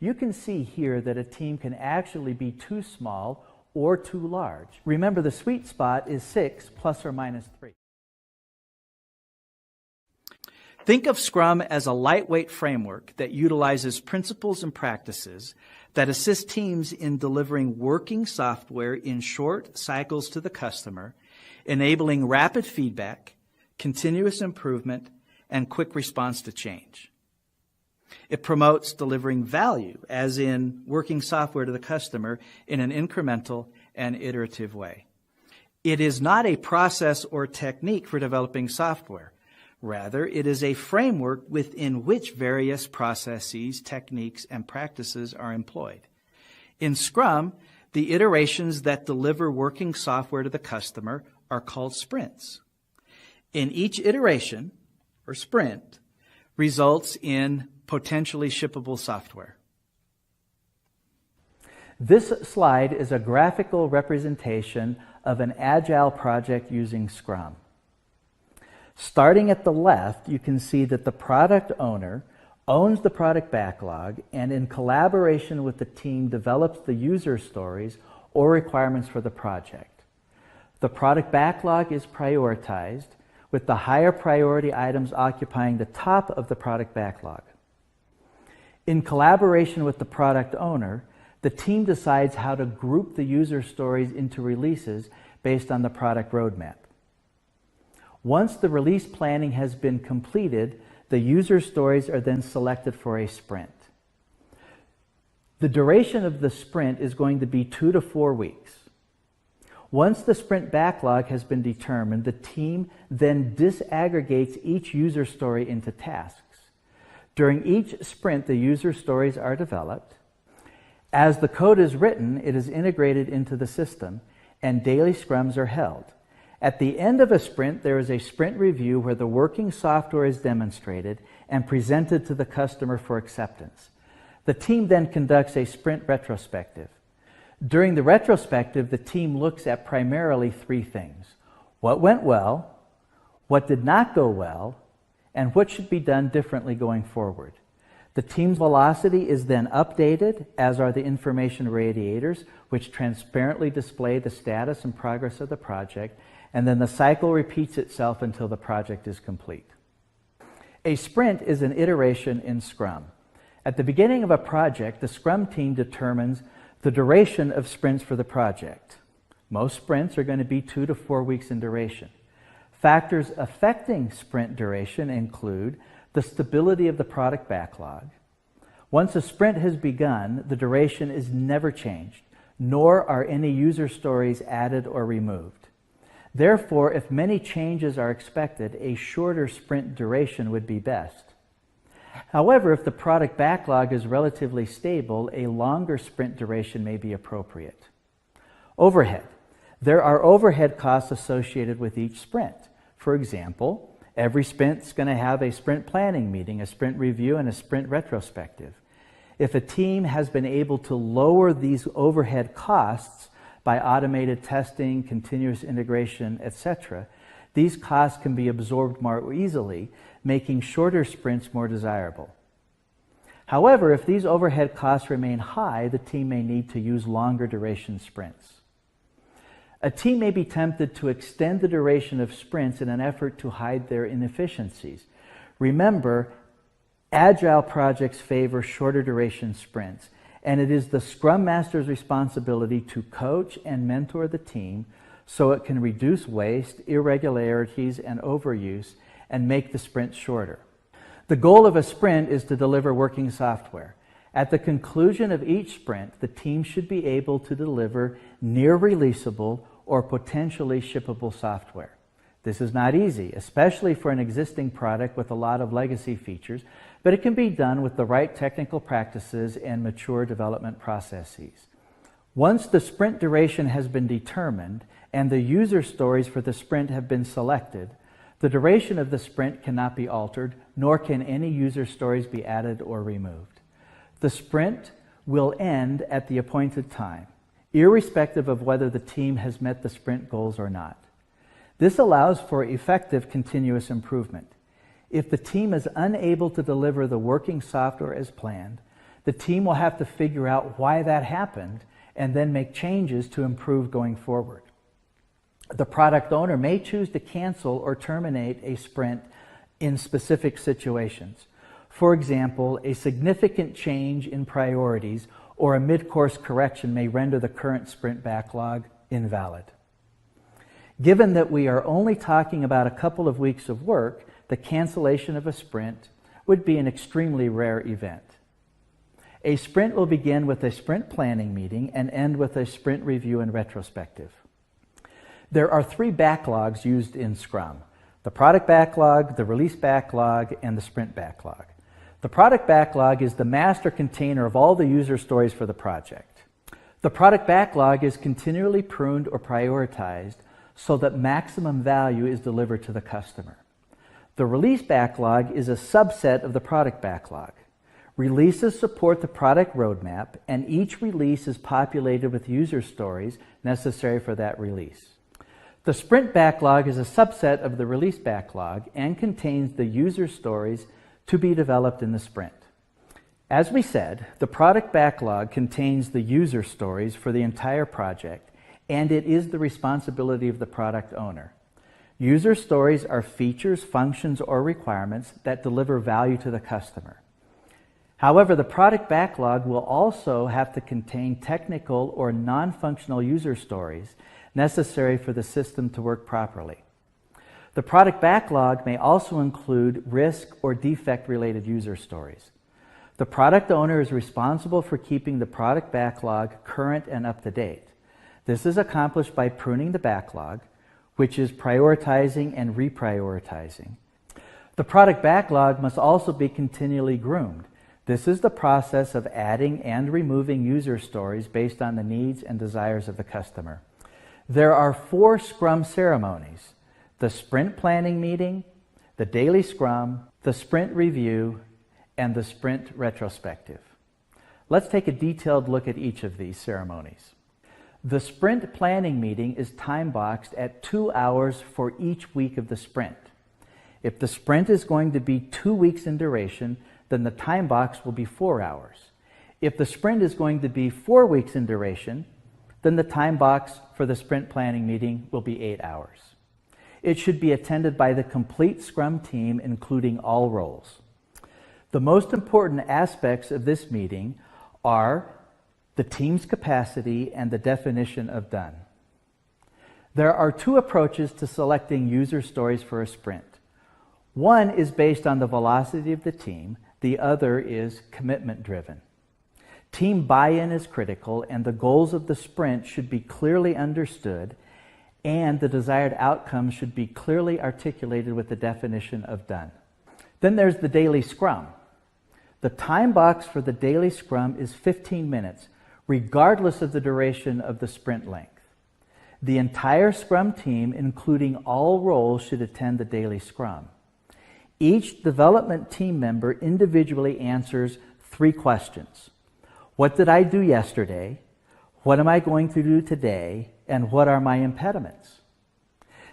You can see here that a team can actually be too small or too large. Remember, the sweet spot is 6 plus or minus 3. Think of Scrum as a lightweight framework that utilizes principles and practices that assist teams in delivering working software in short cycles to the customer, enabling rapid feedback, continuous improvement, and quick response to change. It promotes delivering value, as in working software to the customer, in an incremental and iterative way. It is not a process or technique for developing software. Rather, it is a framework within which various processes, techniques, and practices are employed. In Scrum, the iterations that deliver working software to the customer are called sprints. In each iteration, or sprint, results in potentially shippable software. This slide is a graphical representation of an Agile project using Scrum. Starting at the left, you can see that the product owner owns the product backlog and in collaboration with the team develops the user stories or requirements for the project. The product backlog is prioritized, with the higher priority items occupying the top of the product backlog. In collaboration with the product owner, the team decides how to group the user stories into releases based on the product roadmap. Once the release planning has been completed, the user stories are then selected for a sprint. The duration of the sprint is going to be 2 to 4 weeks. Once the sprint backlog has been determined, the team then disaggregates each user story into tasks. During each sprint, the user stories are developed. As the code is written, it is integrated into the system, and daily scrums are held. At the end of a sprint, there is a sprint review where the working software is demonstrated and presented to the customer for acceptance. The team then conducts a sprint retrospective. During the retrospective, the team looks at primarily 3 things: what went well, what did not go well, and what should be done differently going forward. The team's velocity is then updated, as are the information radiators, which transparently display the status and progress of the project, and then the cycle repeats itself until the project is complete. A sprint is an iteration in Scrum. At the beginning of a project, the Scrum team determines the duration of sprints for the project. Most sprints are going to be 2 to 4 weeks in duration. Factors affecting sprint duration include the stability of the product backlog. Once a sprint has begun, the duration is never changed, nor are any user stories added or removed. Therefore, if many changes are expected, a shorter sprint duration would be best. However, if the product backlog is relatively stable, a longer sprint duration may be appropriate. Overhead. There are overhead costs associated with each sprint. For example, every sprint is going to have a sprint planning meeting, a sprint review, and a sprint retrospective. If a team has been able to lower these overhead costs by automated testing, continuous integration, etc., these costs can be absorbed more easily, making shorter sprints more desirable. However, if these overhead costs remain high, the team may need to use longer duration sprints. A team may be tempted to extend the duration of sprints in an effort to hide their inefficiencies. Remember, Agile projects favor shorter duration sprints, and it is the Scrum Master's responsibility to coach and mentor the team so it can reduce waste, irregularities, and overuse and make the sprint shorter. The goal of a sprint is to deliver working software. At the conclusion of each sprint, the team should be able to deliver near-releasable or potentially shippable software. This is not easy, especially for an existing product with a lot of legacy features, but it can be done with the right technical practices and mature development processes. Once the sprint duration has been determined and the user stories for the sprint have been selected, the duration of the sprint cannot be altered, nor can any user stories be added or removed. The sprint will end at the appointed time, irrespective of whether the team has met the sprint goals or not. This allows for effective continuous improvement. If the team is unable to deliver the working software as planned, the The team will have to figure out why that happened and then make changes to improve going forward. The product owner may choose to cancel or terminate a sprint in specific situations. For example, a significant change in priorities or a mid-course correction may render the current sprint backlog invalid. Given that we are only talking about a couple of weeks of work, the cancellation of a sprint would be an extremely rare event. A sprint will begin with a sprint planning meeting and end with a sprint review and retrospective. There are 3 backlogs used in Scrum: the product backlog, the release backlog, and the sprint backlog. The product backlog is the master container of all the user stories for the project. The product backlog is continually pruned or prioritized so that maximum value is delivered to the customer. The release backlog is a subset of the product backlog. Releases support the product roadmap, and each release is populated with user stories necessary for that release. The sprint backlog is a subset of the release backlog and contains the user stories to be developed in the sprint. As we said, the product backlog contains the user stories for the entire project, and it is the responsibility of the product owner. User stories are features, functions, or requirements that deliver value to the customer. However, the product backlog will also have to contain technical or non-functional user stories necessary for the system to work properly. The product backlog may also include risk or defect-related user stories. The product owner is responsible for keeping the product backlog current and up to date. This is accomplished by pruning the backlog, which is prioritizing and reprioritizing. The product backlog must also be continually groomed. This is the process of adding and removing user stories based on the needs and desires of the customer. There are 4 Scrum ceremonies: the sprint planning meeting, the daily Scrum, the sprint review, and the sprint retrospective. Let's take a detailed look at each of these ceremonies. The sprint planning meeting is time-boxed at 2 hours for each week of the sprint. If the sprint is going to be 2 weeks in duration, then the time box will be 4 hours. If the sprint is going to be 4 weeks in duration, then the time box for the sprint planning meeting will be 8 hours. It should be attended by the complete Scrum team, including all roles. The most important aspects of this meeting are the team's capacity and the definition of done. There are 2 approaches to selecting user stories for a sprint. One is based on the velocity of the team. The other is commitment-driven. Team buy-in is critical, and the goals of the sprint should be clearly understood, and the desired outcomes should be clearly articulated with the definition of done. Then there's the daily Scrum. The time box for the daily Scrum is 15 minutes, regardless of the duration of the sprint length. The entire Scrum team, including all roles, should attend the daily Scrum. Each development team member individually answers 3 questions. What did I do yesterday? What am I going to do today? And what are my impediments?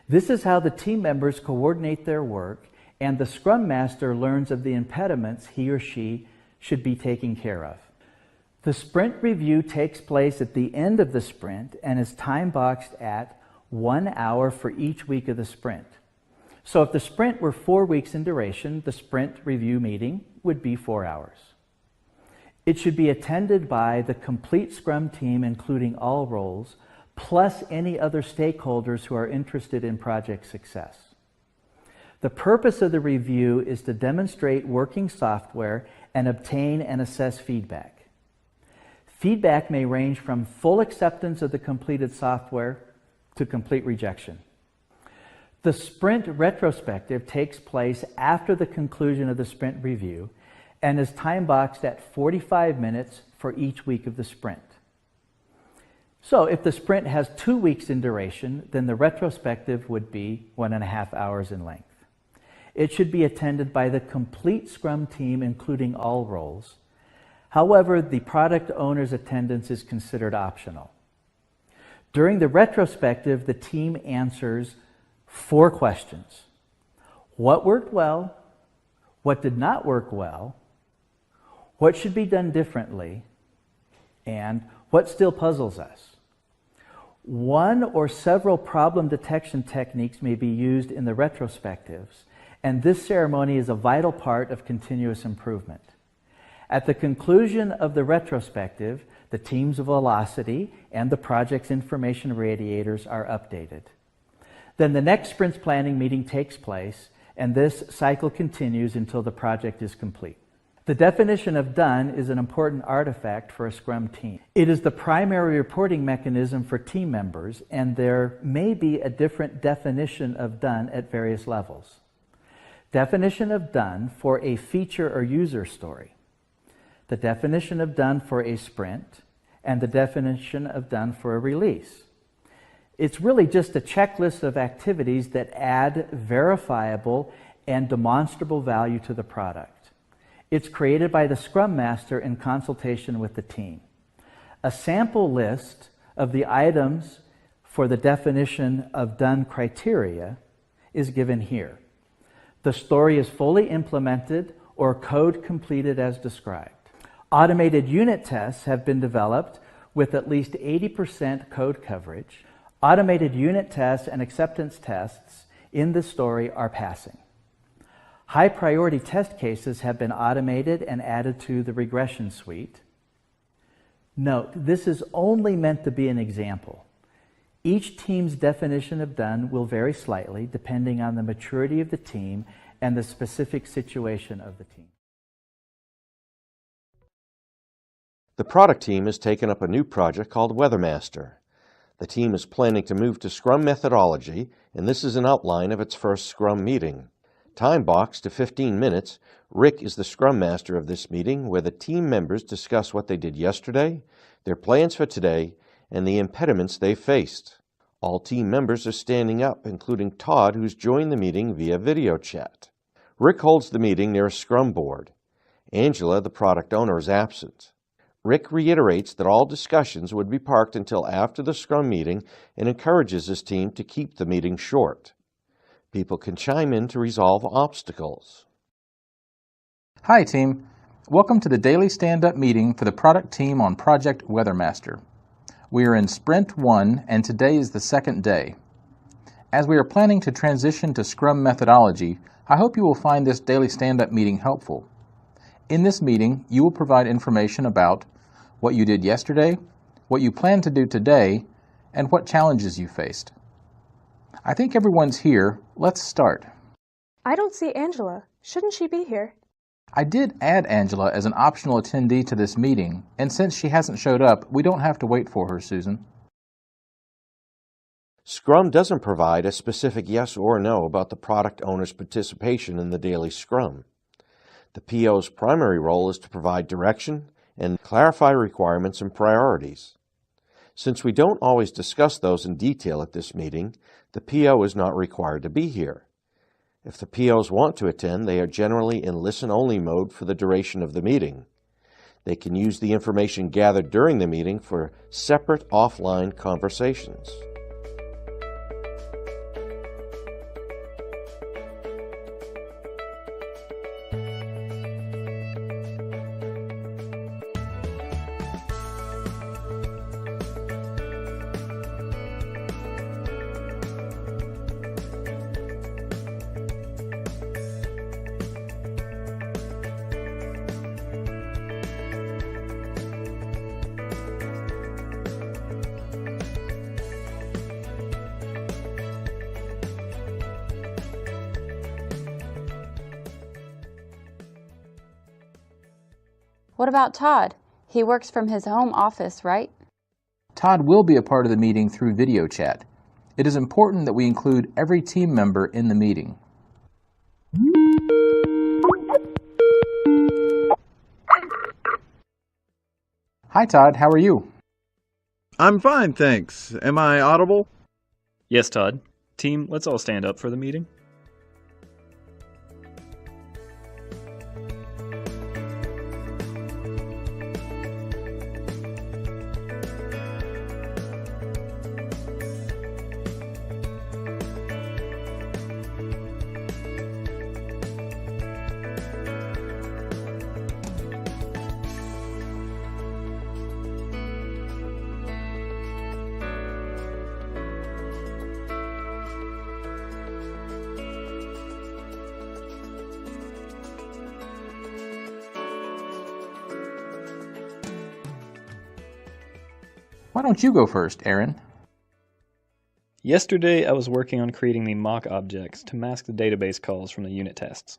This is how the team members coordinate their work, and the Scrum Master learns of the impediments he or she should be taking care of. The sprint review takes place at the end of the sprint and is time-boxed at 1 hour for each week of the sprint. So if the sprint were 4 weeks in duration, the sprint review meeting would be 4 hours. It should be attended by the complete Scrum team, including all roles, plus any other stakeholders who are interested in project success. The purpose of the review is to demonstrate working software and obtain and assess feedback. Feedback may range from full acceptance of the completed software to complete rejection. The sprint retrospective takes place after the conclusion of the sprint review and is time-boxed at 45 minutes for each week of the sprint. So if the sprint has 2 weeks in duration, then the retrospective would be 1.5 hours in length. It should be attended by the complete Scrum team, including all roles. However, the product owner's attendance is considered optional. During the retrospective, the team answers 4 questions. What worked well? What did not work well? what should be done differently, and what still puzzles us. One or several problem detection techniques may be used in the retrospectives, and this ceremony is a vital part of continuous improvement. At the conclusion of the retrospective, the team's velocity and the project's information radiators are updated. Then the next sprint planning meeting takes place, and this cycle continues until the project is complete. The definition of done is an important artifact for a Scrum team. It is the primary reporting mechanism for team members, and there may be a different definition of done at various levels. Definition of done for a feature or user story. The definition of done for a sprint, and the definition of done for a release. It's really just a checklist of activities that add verifiable and demonstrable value to the product. It's created by the Scrum Master in consultation with the team. A sample list of the items for the definition of done criteria is given here. The story is fully implemented or code completed as described. Automated unit tests have been developed with at least 80% code coverage. Automated unit tests and acceptance tests in the story are passing. High priority test cases have been automated and added to the regression suite. Note, this is only meant to be an example. Each team's definition of done will vary slightly depending on the maturity of the team and the specific situation of the team. The product team has taken up a new project called Weather Master. The team is planning to move to Scrum Methodology, and this is an outline of its first Scrum meeting. Time boxed to 15 minutes, Rick is the Scrum Master of this meeting, where the team members discuss what they did yesterday, their plans for today, and the impediments they faced. All team members are standing up, including Todd, who's joined the meeting via video chat. Rick holds the meeting near a Scrum board. Angela, the product owner, is absent. Rick reiterates that all discussions would be parked until after the Scrum meeting and encourages his team to keep the meeting short. People can chime in to resolve obstacles. Hi team, welcome to the daily stand-up meeting for the product team on Project Weather Master. We are in Sprint 1 and today is the second day. As we are planning to transition to Scrum Methodology, I hope you will find this daily stand-up meeting helpful. In this meeting, you will provide information about what you did yesterday, what you plan to do today, and what challenges you faced. I think everyone's here. Let's start. I don't see Angela. Shouldn't she be here? I did add Angela as an optional attendee to this meeting, and since she hasn't showed up, we don't have to wait for her, Susan. Scrum doesn't provide a specific yes or no about the product owner's participation in the daily Scrum. The PO's primary role is to provide direction and clarify requirements and priorities. Since we don't always discuss those in detail at this meeting, the PO is not required to be here. If the POs want to attend, they are generally in listen-only mode for the duration of the meeting. They can use the information gathered during the meeting for separate offline conversations. What about Todd? He works from his home office, right? Todd will be a part of the meeting through video chat. It is important that we include every team member in the meeting. Hi Todd, how are you? I'm fine, thanks. Am I audible? Yes, Todd. Team, let's all stand up for the meeting. Why don't you go first, Aaron? Yesterday, I was working on creating the mock objects to mask the database calls from the unit tests.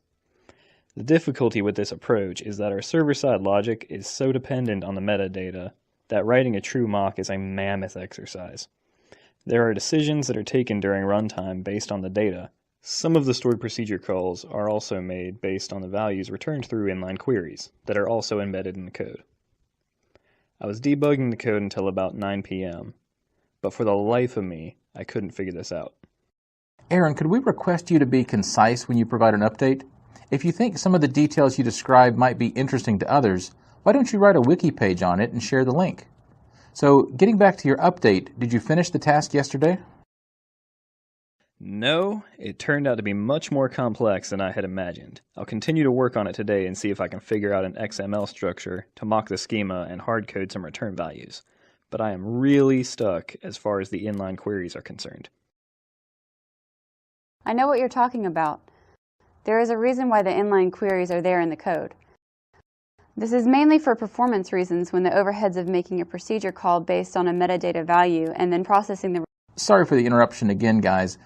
The difficulty with this approach is that our server-side logic is so dependent on the metadata that writing a true mock is a mammoth exercise. There are decisions that are taken during runtime based on the data. Some of the stored procedure calls are also made based on the values returned through inline queries that are also embedded in the code. I was debugging the code until about 9 p.m., but for the life of me, I couldn't figure this out. Aaron, could we request you to be concise when you provide an update? If you think some of the details you describe might be interesting to others, why don't you write a wiki page on it and share the link? So, getting back to your update, did you finish the task yesterday? No, it turned out to be much more complex than I had imagined. I'll continue to work on it today and see if I can figure out an XML structure to mock the schema and hard code some return values. But I am really stuck as far as the inline queries are concerned. I know what you're talking about. There is a reason why the inline queries are there in the code. This is mainly for performance reasons when the overheads of making a procedure call based on a metadata value and then processing the... Sorry for the interruption again, guys.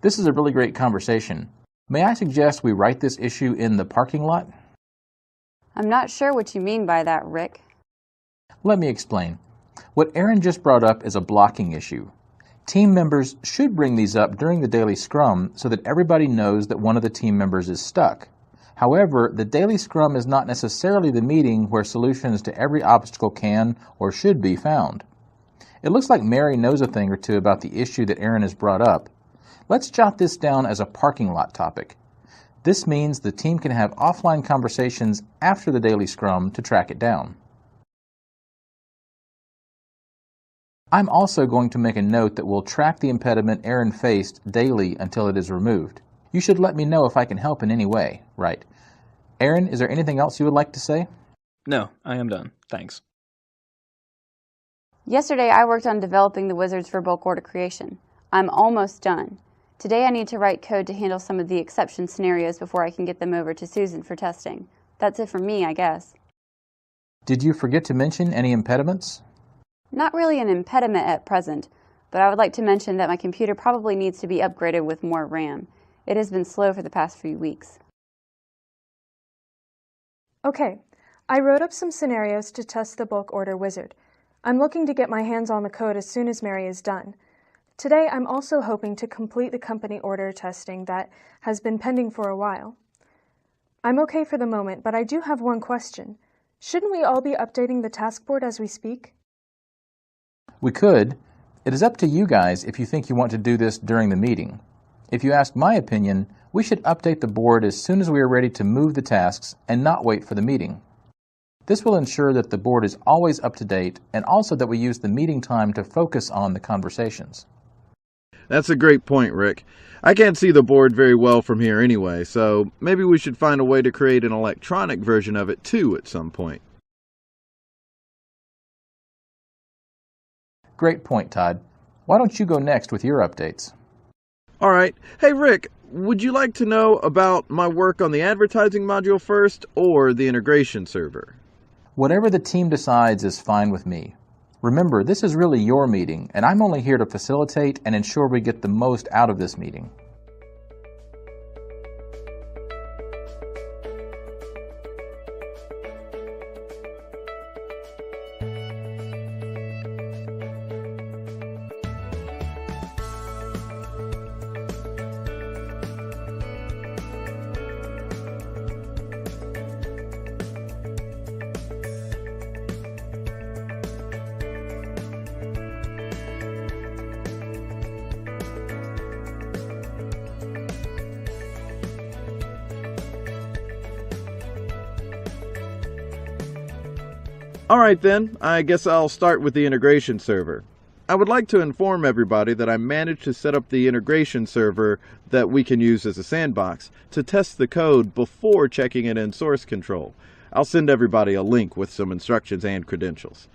This is a really great conversation. May I suggest we write this issue in the parking lot? I'm not sure what you mean by that, Rick. Let me explain. What Aaron just brought up is a blocking issue. Team members should bring these up during the daily scrum so that everybody knows that one of the team members is stuck. However, the daily scrum is not necessarily the meeting where solutions to every obstacle can or should be found. It looks like Mary knows a thing or two about the issue that Aaron has brought up. Let's jot this down as a parking lot topic. This means the team can have offline conversations after the daily scrum to track it down. I'm also going to make a note that we'll track the impediment Aaron faced daily until it is removed. You should let me know if I can help in any way, right? Aaron, is there anything else you would like to say? No, I am done. Thanks. Yesterday I worked on developing the wizards for bulk order creation. I'm almost done. Today I need to write code to handle some of the exception scenarios before I can get them over to Susan for testing. That's it for me, I guess. Did you forget to mention any impediments? Not really an impediment at present, but I would like to mention that my computer probably needs to be upgraded with more RAM. It has been slow for the past few weeks. Okay, I wrote up some scenarios to test the bulk order wizard. I'm looking to get my hands on the code as soon as Mary is done. Today, I'm also hoping to complete the company order testing that has been pending for a while. I'm okay for the moment, but I do have one question. Shouldn't we all be updating the task board as we speak? We could. It is up to you guys if you think you want to do this during the meeting. If you ask my opinion, we should update the board as soon as we are ready to move the tasks and not wait for the meeting. This will ensure that the board is always up to date and also that we use the meeting time to focus on the conversations. That's a great point, Rick. I can't see the board very well from here anyway, so maybe we should find a way to create an electronic version of it too at some point. Great point, Todd. Why don't you go next with your updates? All right. Hey, Rick, would you like to know about my work on the advertising module first or the integration server? Whatever the team decides is fine with me. Remember, this is really your meeting, and I'm only here to facilitate and ensure we get the most out of this meeting. Alright then, I guess I'll start with the integration server. I would like to inform everybody that I managed to set up the integration server that we can use as a sandbox to test the code before checking it in source control. I'll send everybody a link with some instructions and credentials.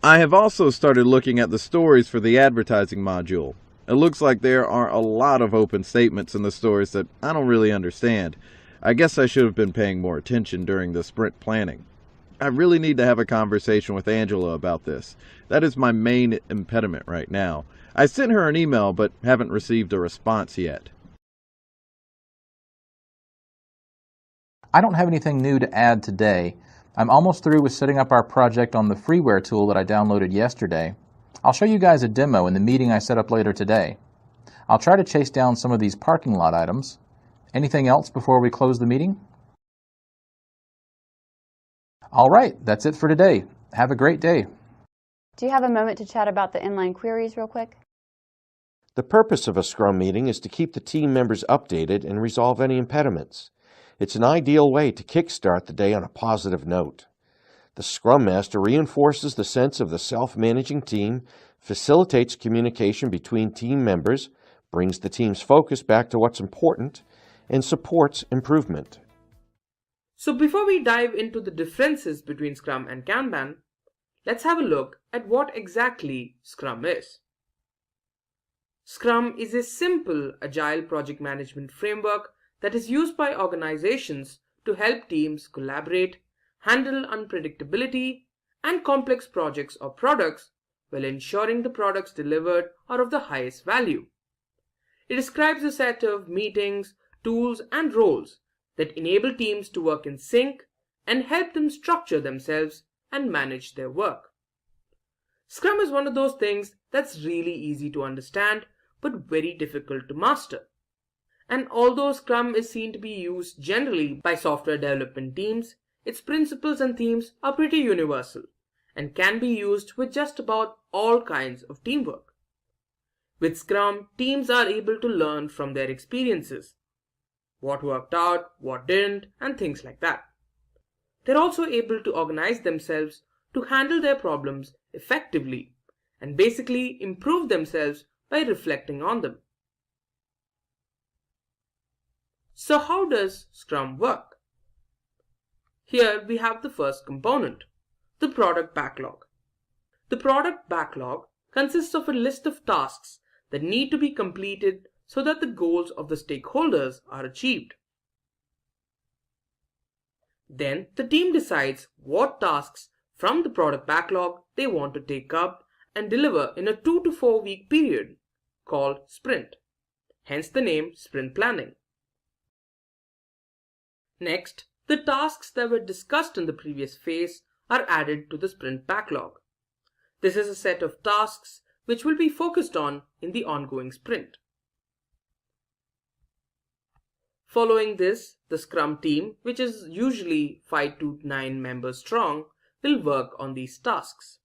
I have also started looking at the stories for the advertising module. It looks like there are a lot of open statements in the stories that I don't really understand. I guess I should have been paying more attention during the sprint planning. I really need to have a conversation with Angela about this. That is my main impediment right now. I sent her an email but haven't received a response yet. I don't have anything new to add today. I'm almost through with setting up our project on the freeware tool that I downloaded yesterday. I'll show you guys a demo in the meeting I set up later today. I'll try to chase down some of these parking lot items. Anything else before we close the meeting? All right, that's it for today. Have a great day. Do you have a moment to chat about the inline queries real quick? The purpose of a Scrum meeting is to keep the team members updated and resolve any impediments. It's an ideal way to kickstart the day on a positive note. The Scrum Master reinforces the sense of the self-managing team, facilitates communication between team members, brings the team's focus back to what's important, and supports improvement. So before we dive into the differences between Scrum and Kanban, let's have a look at what exactly Scrum is. Scrum is a simple agile project management framework that is used by organizations to help teams collaborate, handle unpredictability and complex projects or products while ensuring the products delivered are of the highest value. It describes a set of meetings, tools, and roles that enable teams to work in sync and help them structure themselves and manage their work. Scrum is one of those things that's really easy to understand but very difficult to master. And although Scrum is seen to be used generally by software development teams, its principles and themes are pretty universal and can be used with just about all kinds of teamwork. With Scrum, teams are able to learn from their experiences, what worked out, what didn't, and things like that. They're also able to organize themselves to handle their problems effectively and basically improve themselves by reflecting on them. So how does Scrum work? Here we have the first component, the product backlog. The product backlog consists of a list of tasks that need to be completed so that the goals of the stakeholders are achieved. Then the team decides what tasks from the product backlog they want to take up and deliver in a 2 to 4 week period called sprint, hence the name sprint planning. Next, the tasks that were discussed in the previous phase are added to the sprint backlog. This is a set of tasks which will be focused on in the ongoing sprint. Following this, the Scrum team, which is usually 5 to 9 members strong, will work on these tasks.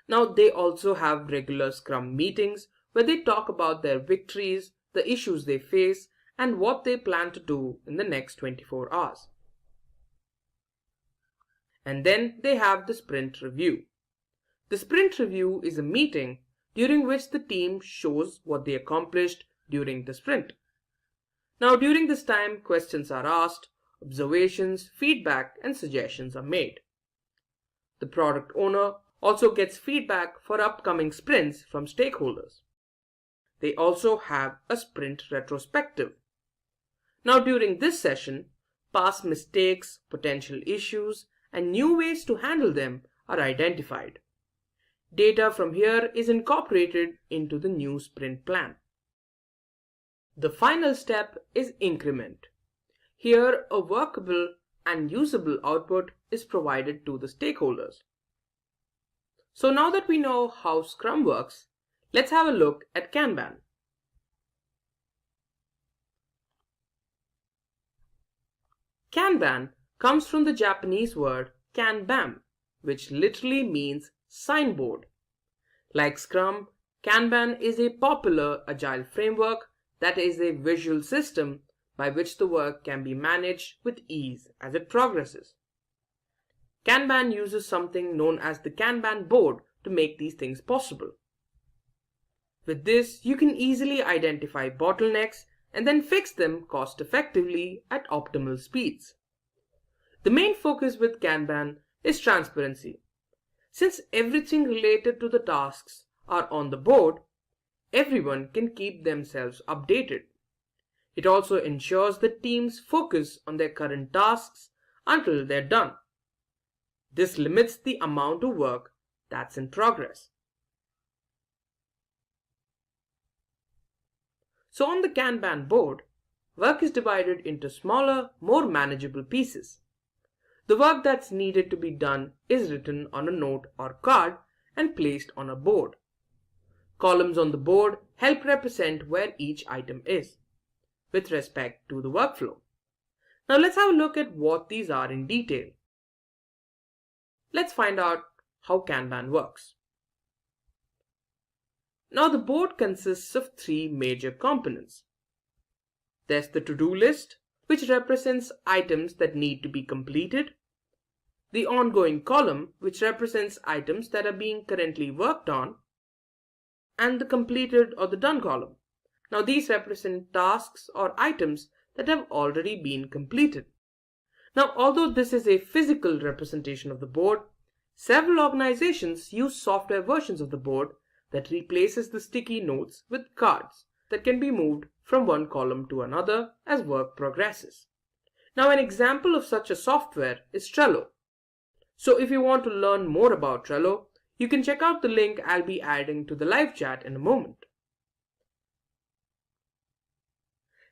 Now they also have regular Scrum meetings where they talk about their victories, the issues they face, and what they plan to do in the next 24 hours. And then they have the sprint review. The sprint review is a meeting during which the team shows what they accomplished during the sprint. Now during this time, questions are asked, observations, feedback, and suggestions are made. The product owner also gets feedback for upcoming sprints from stakeholders. They also have a sprint retrospective. Now during this session, past mistakes, potential issues, and new ways to handle them are identified. Data from here is incorporated into the new sprint plan. The final step is increment. Here, a workable and usable output is provided to the stakeholders. So now that we know how Scrum works, let's have a look at Kanban. Kanban comes from the Japanese word kanban, which literally means signboard. Like Scrum, Kanban is a popular agile framework that is a visual system by which the work can be managed with ease as it progresses. Kanban uses something known as the Kanban board to make these things possible. With this, you can easily identify bottlenecks and then fix them cost effectively at optimal speeds. The main focus with Kanban is transparency. Since everything related to the tasks are on the board, everyone can keep themselves updated. It also ensures that teams focus on their current tasks until they're done. This limits the amount of work that's in progress. So on the Kanban board, work is divided into smaller, more manageable pieces. The work that's needed to be done is written on a note or card and placed on a board. Columns on the board help represent where each item is with respect to the workflow. Now let's have a look at what these are in detail. Let's find out how Kanban works. Now the board consists of three major components. There's the to-do list, which represents items that need to be completed. The ongoing column, which represents items that are being currently worked on. And the completed or the done column. Now these represent tasks or items that have already been completed. Now although this is a physical representation of the board, several organizations use software versions of the board that replaces the sticky notes with cards that can be moved from one column to another as work progresses. Now an example of such a software is Trello. So if you want to learn more about Trello, you can check out the link I'll be adding to the live chat in a moment.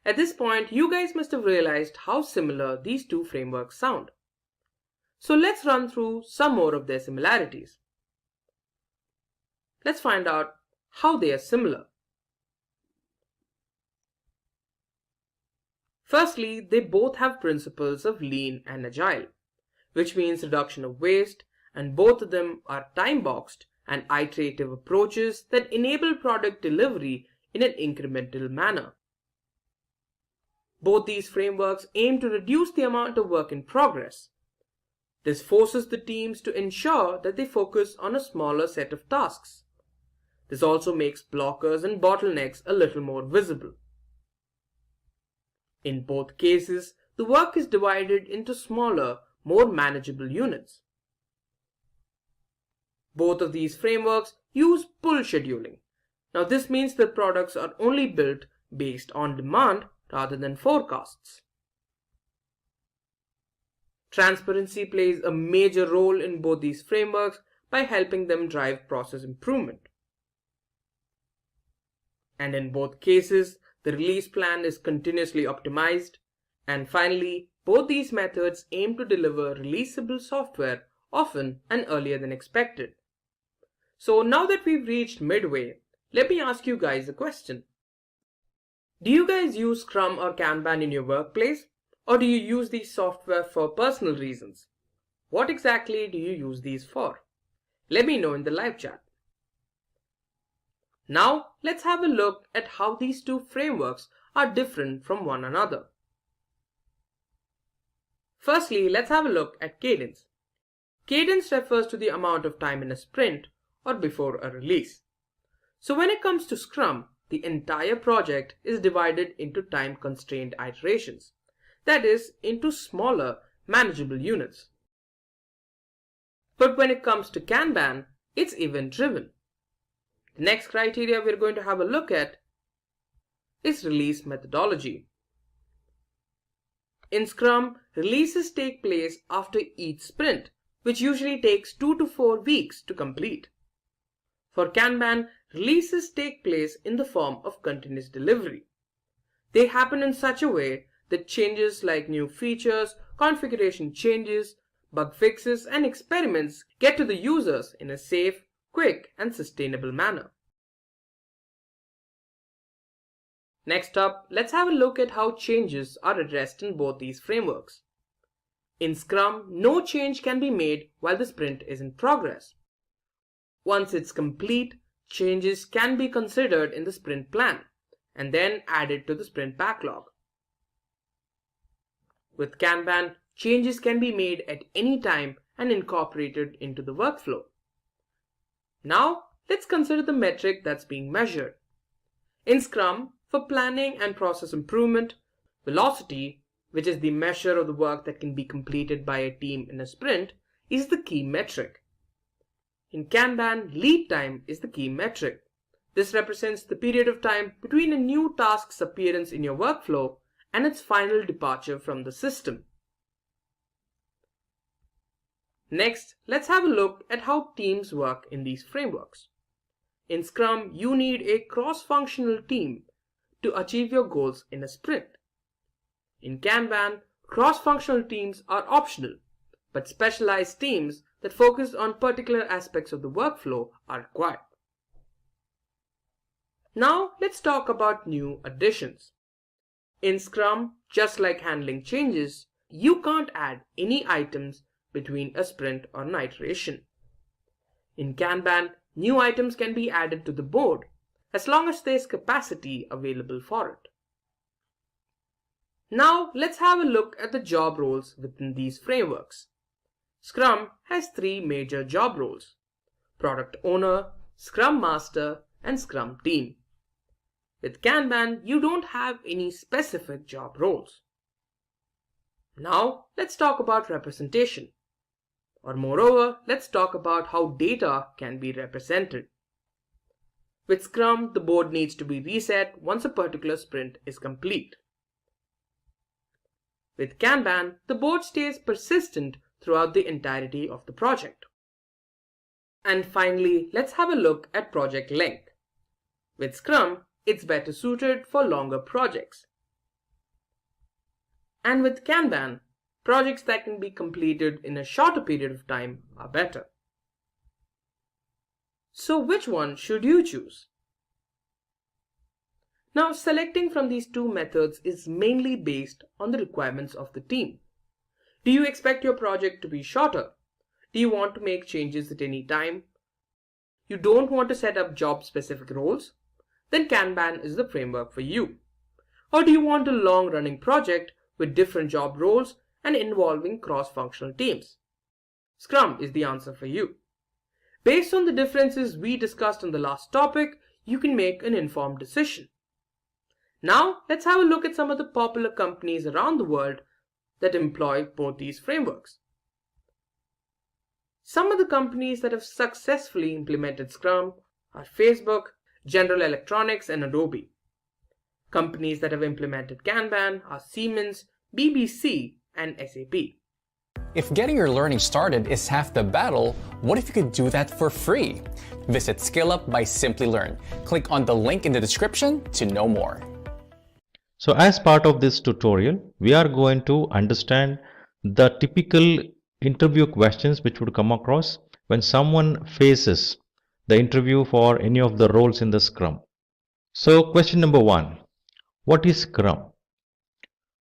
At this point, you guys must have realized how similar these two frameworks sound. So let's run through some more of their similarities. Let's find out how they are similar. Firstly, they both have principles of lean and agile, which means reduction of waste, and both of them are time-boxed and iterative approaches that enable product delivery in an incremental manner. Both these frameworks aim to reduce the amount of work in progress. This forces the teams to ensure that they focus on a smaller set of tasks. This also makes blockers and bottlenecks a little more visible. In both cases, the work is divided into smaller, more manageable units. Both of these frameworks use pull scheduling. Now this means that products are only built based on demand rather than forecasts. Transparency plays a major role in both these frameworks by helping them drive process improvement. And in both cases, the release plan is continuously optimized. And finally, both these methods aim to deliver releasable software often and earlier than expected. So now that we've reached midway, let me ask you guys a question. Do you guys use Scrum or Kanban in your workplace? Or do you use these software for personal reasons? What exactly do you use these for? Let me know in the live chat. Now let's have a look at how these two frameworks are different from one another. Firstly, let's have a look at cadence. Cadence refers to the amount of time in a sprint or before a release. So when it comes to Scrum, the entire project is divided into time-constrained iterations. That is, into smaller, manageable units. But when it comes to Kanban, it's event-driven. The next criteria we're going to have a look at is release methodology. In Scrum, releases take place after each sprint, which usually takes 2 to 4 weeks to complete. For Kanban, releases take place in the form of continuous delivery. They happen in such a way that changes like new features, configuration changes, bug fixes, and experiments get to the users in a safe, quick, and sustainable manner. Next up, let's have a look at how changes are addressed in both these frameworks. In Scrum, no change can be made while the sprint is in progress. Once it's complete, changes can be considered in the sprint plan and then added to the sprint backlog. With Kanban, changes can be made at any time and incorporated into the workflow. Now, let's consider the metric that's being measured. In Scrum, for planning and process improvement, velocity, which is the measure of the work that can be completed by a team in a sprint, is the key metric. In Kanban, lead time is the key metric. This represents the period of time between a new task's appearance in your workflow and its final departure from the system. Next, let's have a look at how teams work in these frameworks. In Scrum, you need a cross-functional team to achieve your goals in a sprint. In Kanban, cross-functional teams are optional, but specialized teams that focus on particular aspects of the workflow are required. Now, let's talk about new additions. In Scrum, just like handling changes, you can't add any items between a sprint or an iteration. In Kanban, new items can be added to the board as long as there is capacity available for it. Now let's have a look at the job roles within these frameworks. Scrum has three major job roles: Product Owner, Scrum Master, and Scrum Team. With Kanban, you don't have any specific job roles. Now let's talk about representation. Or moreover, let's talk about how data can be represented. With Scrum, the board needs to be reset once a particular sprint is complete. With Kanban, the board stays persistent throughout the entirety of the project. And finally, let's have a look at project length. With Scrum, it's better suited for longer projects. And with Kanban, projects that can be completed in a shorter period of time are better. So which one should you choose? Now, selecting from these two methods is mainly based on the requirements of the team. Do you expect your project to be shorter? Do you want to make changes at any time? You don't want to set up job-specific roles? Then Kanban is the framework for you. Or do you want a long-running project with different job roles and involving cross-functional teams? Scrum is the answer for you. Based on the differences we discussed on the last topic, you can make an informed decision. Now, let's have a look at some of the popular companies around the world that employ both these frameworks. Some of the companies that have successfully implemented Scrum are Facebook, General Electronics, and Adobe. Companies that have implemented Kanban are Siemens, BBC, and SAP. If getting your learning started is half the battle, what if you could do that for free? Visit SkillUp by Simplilearn. Click on the link in the description to know more. So as part of this tutorial, we are going to understand the typical interview questions which would come across when someone faces the interview for any of the roles in the Scrum. So question number 1, what is Scrum?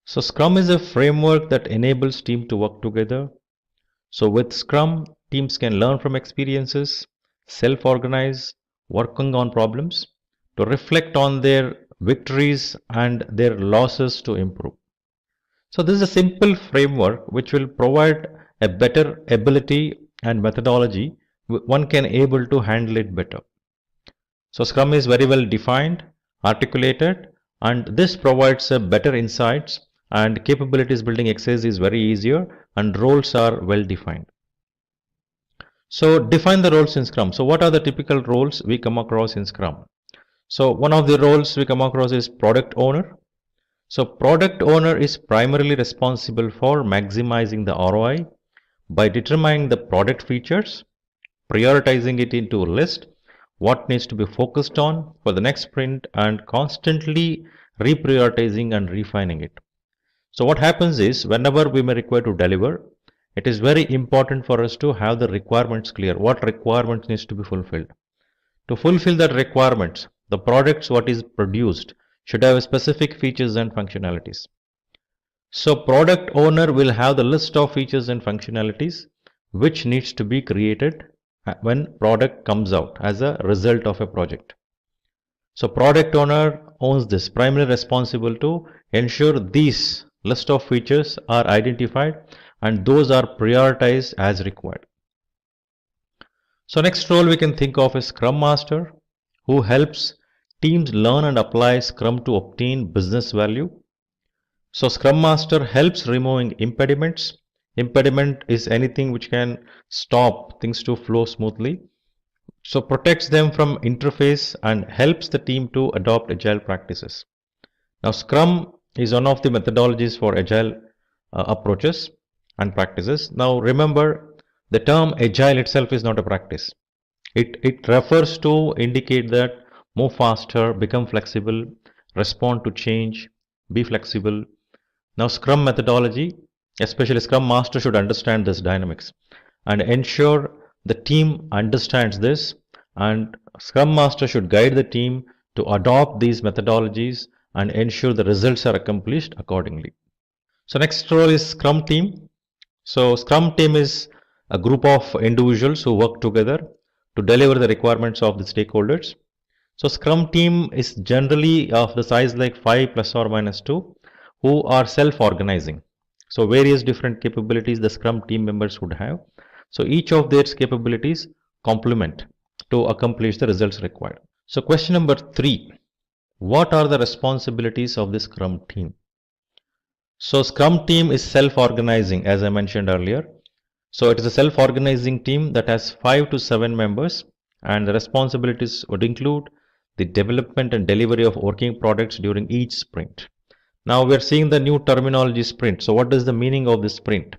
So Scrum is a framework that enables teams to work together. So with Scrum, teams can learn from experiences, self-organize, working on problems, to reflect on their victories and their losses to improve. So this is a simple framework which will provide a better ability and methodology. One can able to handle it better. So Scrum is very well defined, articulated, and this provides a better insights, and capabilities building exercise is very easier, and roles are well defined. So define the roles in Scrum. So what are the typical roles we come across in Scrum? So one of the roles we come across is product owner. So product owner is primarily responsible for maximizing the ROI by determining the product features, prioritizing it into a list, what needs to be focused on for the next sprint, and constantly reprioritizing and refining it. So what happens is, whenever we may require to deliver, it is very important for us to have the requirements clear. What requirements needs to be fulfilled? To fulfill that requirements, the products what is produced should have specific features and functionalities. So product owner will have the list of features and functionalities which needs to be created when product comes out as a result of a project. So product owner owns this, primarily responsible to ensure these list of features are identified and those are prioritized as required. So next role we can think of is Scrum Master, who helps teams learn and apply Scrum to obtain business value. So Scrum Master helps removing impediments. Impediment is anything which can stop things to flow smoothly. So protects them from interface and helps the team to adopt agile practices. Now Scrum is one of the methodologies for agile approaches and practices. Now remember, The term agile itself is not a practice. It refers to indicate that move faster, become flexible, respond to change, be flexible. Now, Scrum methodology, especially Scrum Master, should understand this dynamics and ensure the team understands this, and Scrum Master should guide the team to adopt these methodologies and ensure the results are accomplished accordingly. So next role is Scrum team. So Scrum team is a group of individuals who work together to deliver the requirements of the stakeholders. So Scrum team is generally of the size like 5 plus or minus 2 who are self-organizing. So various different capabilities the Scrum team members would have. So each of their capabilities complement to accomplish the results required. So question number 3, what are the responsibilities of the Scrum team? So Scrum team is self-organizing, as I mentioned earlier. So it is a self-organizing team that has 5 to 7 members, and the responsibilities would include the development and delivery of working products during each sprint. Now we are seeing the new terminology sprint. So what is the meaning of this sprint?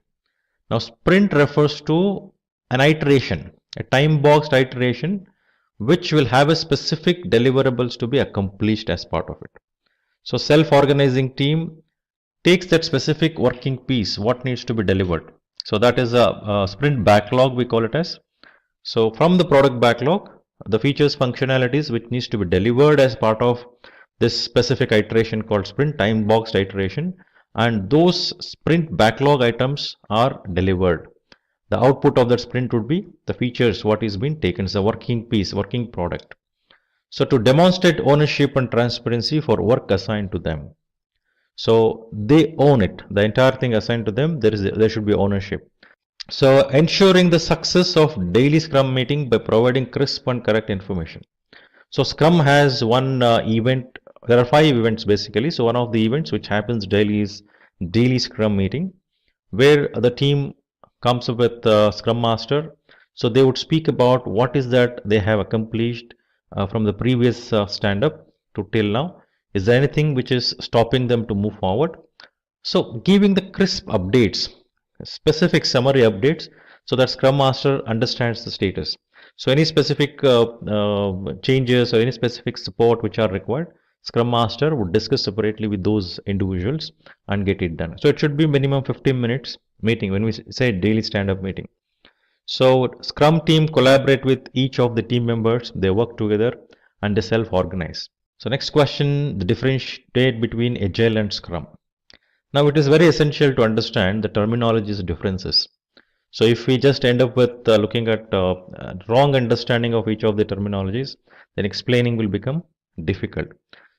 Now sprint refers to an iteration, a time-boxed iteration which will have a specific deliverables to be accomplished as part of it. So self-organizing team takes that specific working piece, what needs to be delivered. So that is a sprint backlog, we call it as. So from the product backlog, the features, functionalities which needs to be delivered as part of this specific iteration called sprint, time boxed iteration, and those sprint backlog items are delivered. The output of that sprint would be the features, what is being taken, is a working piece, working product. So to demonstrate ownership and transparency for work assigned to them. So they own it, the entire thing assigned to them, there should be ownership. So ensuring the success of daily Scrum meeting by providing crisp and correct information. So Scrum has one event, there are 5 events basically. So one of the events which happens daily is daily Scrum meeting, where the team comes up with Scrum Master. So they would speak about what is that they have accomplished from the previous stand-up to till now. Is there anything which is stopping them to move forward? So giving the crisp updates, specific summary updates, so that Scrum Master understands the status. So any specific changes or any specific support which are required, Scrum Master would discuss separately with those individuals and get it done. So it should be minimum 15 minutes meeting when we say daily stand-up meeting. So Scrum team collaborate with each of the team members, they work together and they self-organize. So next question, the differentiate between Agile and Scrum. Now it is very essential to understand the terminology's differences. So if we just end up with looking at wrong understanding of each of the terminologies, then explaining will become difficult.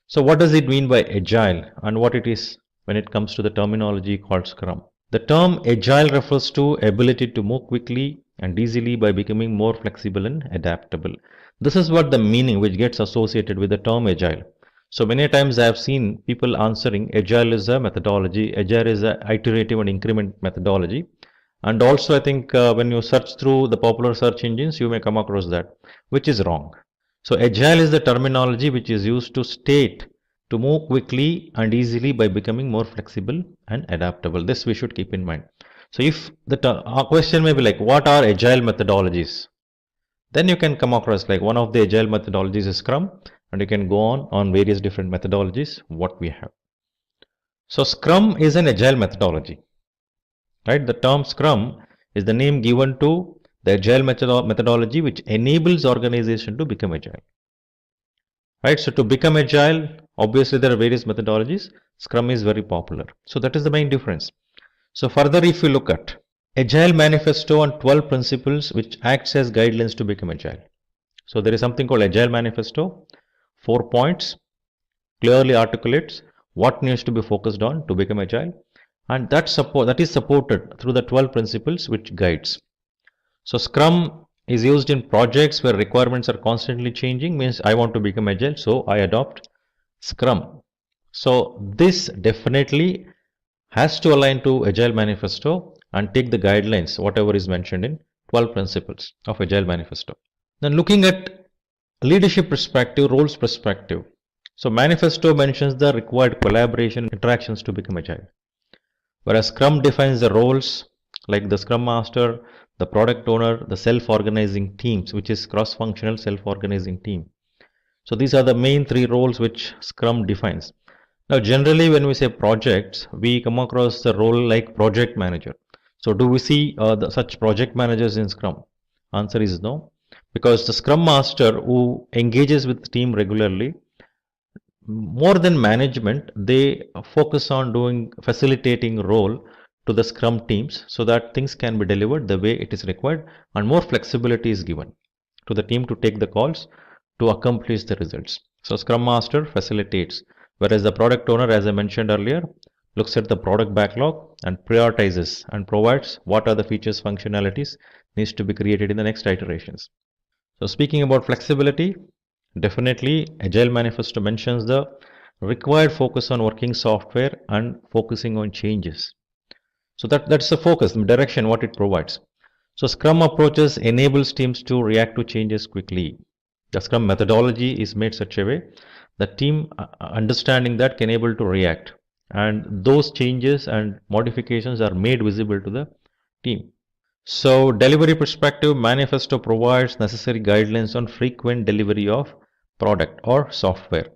So what does it mean by Agile and what it is when it comes to the terminology called Scrum? The term Agile refers to ability to move quickly and easily by becoming more flexible and adaptable. This is what the meaning which gets associated with the term Agile. So many times I have seen people answering Agile is a methodology, Agile is a iterative and increment methodology. And also I think when you search through the popular search engines, you may come across that, which is wrong. So Agile is the terminology which is used to state to move quickly and easily by becoming more flexible and adaptable. This we should keep in mind. So if our question may be like, what are Agile methodologies? Then you can come across like one of the Agile methodologies is Scrum, and you can go on various different methodologies what we have. So Scrum is an Agile methodology, right? The term Scrum is the name given to the Agile methodology which enables organization to become Agile, right? So to become Agile, obviously there are various methodologies. Scrum is very popular. So that is the main difference. So further, if you look at Agile Manifesto and 12 principles which acts as guidelines to become Agile. So there is something called Agile Manifesto, 4 points, clearly articulates what needs to be focused on to become Agile, and that is supported through the 12 principles which guides. So Scrum is used in projects where requirements are constantly changing, means I want to become Agile, so I adopt Scrum. So this definitely has to align to Agile Manifesto and take the guidelines, whatever is mentioned in 12 principles of Agile Manifesto. Then looking at leadership perspective, roles perspective. So Manifesto mentions the required collaboration, interactions to become Agile. Whereas Scrum defines the roles like the Scrum Master, the product owner, the self-organizing teams, which is cross-functional self-organizing team. So these are the main three roles which Scrum defines. Now generally when we say projects, we come across the role like project manager. So do we see such project managers in Scrum? Answer is no, because the Scrum Master who engages with the team regularly, more than management, they focus on doing facilitating role to the Scrum teams so that things can be delivered the way it is required and more flexibility is given to the team to take the calls to accomplish the results. So Scrum Master facilitates, whereas the product owner, as I mentioned earlier, looks at the product backlog and prioritizes and provides what are the features, functionalities needs to be created in the next iterations. So speaking about flexibility, definitely Agile Manifesto mentions the required focus on working software and focusing on changes. So that's the focus, the direction, what it provides. So Scrum approaches enables teams to react to changes quickly. The Scrum methodology is made such a way that team understanding that can able to react, and those changes and modifications are made visible to the team. So delivery perspective, manifesto provides necessary guidelines on frequent delivery of product or software.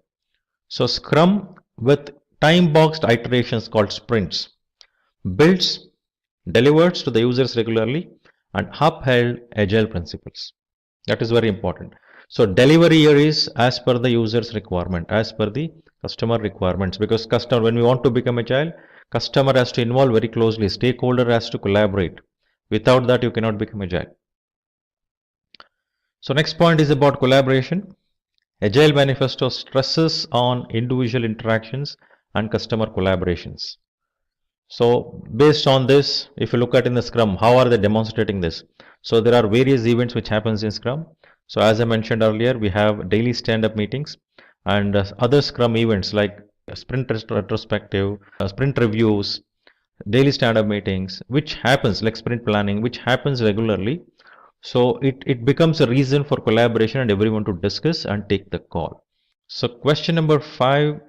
So Scrum with time boxed iterations called sprints builds, delivers to the users regularly and upheld agile principles. That is very important. So delivery here is as per the user's requirement, as per the customer requirements, because customer, when we want to become agile, customer has to involve very closely, stakeholder has to collaborate. Without that, you cannot become agile. So next point is about collaboration. Agile Manifesto stresses on individual interactions and customer collaborations. So based on this, if you look at in the Scrum, how are they demonstrating this? So there are various events which happens in Scrum. So as I mentioned earlier, we have daily stand-up meetings and other Scrum events like sprint retrospective, sprint reviews, daily stand-up meetings, which happens like sprint planning, which happens regularly. So it becomes a reason for collaboration and everyone to discuss and take the call. So question number 5,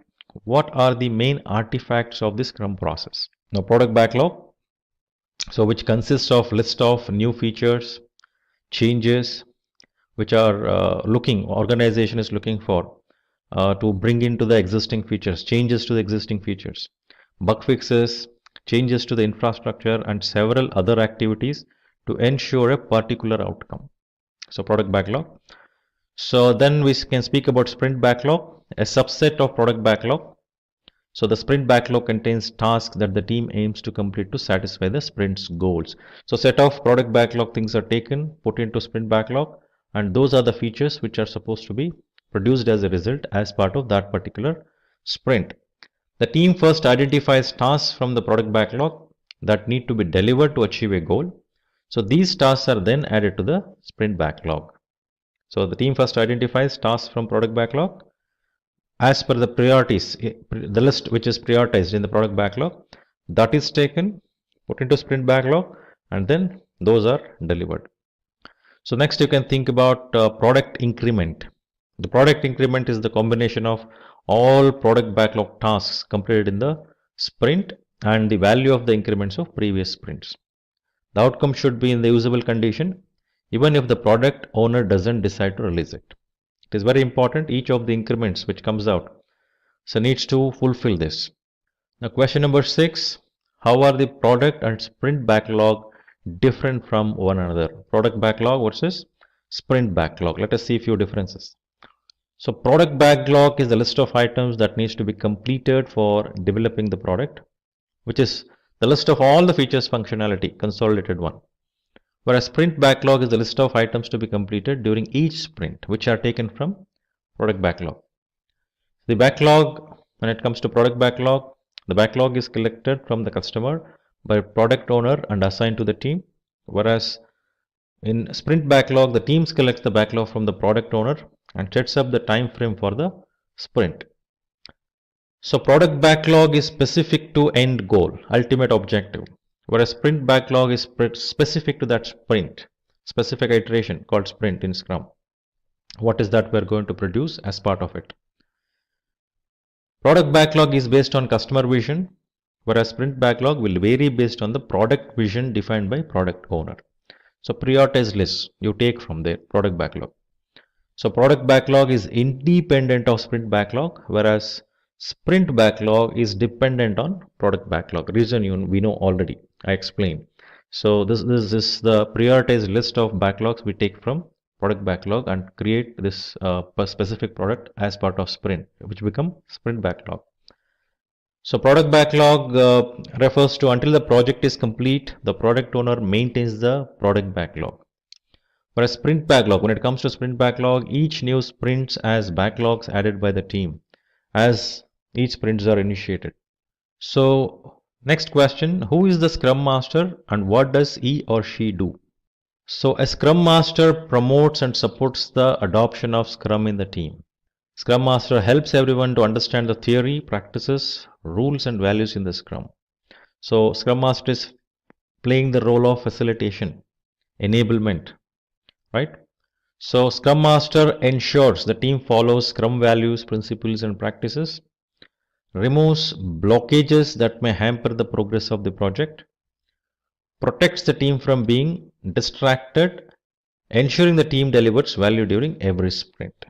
what are the main artifacts of the Scrum process? Now product backlog, so which consists of list of new features, changes, which are organization is looking for to bring into the existing features, changes to the existing features, bug fixes, changes to the infrastructure and several other activities to ensure a particular outcome. So product backlog. So then we can speak about sprint backlog, a subset of product backlog. So the sprint backlog contains tasks that the team aims to complete to satisfy the sprint's goals. So set of product backlog things are taken, put into sprint backlog, and those are the features which are supposed to be produced as a result as part of that particular sprint. The team first identifies tasks from the product backlog that need to be delivered to achieve a goal. So these tasks are then added to the sprint backlog. So the team first identifies tasks from product backlog as per the priorities, the list which is prioritized in the product backlog, that is taken, put into sprint backlog, and then those are delivered. So next you can think about product increment. The product increment is the combination of all product backlog tasks completed in the sprint and the value of the increments of previous sprints. The outcome should be in the usable condition even if the product owner doesn't decide to release it. It is very important, each of the increments which comes out so needs to fulfill this. Now question number 6, how are the product and sprint backlog different from one another? Product backlog versus sprint backlog. Let us see a few differences. So product backlog is the list of items that needs to be completed for developing the product, which is the list of all the features, functionality, consolidated one. Whereas sprint backlog is the list of items to be completed during each sprint, which are taken from product backlog. The backlog, when it comes to product backlog, the backlog is collected from the customer by product owner and assigned to the team. Whereas in sprint backlog, the teams collects the backlog from the product owner and sets up the time frame for the sprint. So product backlog is specific to end goal, ultimate objective, whereas sprint backlog is specific to that sprint, specific iteration called sprint in Scrum. What is that we are going to produce as part of it? Product backlog is based on customer vision, whereas sprint backlog will vary based on the product vision defined by product owner. So prioritized list you take from there, product backlog. So product backlog is independent of sprint backlog, whereas sprint backlog is dependent on product backlog. Reason we know already, I explained. So this is the prioritized list of backlogs we take from product backlog and create this specific product as part of sprint, which become sprint backlog. So product backlog refers to until the project is complete, the product owner maintains the product backlog. Whereas sprint backlog, when it comes to sprint backlog, each new sprints as backlogs added by the team as each sprints are initiated. So next question, who is the Scrum Master and what does he or she do? So a Scrum Master promotes and supports the adoption of Scrum in the team. Scrum Master helps everyone to understand the theory, practices, rules and values in the Scrum. So Scrum Master is playing the role of facilitation, enablement, right? So Scrum Master ensures the team follows Scrum values, principles and practices, removes blockages that may hamper the progress of the project, protects the team from being distracted, ensuring the team delivers value during every sprint.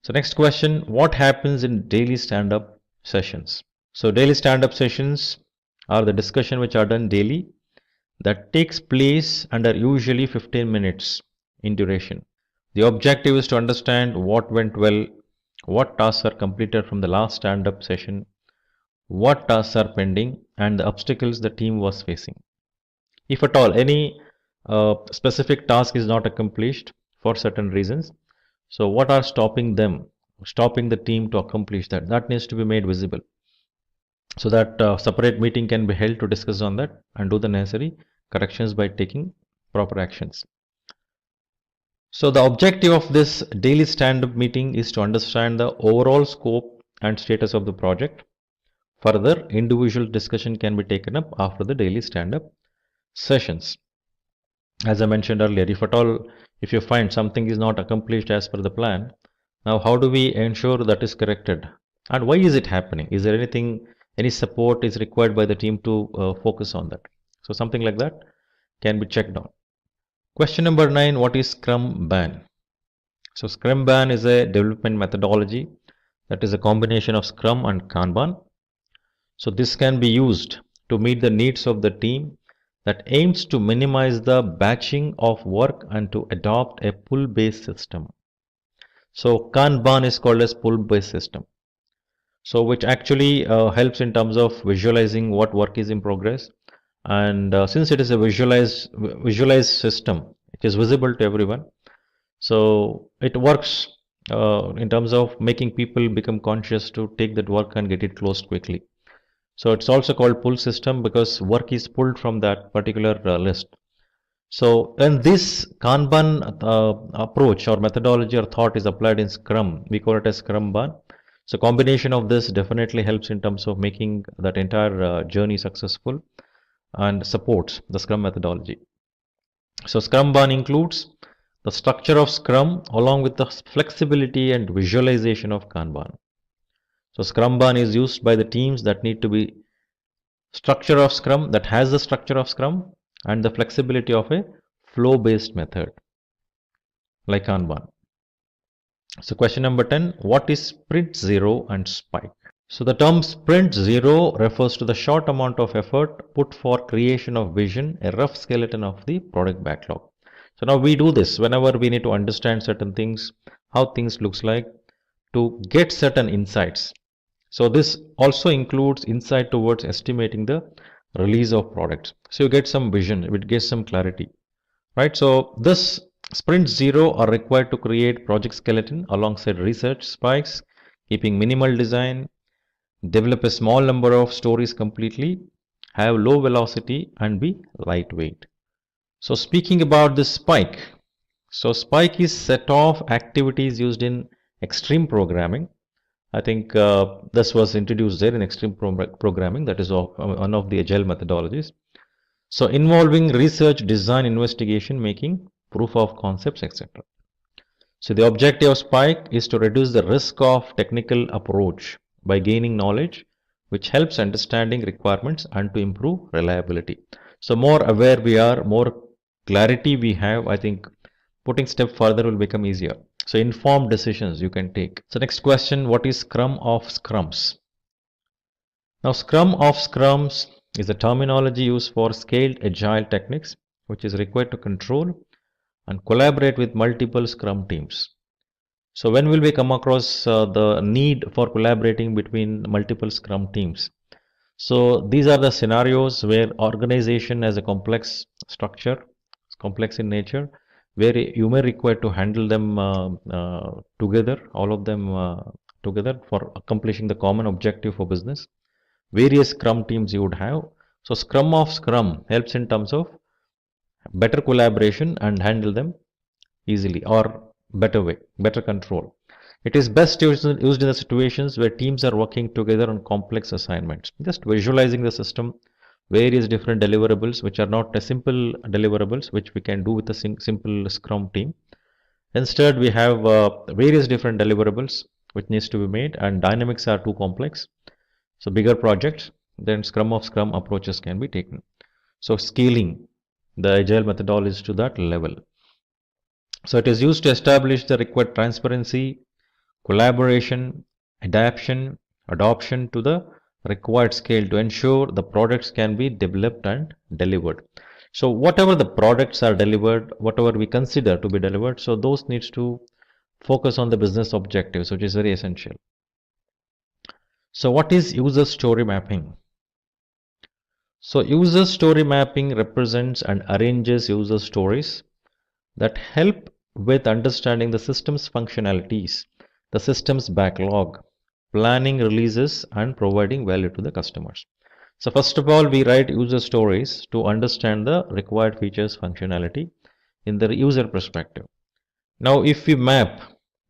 So next question, what happens in daily stand-up sessions? So daily stand-up sessions are the discussion which are done daily that takes place and are usually 15 minutes in duration. The objective is to understand what went well, what tasks are completed from the last stand-up session, what tasks are pending, and the obstacles the team was facing. If at all any specific task is not accomplished for certain reasons, so what are stopping the team to accomplish that? That needs to be made visible. So that separate meeting can be held to discuss on that and do the necessary corrections by taking proper actions. So the objective of this daily stand-up meeting is to understand the overall scope and status of the project. Further, individual discussion can be taken up after the daily stand-up sessions. As I mentioned earlier, if you find something is not accomplished as per the plan, now how do we ensure that is corrected? And why is it happening? Is there any support is required by the team to focus on that? So something like that can be checked on. Question number 9, what is Scrum Ban? So Scrum Ban is a development methodology that is a combination of Scrum and Kanban. So this can be used to meet the needs of the team that aims to minimize the batching of work and to adopt a pull-based system. So Kanban is called as pull-based system. So which actually helps in terms of visualizing what work is in progress. And since it is a visualized system, it is visible to everyone. So it works in terms of making people become conscious to take that work and get it closed quickly. So it's also called pull system because work is pulled from that particular list. So when this Kanban approach or methodology or thought is applied in Scrum, we call it as Scrum Ban. So combination of this definitely helps in terms of making that entire journey successful and supports the Scrum methodology. So Scrum Ban includes the structure of Scrum along with the flexibility and visualization of Kanban. So Scrum Ban is used by the teams that need to be structure of Scrum, that has the structure of Scrum and the flexibility of a flow-based method like Kanban. So question number 10, what is Sprint Zero and Spike? So the term Sprint Zero refers to the short amount of effort put for creation of vision, a rough skeleton of the product backlog. So now we do this whenever we need to understand certain things, how things looks like, to get certain insights. So this also includes insight towards estimating the release of products. So you get some vision, it gets some clarity, right? So this Sprint Zero are required to create project skeleton alongside research spikes, keeping minimal design, develop a small number of stories completely, have low velocity and be lightweight. So speaking about this spike, so spike is set of activities used in extreme programming. I think this was introduced there in extreme programming, that is one of the agile methodologies. So involving research, design, investigation, making proof of concepts, etc. So the objective of spike is to reduce the risk of technical approach by gaining knowledge which helps understanding requirements and to improve reliability. So more aware we are, more clarity we have, I think putting step further will become easier. So informed decisions you can take. So next question, what is Scrum of Scrums? Now Scrum of Scrums is a terminology used for scaled agile techniques which is required to control and collaborate with multiple Scrum teams. So when will we come across the need for collaborating between multiple Scrum teams? So these are the scenarios where organization has a complex structure, complex in nature, where you may require to handle them together, all of them together for accomplishing the common objective for business. Various Scrum teams you would have. So Scrum of Scrum helps in terms of better collaboration and handle them easily or better way, better control. It is best used in the situations where teams are working together on complex assignments. Just visualizing the system, various different deliverables which are not a simple deliverables which we can do with a simple Scrum team. Instead, we have various different deliverables which needs to be made, and dynamics are too complex. So bigger projects, then Scrum of Scrum approaches can be taken. So scaling the agile methodology to that level. So it is used to establish the required transparency, collaboration, adaptation to the required scale to ensure the products can be developed and delivered. So whatever the products are delivered, whatever we consider to be delivered, so those needs to focus on the business objectives, which is very essential. So what is user story mapping? So user story mapping represents and arranges user stories that help with understanding the system's functionalities, the system's backlog, planning releases and providing value to the customers. So first of all, we write user stories to understand the required features functionality in the user perspective. Now if we map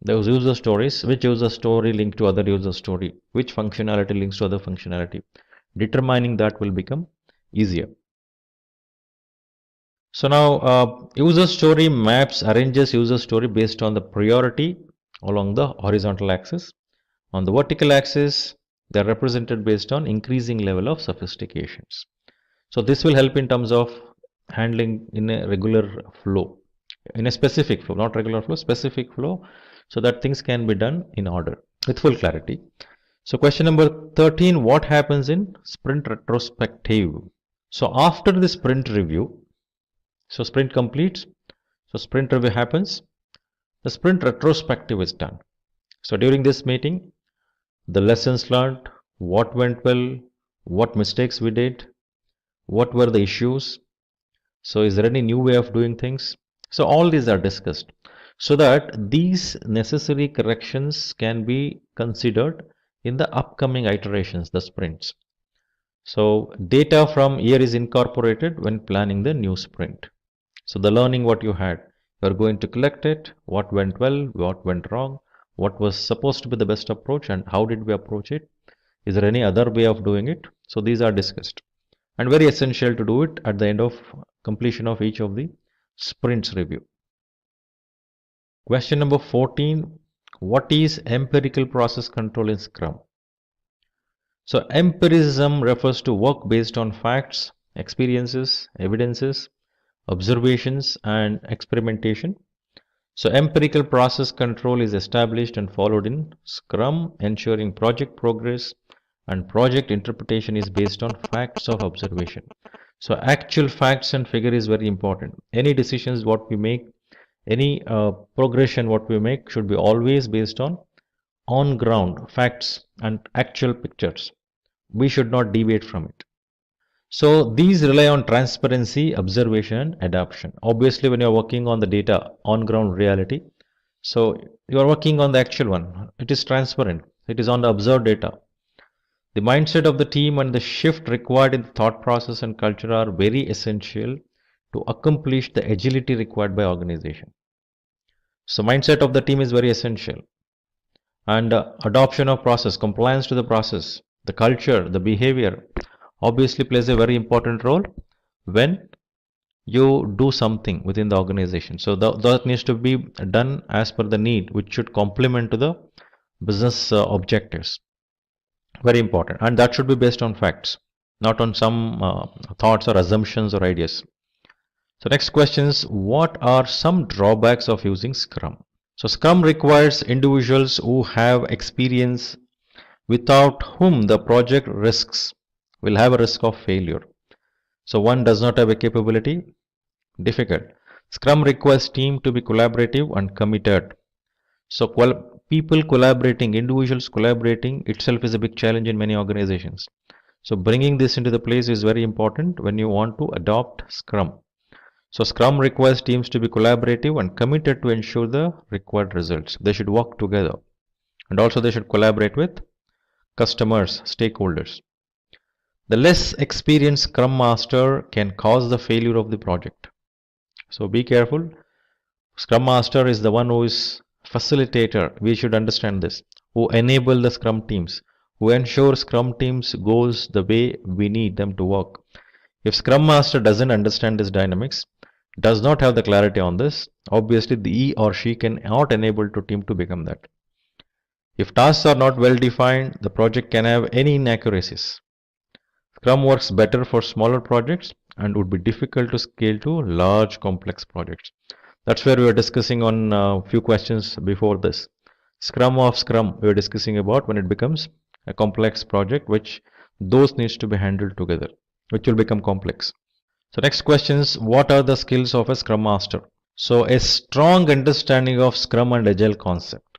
those user stories, which user story link to other user story, which functionality links to other functionality, determining that will become easier. So now user story maps arranges user story based on the priority along the horizontal axis. On the vertical axis, they are represented based on increasing level of sophistications. So this will help in terms of handling in a regular flow, in a specific flow, not regular flow, specific flow, so that things can be done in order with full clarity. So question number 13, what happens in sprint retrospective? So after the sprint review, so sprint completes, so sprint review happens, the sprint retrospective is done. So during this meeting, the lessons learned, what went well, what mistakes we did, what were the issues, so is there any new way of doing things? So all these are discussed so that these necessary corrections can be considered in the upcoming iterations, the sprints. So data from year is incorporated when planning the new sprint. So the learning what you had, you are going to collect it, what went well, what went wrong, what was supposed to be the best approach and how did we approach it? Is there any other way of doing it? So these are discussed and very essential to do it at the end of completion of each of the sprints review. Question number 14, what is empirical process control in Scrum? So empiricism refers to work based on facts, experiences, evidences, observations and experimentation. So empirical process control is established and followed in Scrum, ensuring project progress and project interpretation is based on facts of observation. So actual facts and figure is very important. Any decisions what we make, any progression what we make should be always based on ground facts and actual pictures. We should not deviate from it. So these rely on transparency, observation and adoption. Obviously when you are working on the data on ground reality, so you are working on the actual one, it is transparent, it is on the observed data. The mindset of the team and the shift required in the thought process and culture are very essential to accomplish the agility required by organization. So mindset of the team is very essential, and adoption of process, compliance to the process, the culture, the behavior obviously plays a very important role when you do something within the organization. So that needs to be done as per the need, which should complement to the business objectives. Very important, and that should be based on facts, not on some thoughts or assumptions or ideas. So next question is, what are some drawbacks of using Scrum? So Scrum requires individuals who have experience, without whom the project will have a risk of failure. So one does not have a capability, difficult. Scrum requires team to be collaborative and committed. So people collaborating, individuals collaborating itself is a big challenge in many organizations. So bringing this into the place is very important when you want to adopt Scrum. So Scrum requires teams to be collaborative and committed to ensure the required results. They should work together, and also they should collaborate with customers, stakeholders. The less experienced Scrum Master can cause the failure of the project. So be careful. Scrum Master is the one who is facilitator. We should understand this. Who enable the Scrum teams, who ensure Scrum teams goes the way we need them to work. If Scrum Master doesn't understand this dynamics, does not have the clarity on this, obviously he or she cannot enable to team to become that. If tasks are not well defined, the project can have any inaccuracies. Scrum works better for smaller projects and would be difficult to scale to large complex projects. That's where we were discussing on a few questions before this. Scrum of Scrum we were discussing about when it becomes a complex project, which those needs to be handled together, which will become complex. So next question is, what are the skills of a Scrum Master? So a strong understanding of Scrum and Agile concept.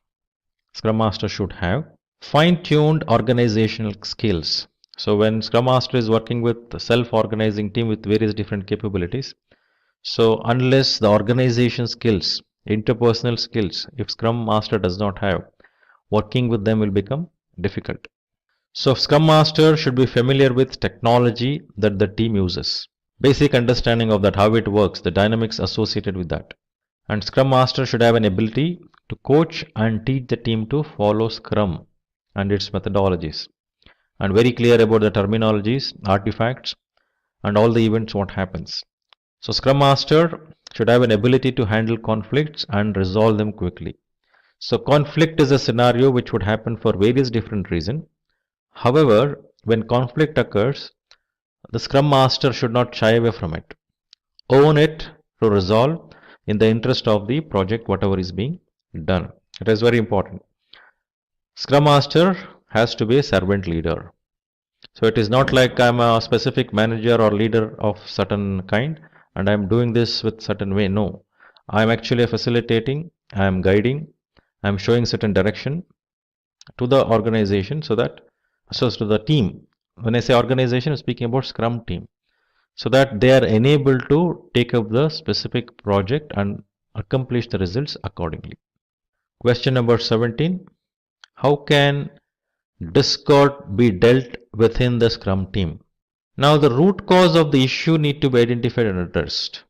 Scrum Master should have fine-tuned organizational skills. So when Scrum Master is working with a self-organizing team with various different capabilities, so unless the organization skills, interpersonal skills, if Scrum Master does not have, working with them will become difficult. So Scrum Master should be familiar with technology that the team uses. Basic understanding of that, how it works, the dynamics associated with that. And Scrum Master should have an ability to coach and teach the team to follow Scrum and its methodologies, and very clear about the terminologies, artifacts, and all the events what happens. So Scrum Master should have an ability to handle conflicts and resolve them quickly. So conflict is a scenario which would happen for various different reasons. However, when conflict occurs, the Scrum Master should not shy away from it. Own it to resolve in the interest of the project, whatever is being done. It is very important. Scrum Master has to be a servant leader. So it is not like I'm a specific manager or leader of certain kind and I'm doing this with certain way. No, I'm actually facilitating, I'm guiding, I'm showing certain direction to the organization so to the team. When I say organization, I'm speaking about Scrum team, so that they are enabled to take up the specific project and accomplish the results accordingly. Question number 17. How can discord be dealt within the Scrum team? Now the root cause of the issue need to be identified and addressed.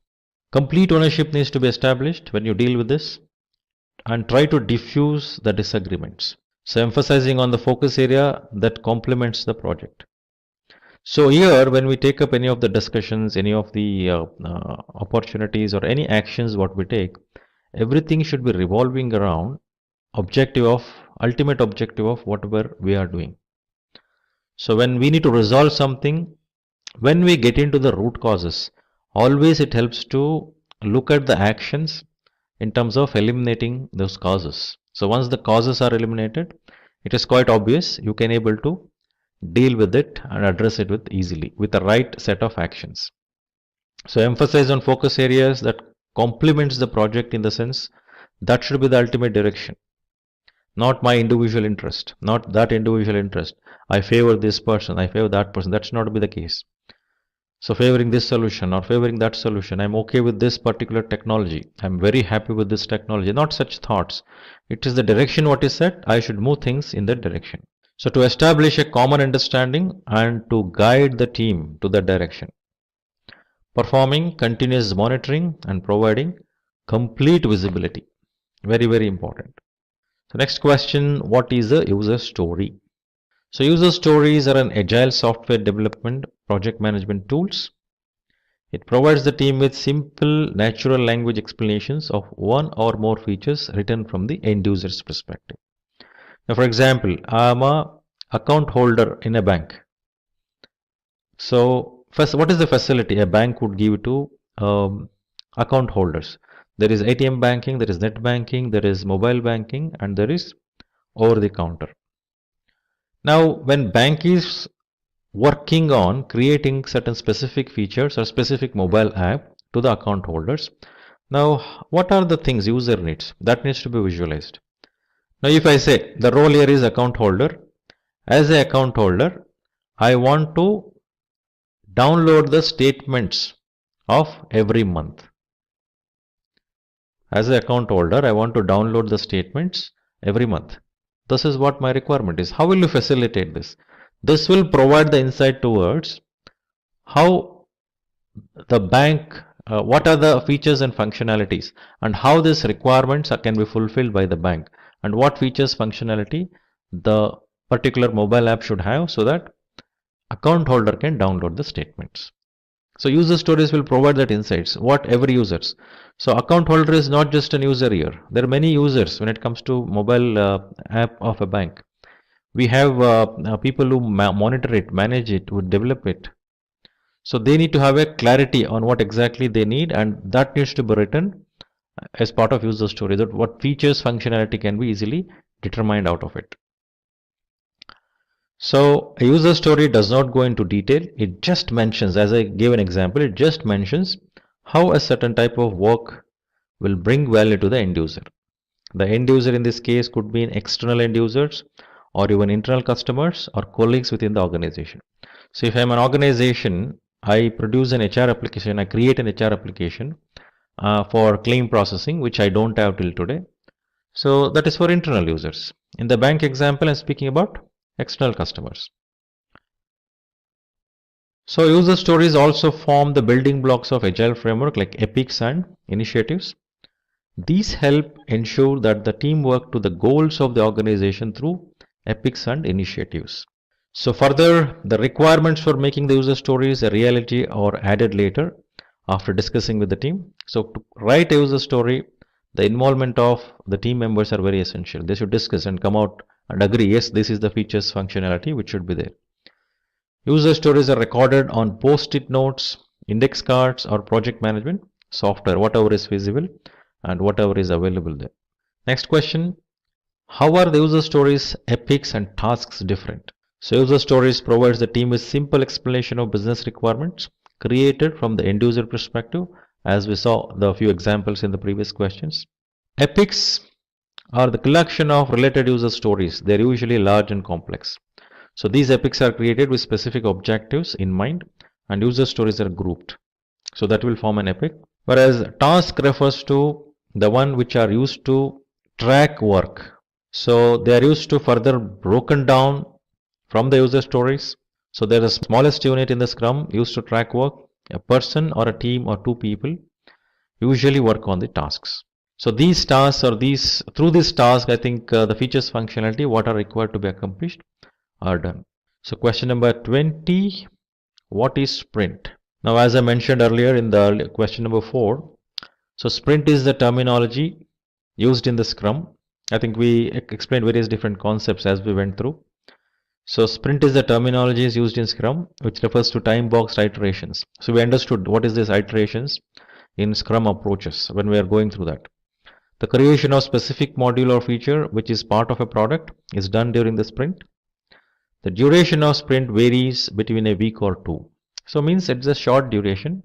Complete ownership needs to be established when you deal with this, and try to diffuse the disagreements. So emphasizing on the focus area that complements the project. So here when we take up any of the discussions, any of the opportunities or any actions what we take, everything should be revolving around ultimate objective of whatever we are doing. So when we need to resolve something, when we get into the root causes, always it helps to look at the actions in terms of eliminating those causes. So once the causes are eliminated, it is quite obvious you can able to deal with it and address it with easily with the right set of actions. So emphasize on focus areas that complements the project, in the sense that should be the ultimate direction, not my individual interest, not that individual interest. I favor this person, I favor that person. That should not be the case. So favoring this solution or favoring that solution, I'm okay with this particular technology, I'm very happy with this technology, not such thoughts. It is the direction what is set, I should move things in that direction. So to establish a common understanding and to guide the team to that direction. Performing continuous monitoring and providing complete visibility. Very, very important. So next question, what is a user story? So user stories are an agile software development project management tools. It provides the team with simple natural language explanations of one or more features written from the end user's perspective. Now for example, I am a account holder in a bank. So first, what is the facility a bank would give to account holders. There is ATM banking, there is net banking, there is mobile banking, and there is over the counter. Now, when bank is working on creating certain specific features or specific mobile app to the account holders, now what are the things user needs? That needs to be visualized. Now, if I say the role here is account holder, as an account holder, I want to download the statements of every month. As an account holder, I want to download the statements every month. This is what my requirement is. How will you facilitate this? This will provide the insight towards how the bank, what are the features and functionalities, and how these requirements can be fulfilled by the bank, and what features functionality the particular mobile app should have so that account holder can download the statements. So user stories will provide that insights, what every users. So account holder is not just an user here. There are many users when it comes to mobile app of a bank. We have people who monitor it, manage it, who develop it. So they need to have a clarity on what exactly they need, and that needs to be written as part of user story, that what features, functionality can be easily determined out of it. So a user story does not go into detail. It just mentions, as I gave an example, it just mentions how a certain type of work will bring value to the end user. The end user in this case could be external end users or even internal customers or colleagues within the organization. So if I'm an organization, I produce an HR application, I create an HR application for claim processing, which I don't have till today. So that is for internal users. In the bank example, I'm speaking about external customers. So user stories also form the building blocks of Agile framework like epics and initiatives. These help ensure that the team work to the goals of the organization through epics and initiatives. So further, the requirements for making the user stories a reality are added later after discussing with the team. So to write a user story, the involvement of the team members are very essential. They should discuss and come out and agree, yes, this is the features functionality which should be there. User stories are recorded on post-it notes, index cards, or project management software, whatever is feasible and whatever is available there. Next question, how are the user stories, epics, and tasks different? So user stories provides the team with simple explanation of business requirements created from the end user perspective, as we saw the few examples in the previous questions. Epics are the collection of related user stories. They're usually large and complex. So these epics are created with specific objectives in mind, and user stories are grouped. So that will form an epic. Whereas task refers to the one which are used to track work. So they are used to further broken down from the user stories. So there is the smallest unit in the Scrum used to track work. A person or a team or two people usually work on the tasks. So these tasks or through this task, I think the features functionality, what are required to be accomplished are done. So question number 20, what is sprint? Now, as I mentioned earlier in the question number 4, so sprint is the terminology used in the Scrum. I think we explained various different concepts as we went through. So sprint is the terminology used in Scrum, which refers to time-boxed iterations. So we understood what is this iterations in Scrum approaches when we are going through that. The creation of specific module or feature which is part of a product is done during the sprint. The duration of sprint varies between a week or two. So means it's a short duration.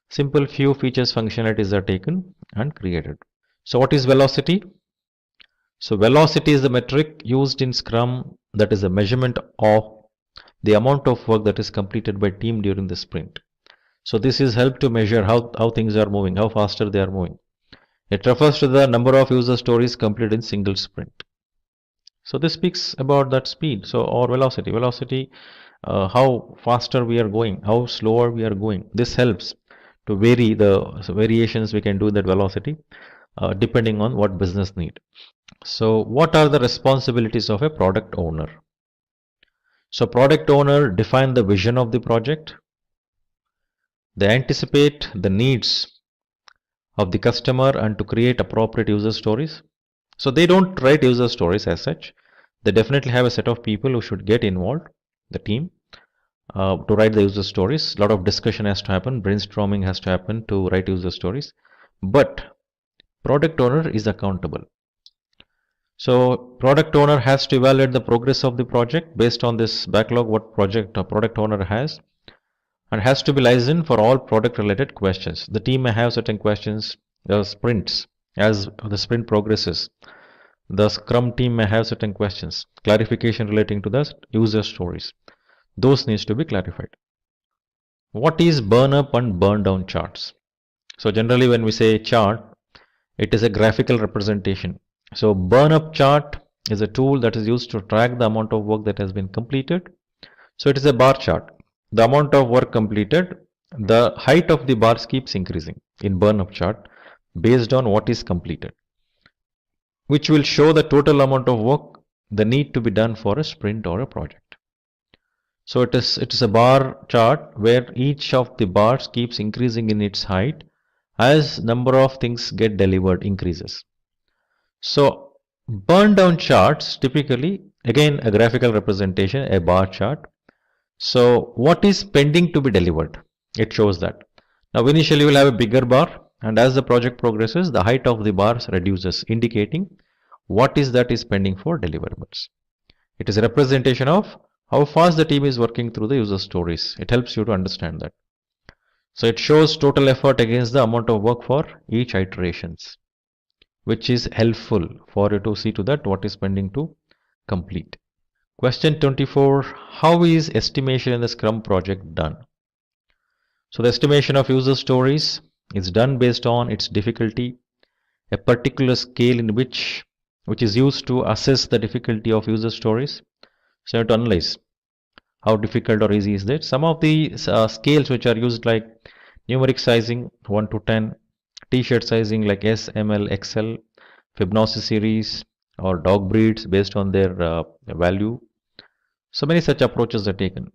Simple few features functionalities are taken and created. So what is velocity? So velocity is the metric used in Scrum that is a measurement of the amount of work that is completed by team during the sprint. So this is help to measure how things are moving, how faster they are moving. It refers to the number of user stories completed in single sprint. So this speaks about that speed, so or velocity. Velocity, how faster we are going, how slower we are going. This helps to vary the variations we can do that velocity depending on what business need. So what are the responsibilities of a product owner? So product owner define the vision of the project. They anticipate the needs of the customer and to create appropriate user stories. So they don't write user stories as such. They definitely have a set of people who should get involved, the team, to write the user stories. A lot of discussion has to happen, brainstorming has to happen to write user stories. but product owner is accountable. So product owner has to evaluate the progress of the project based on this backlog what project or product owner has, and has to be licensed for all product related questions. The team may have certain questions, the sprints, as the sprint progresses. The Scrum team may have certain questions, clarification relating to the user stories. Those needs to be clarified. What is burn up and burn down charts? So generally when we say chart, it is a graphical representation. So burn up chart is a tool that is used to track the amount of work that has been completed. So it is a bar chart. The amount of work completed, the height of the bars keeps increasing in burn up chart based on what is completed, which will show the total amount of work the need to be done for a sprint or a project. So it is a bar chart where each of the bars keeps increasing in its height as number of things get delivered increases. So burn down charts typically, again a graphical representation, a bar chart. So what is pending to be delivered? It shows that. Now initially you will have a bigger bar, and as the project progresses the height of the bars reduces, indicating what is that is pending for deliverables. It is a representation of how fast the team is working through the user stories. It helps you to understand that. So it shows total effort against the amount of work for each iterations, which is helpful for you to see to that what is pending to complete. Question 24. How is estimation in the Scrum project done? So the estimation of user stories is done based on its difficulty, a particular scale in which is used to assess the difficulty of user stories. So you have to analyze how difficult or easy is that. Some of the scales which are used like numeric sizing 1 to 10, t-shirt sizing like S, ML, XL, Fibonacci series or dog breeds based on their value. So many such approaches are taken.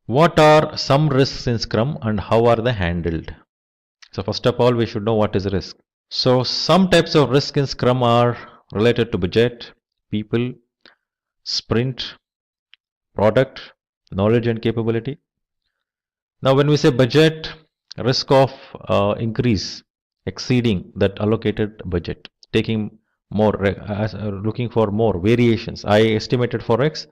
What are some risks in Scrum and how are they handled? So first of all we should know what is risk. So some types of risk in Scrum are related to budget, people, sprint, product, knowledge and capability. Now when we say budget, risk of increase exceeding that allocated budget, taking more, looking for more variations. I estimated for X,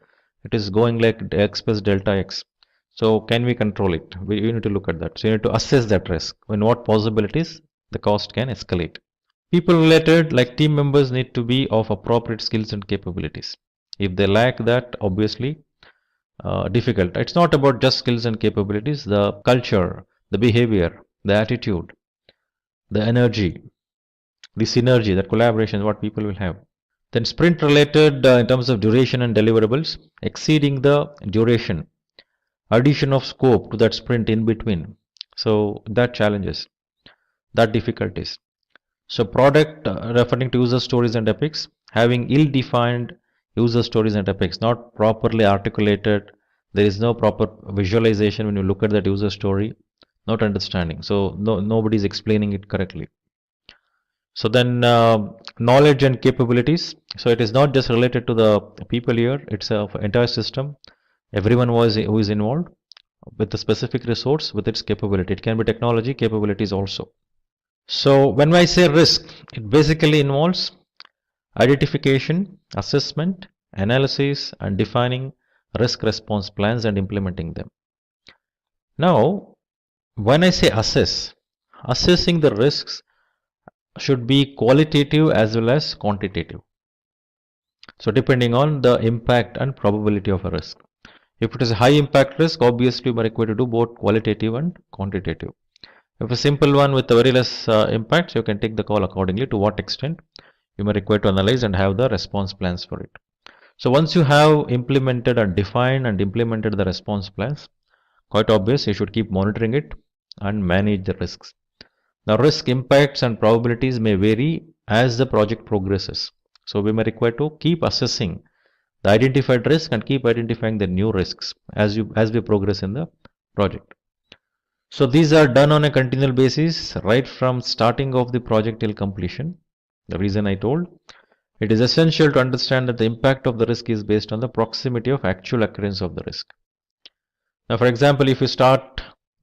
it is going like X plus delta X. So can we control it? We need to look at that. So you need to assess that risk. In what possibilities the cost can escalate. People related like team members need to be of appropriate skills and capabilities. If they lack that, obviously difficult. It's not about just skills and capabilities, the culture, the behavior, the attitude, the energy, the synergy, that collaboration, what people will have. Then sprint related in terms of duration and deliverables, exceeding the duration, addition of scope to that sprint in between. So that challenges, that difficulties. So product referring to user stories and epics, having ill-defined user stories and epics, not properly articulated. There is no proper visualization when you look at that user story, not understanding. So nobody is explaining it correctly. So then knowledge and capabilities. So it is not just related to the people here, it's an entire system. Everyone who is involved with the specific resource with its capability. It can be technology capabilities also. So when I say risk, it basically involves identification, assessment, analysis and defining risk response plans and implementing them. Now when I say assess, assessing the risks should be qualitative as well as quantitative. So depending on the impact and probability of a risk. If it is a high impact risk, obviously we are required to do both qualitative and quantitative. If a simple one with a very less impact, you can take the call accordingly to what extent you may require to analyze and have the response plans for it. So once you have implemented and defined and implemented the response plans, quite obvious you should keep monitoring it and manage the risks. Now risk impacts and probabilities may vary as the project progresses. So we may require to keep assessing the identified risk and keep identifying the new risks as we progress in the project. So these are done on a continual basis right from starting of the project till completion. The reason I told, it is essential to understand that the impact of the risk is based on the proximity of actual occurrence of the risk. Now for example, if you start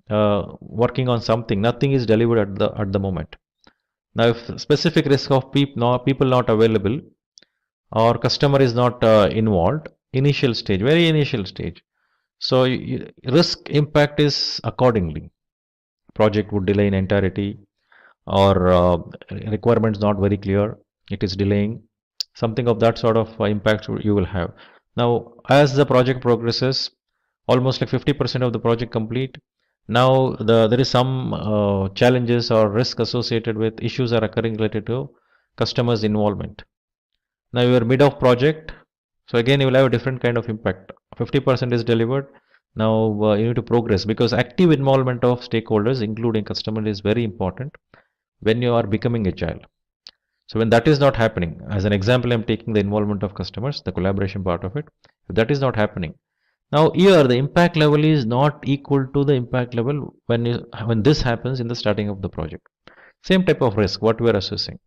working on something, nothing is delivered at the moment. Now, if specific risk of people not available or customer is not involved, initial stage, very initial stage. So risk impact is accordingly. Project would delay in entirety, or requirements not very clear, it is delaying. Something of that sort of impact you will have. Now, as the project progresses, almost like 50% of the project complete. Now there is some challenges or risk associated with issues are occurring related to customers involvement. Now you are mid of project, so again you will have a different kind of impact. 50% is delivered. Now you need to progress, because active involvement of stakeholders including customer is very important when you are becoming agile. So when that is not happening, as an example I'm taking the involvement of customers, the collaboration part of it, if that is not happening, now here the impact level is not equal to the impact level when this happens in the starting of the project. Same type of risk what we are assessing.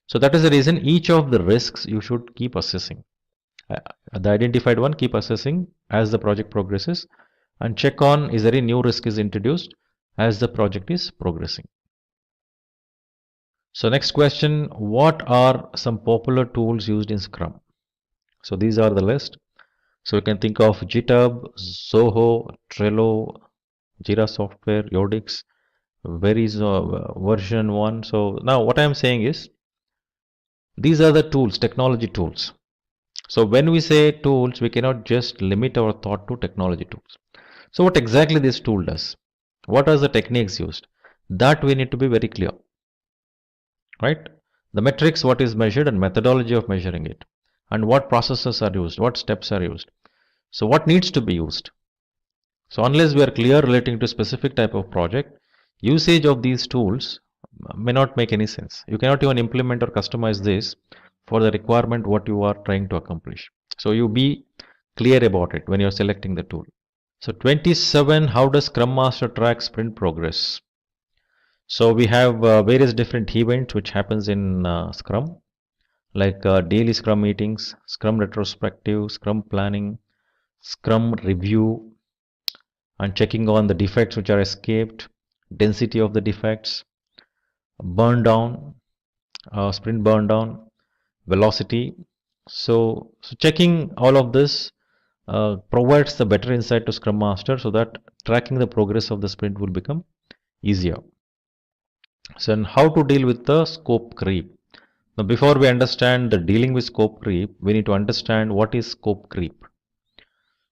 So that is the reason each of the risks you should keep assessing. The identified one, keep assessing as the project progresses, and check on is there any new risk is introduced as the project is progressing. So next question, what are some popular tools used in Scrum? So these are the list. So you can think of GitHub, Zoho, Trello, Jira Software, Yodix, varies version 1. So now what I am saying is, these are the tools, technology tools. So when we say tools, we cannot just limit our thought to technology tools. So what exactly this tool does? What are the techniques used? That we need to be very clear. Right? The metrics, what is measured, and methodology of measuring it, and what processes are used, what steps are used. So what needs to be used? So unless we are clear relating to specific type of project, usage of these tools may not make any sense. You cannot even implement or customize this for the requirement what you are trying to accomplish. So you be clear about it when you are selecting the tool. So 27, how does Scrum Master track sprint progress? So we have various different events which happens in Scrum, like daily Scrum meetings, Scrum retrospective, Scrum planning, Scrum review, and checking on the defects which are escaped, density of the defects, burn down, sprint burn down, velocity. So checking all of this provides the better insight to Scrum Master, so that tracking the progress of the sprint will become easier. So and how to deal with the scope creep? Now before we understand the dealing with scope creep, we need to understand what is scope creep.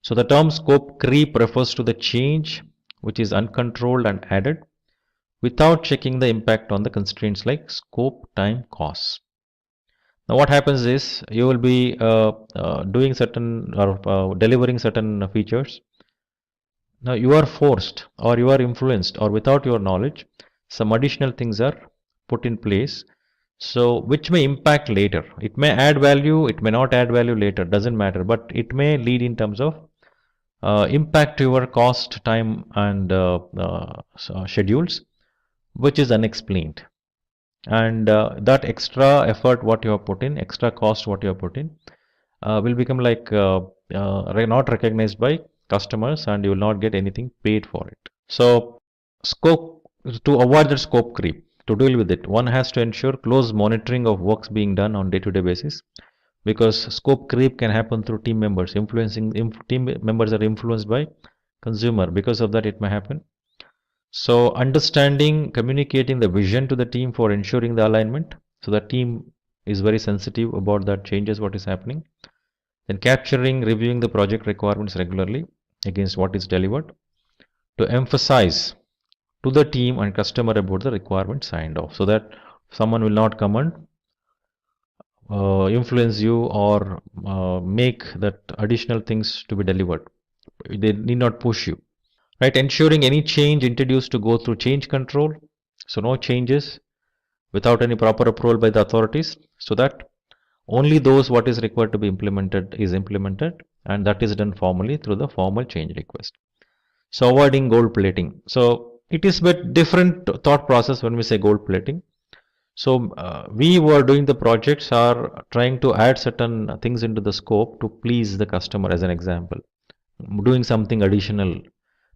So the term scope creep refers to the change which is uncontrolled and added without checking the impact on the constraints like scope, time, costs. Now what happens is, you will be doing certain or delivering certain features. Now you are forced or you are influenced, or without your knowledge, some additional things are put in place, so which may impact later. It may add value, it may not add value later, doesn't matter, but it may lead in terms of impact to your cost, time, and schedules, which is unexplained. And that extra effort what you have put in, extra cost what you have put in, will become like not recognized by customers, and you will not get anything paid for it. So scope, to avoid the scope creep, to deal with it, one has to ensure close monitoring of works being done on day-to-day basis, because scope creep can happen through team members. Team members are influenced by consumer, because of that it may happen. So understanding, communicating the vision to the team for ensuring the alignment, so the team is very sensitive about that changes what is happening. Then capturing, reviewing the project requirements regularly against what is delivered, to emphasize to the team and customer about the requirement signed off, so that someone will not come and influence you or make that additional things to be delivered. They need not push you. Right, ensuring any change introduced to go through change control, so no changes without any proper approval by the authorities, so that only those what is required to be implemented is implemented, and that is done formally through the formal change request. So avoiding gold plating. So it is bit different thought process when we say gold plating. So we who are doing the projects are trying to add certain things into the scope to please the customer, as an example, doing something additional,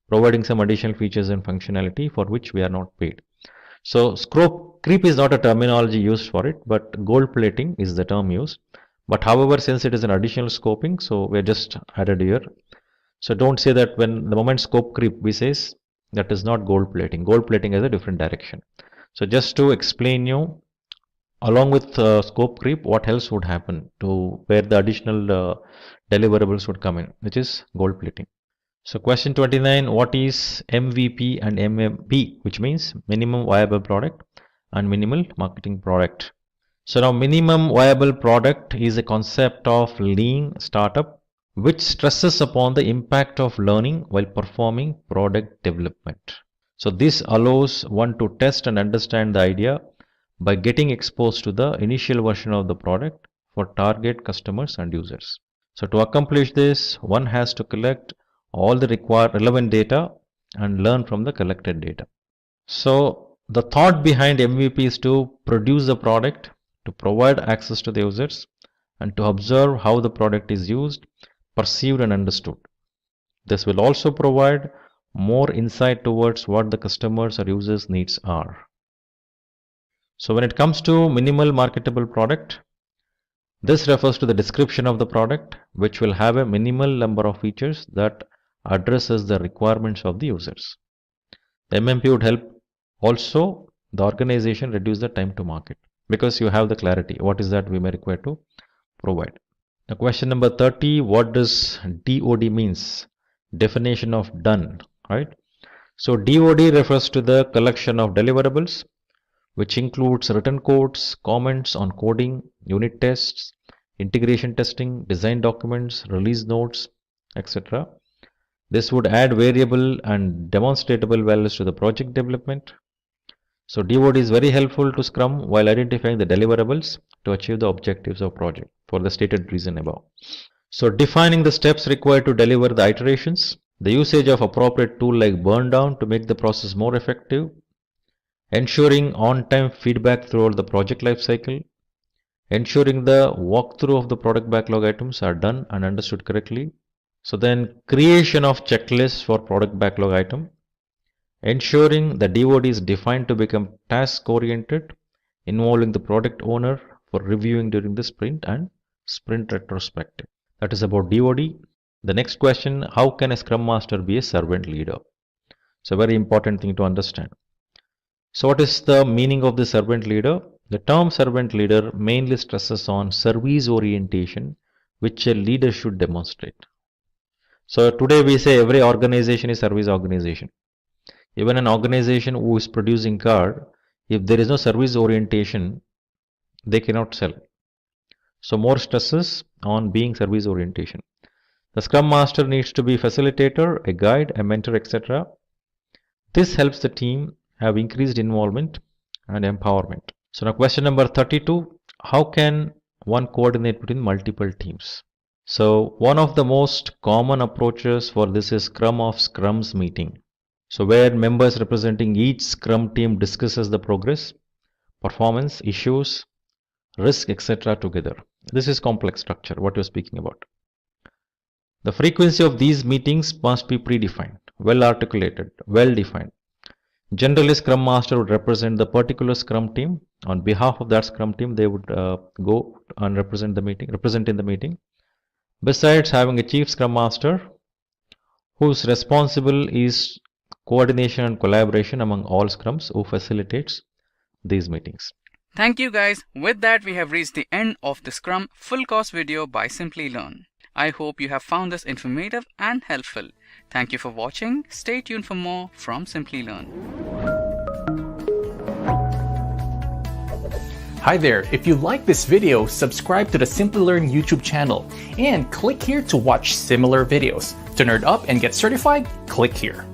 providing some additional features and functionality for which we are not paid. So scope Creep is not a terminology used for it, but gold plating is the term used. But however, since it is an additional scoping, so we're just added here. So don't say that when the moment scope creep, we says that is not gold plating. Gold plating has a different direction. So just to explain you, along with scope creep, what else would happen to where the additional deliverables would come in, which is gold plating. So question 29, what is MVP and MMP, which means minimum viable product and minimal marketing product. So now minimum viable product is a concept of lean startup which stresses upon the impact of learning while performing product development. So this allows one to test and understand the idea by getting exposed to the initial version of the product for target customers and users. So to accomplish this, one has to collect all the required relevant data and learn from the collected data. So the thought behind MVP is to produce the product, to provide access to the users, and to observe how the product is used, perceived and understood. This will also provide more insight towards what the customers or users' needs are. So when it comes to minimal marketable product, this refers to the description of the product which will have a minimal number of features that addresses the requirements of the users. The MMP would help also the organization reduce the time to market because you have the clarity what is that we may require to provide. Now question number 30, what does DOD means? Definition of done, right? So DOD refers to the collection of deliverables which includes written codes, comments on coding, unit tests, integration testing, design documents, release notes, etc. This would add variable and demonstratable values to the project development. So DOD is very helpful to Scrum while identifying the deliverables to achieve the objectives of project for the stated reason above. So defining the steps required to deliver the iterations, the usage of appropriate tool like burn down to make the process more effective, ensuring on-time feedback throughout the project lifecycle, ensuring the walkthrough of the product backlog items are done and understood correctly. So then creation of checklists for product backlog item, ensuring the DOD is defined to become task oriented, involving the product owner for reviewing during the sprint and sprint retrospective. That is about DOD. The next question, how can a Scrum Master be a servant leader? It's a very important thing to understand. So what is the meaning of the servant leader? The term servant leader mainly stresses on service orientation which a leader should demonstrate. So today we say every organization is service organization. Even an organization who is producing car, if there is no service orientation, they cannot sell. So more stresses on being service orientation. The Scrum Master needs to be facilitator, a guide, a mentor, etc. This helps the team have increased involvement and empowerment. So now question number 32, how can one coordinate between multiple teams? So one of the most common approaches for this is Scrum of Scrums meeting. So where members representing each Scrum team discusses the progress, performance, issues, risk, etc. together. This is complex structure, what you're speaking about. The frequency of these meetings must be predefined, well articulated, well defined. Generally, Scrum Master would represent the particular Scrum team. On behalf of that Scrum team, they would go and represent in the meeting. Besides having a Chief Scrum Master, whose responsible is coordination and collaboration among all Scrums who facilitates these meetings. Thank you guys. With that, we have reached the end of the Scrum full course video by Simplilearn. I hope you have found this informative and helpful. Thank you for watching. Stay tuned for more from Simplilearn. Hi there, if you like this video, subscribe to the Simplilearn YouTube channel and click here to watch similar videos. To nerd up and get certified, click here.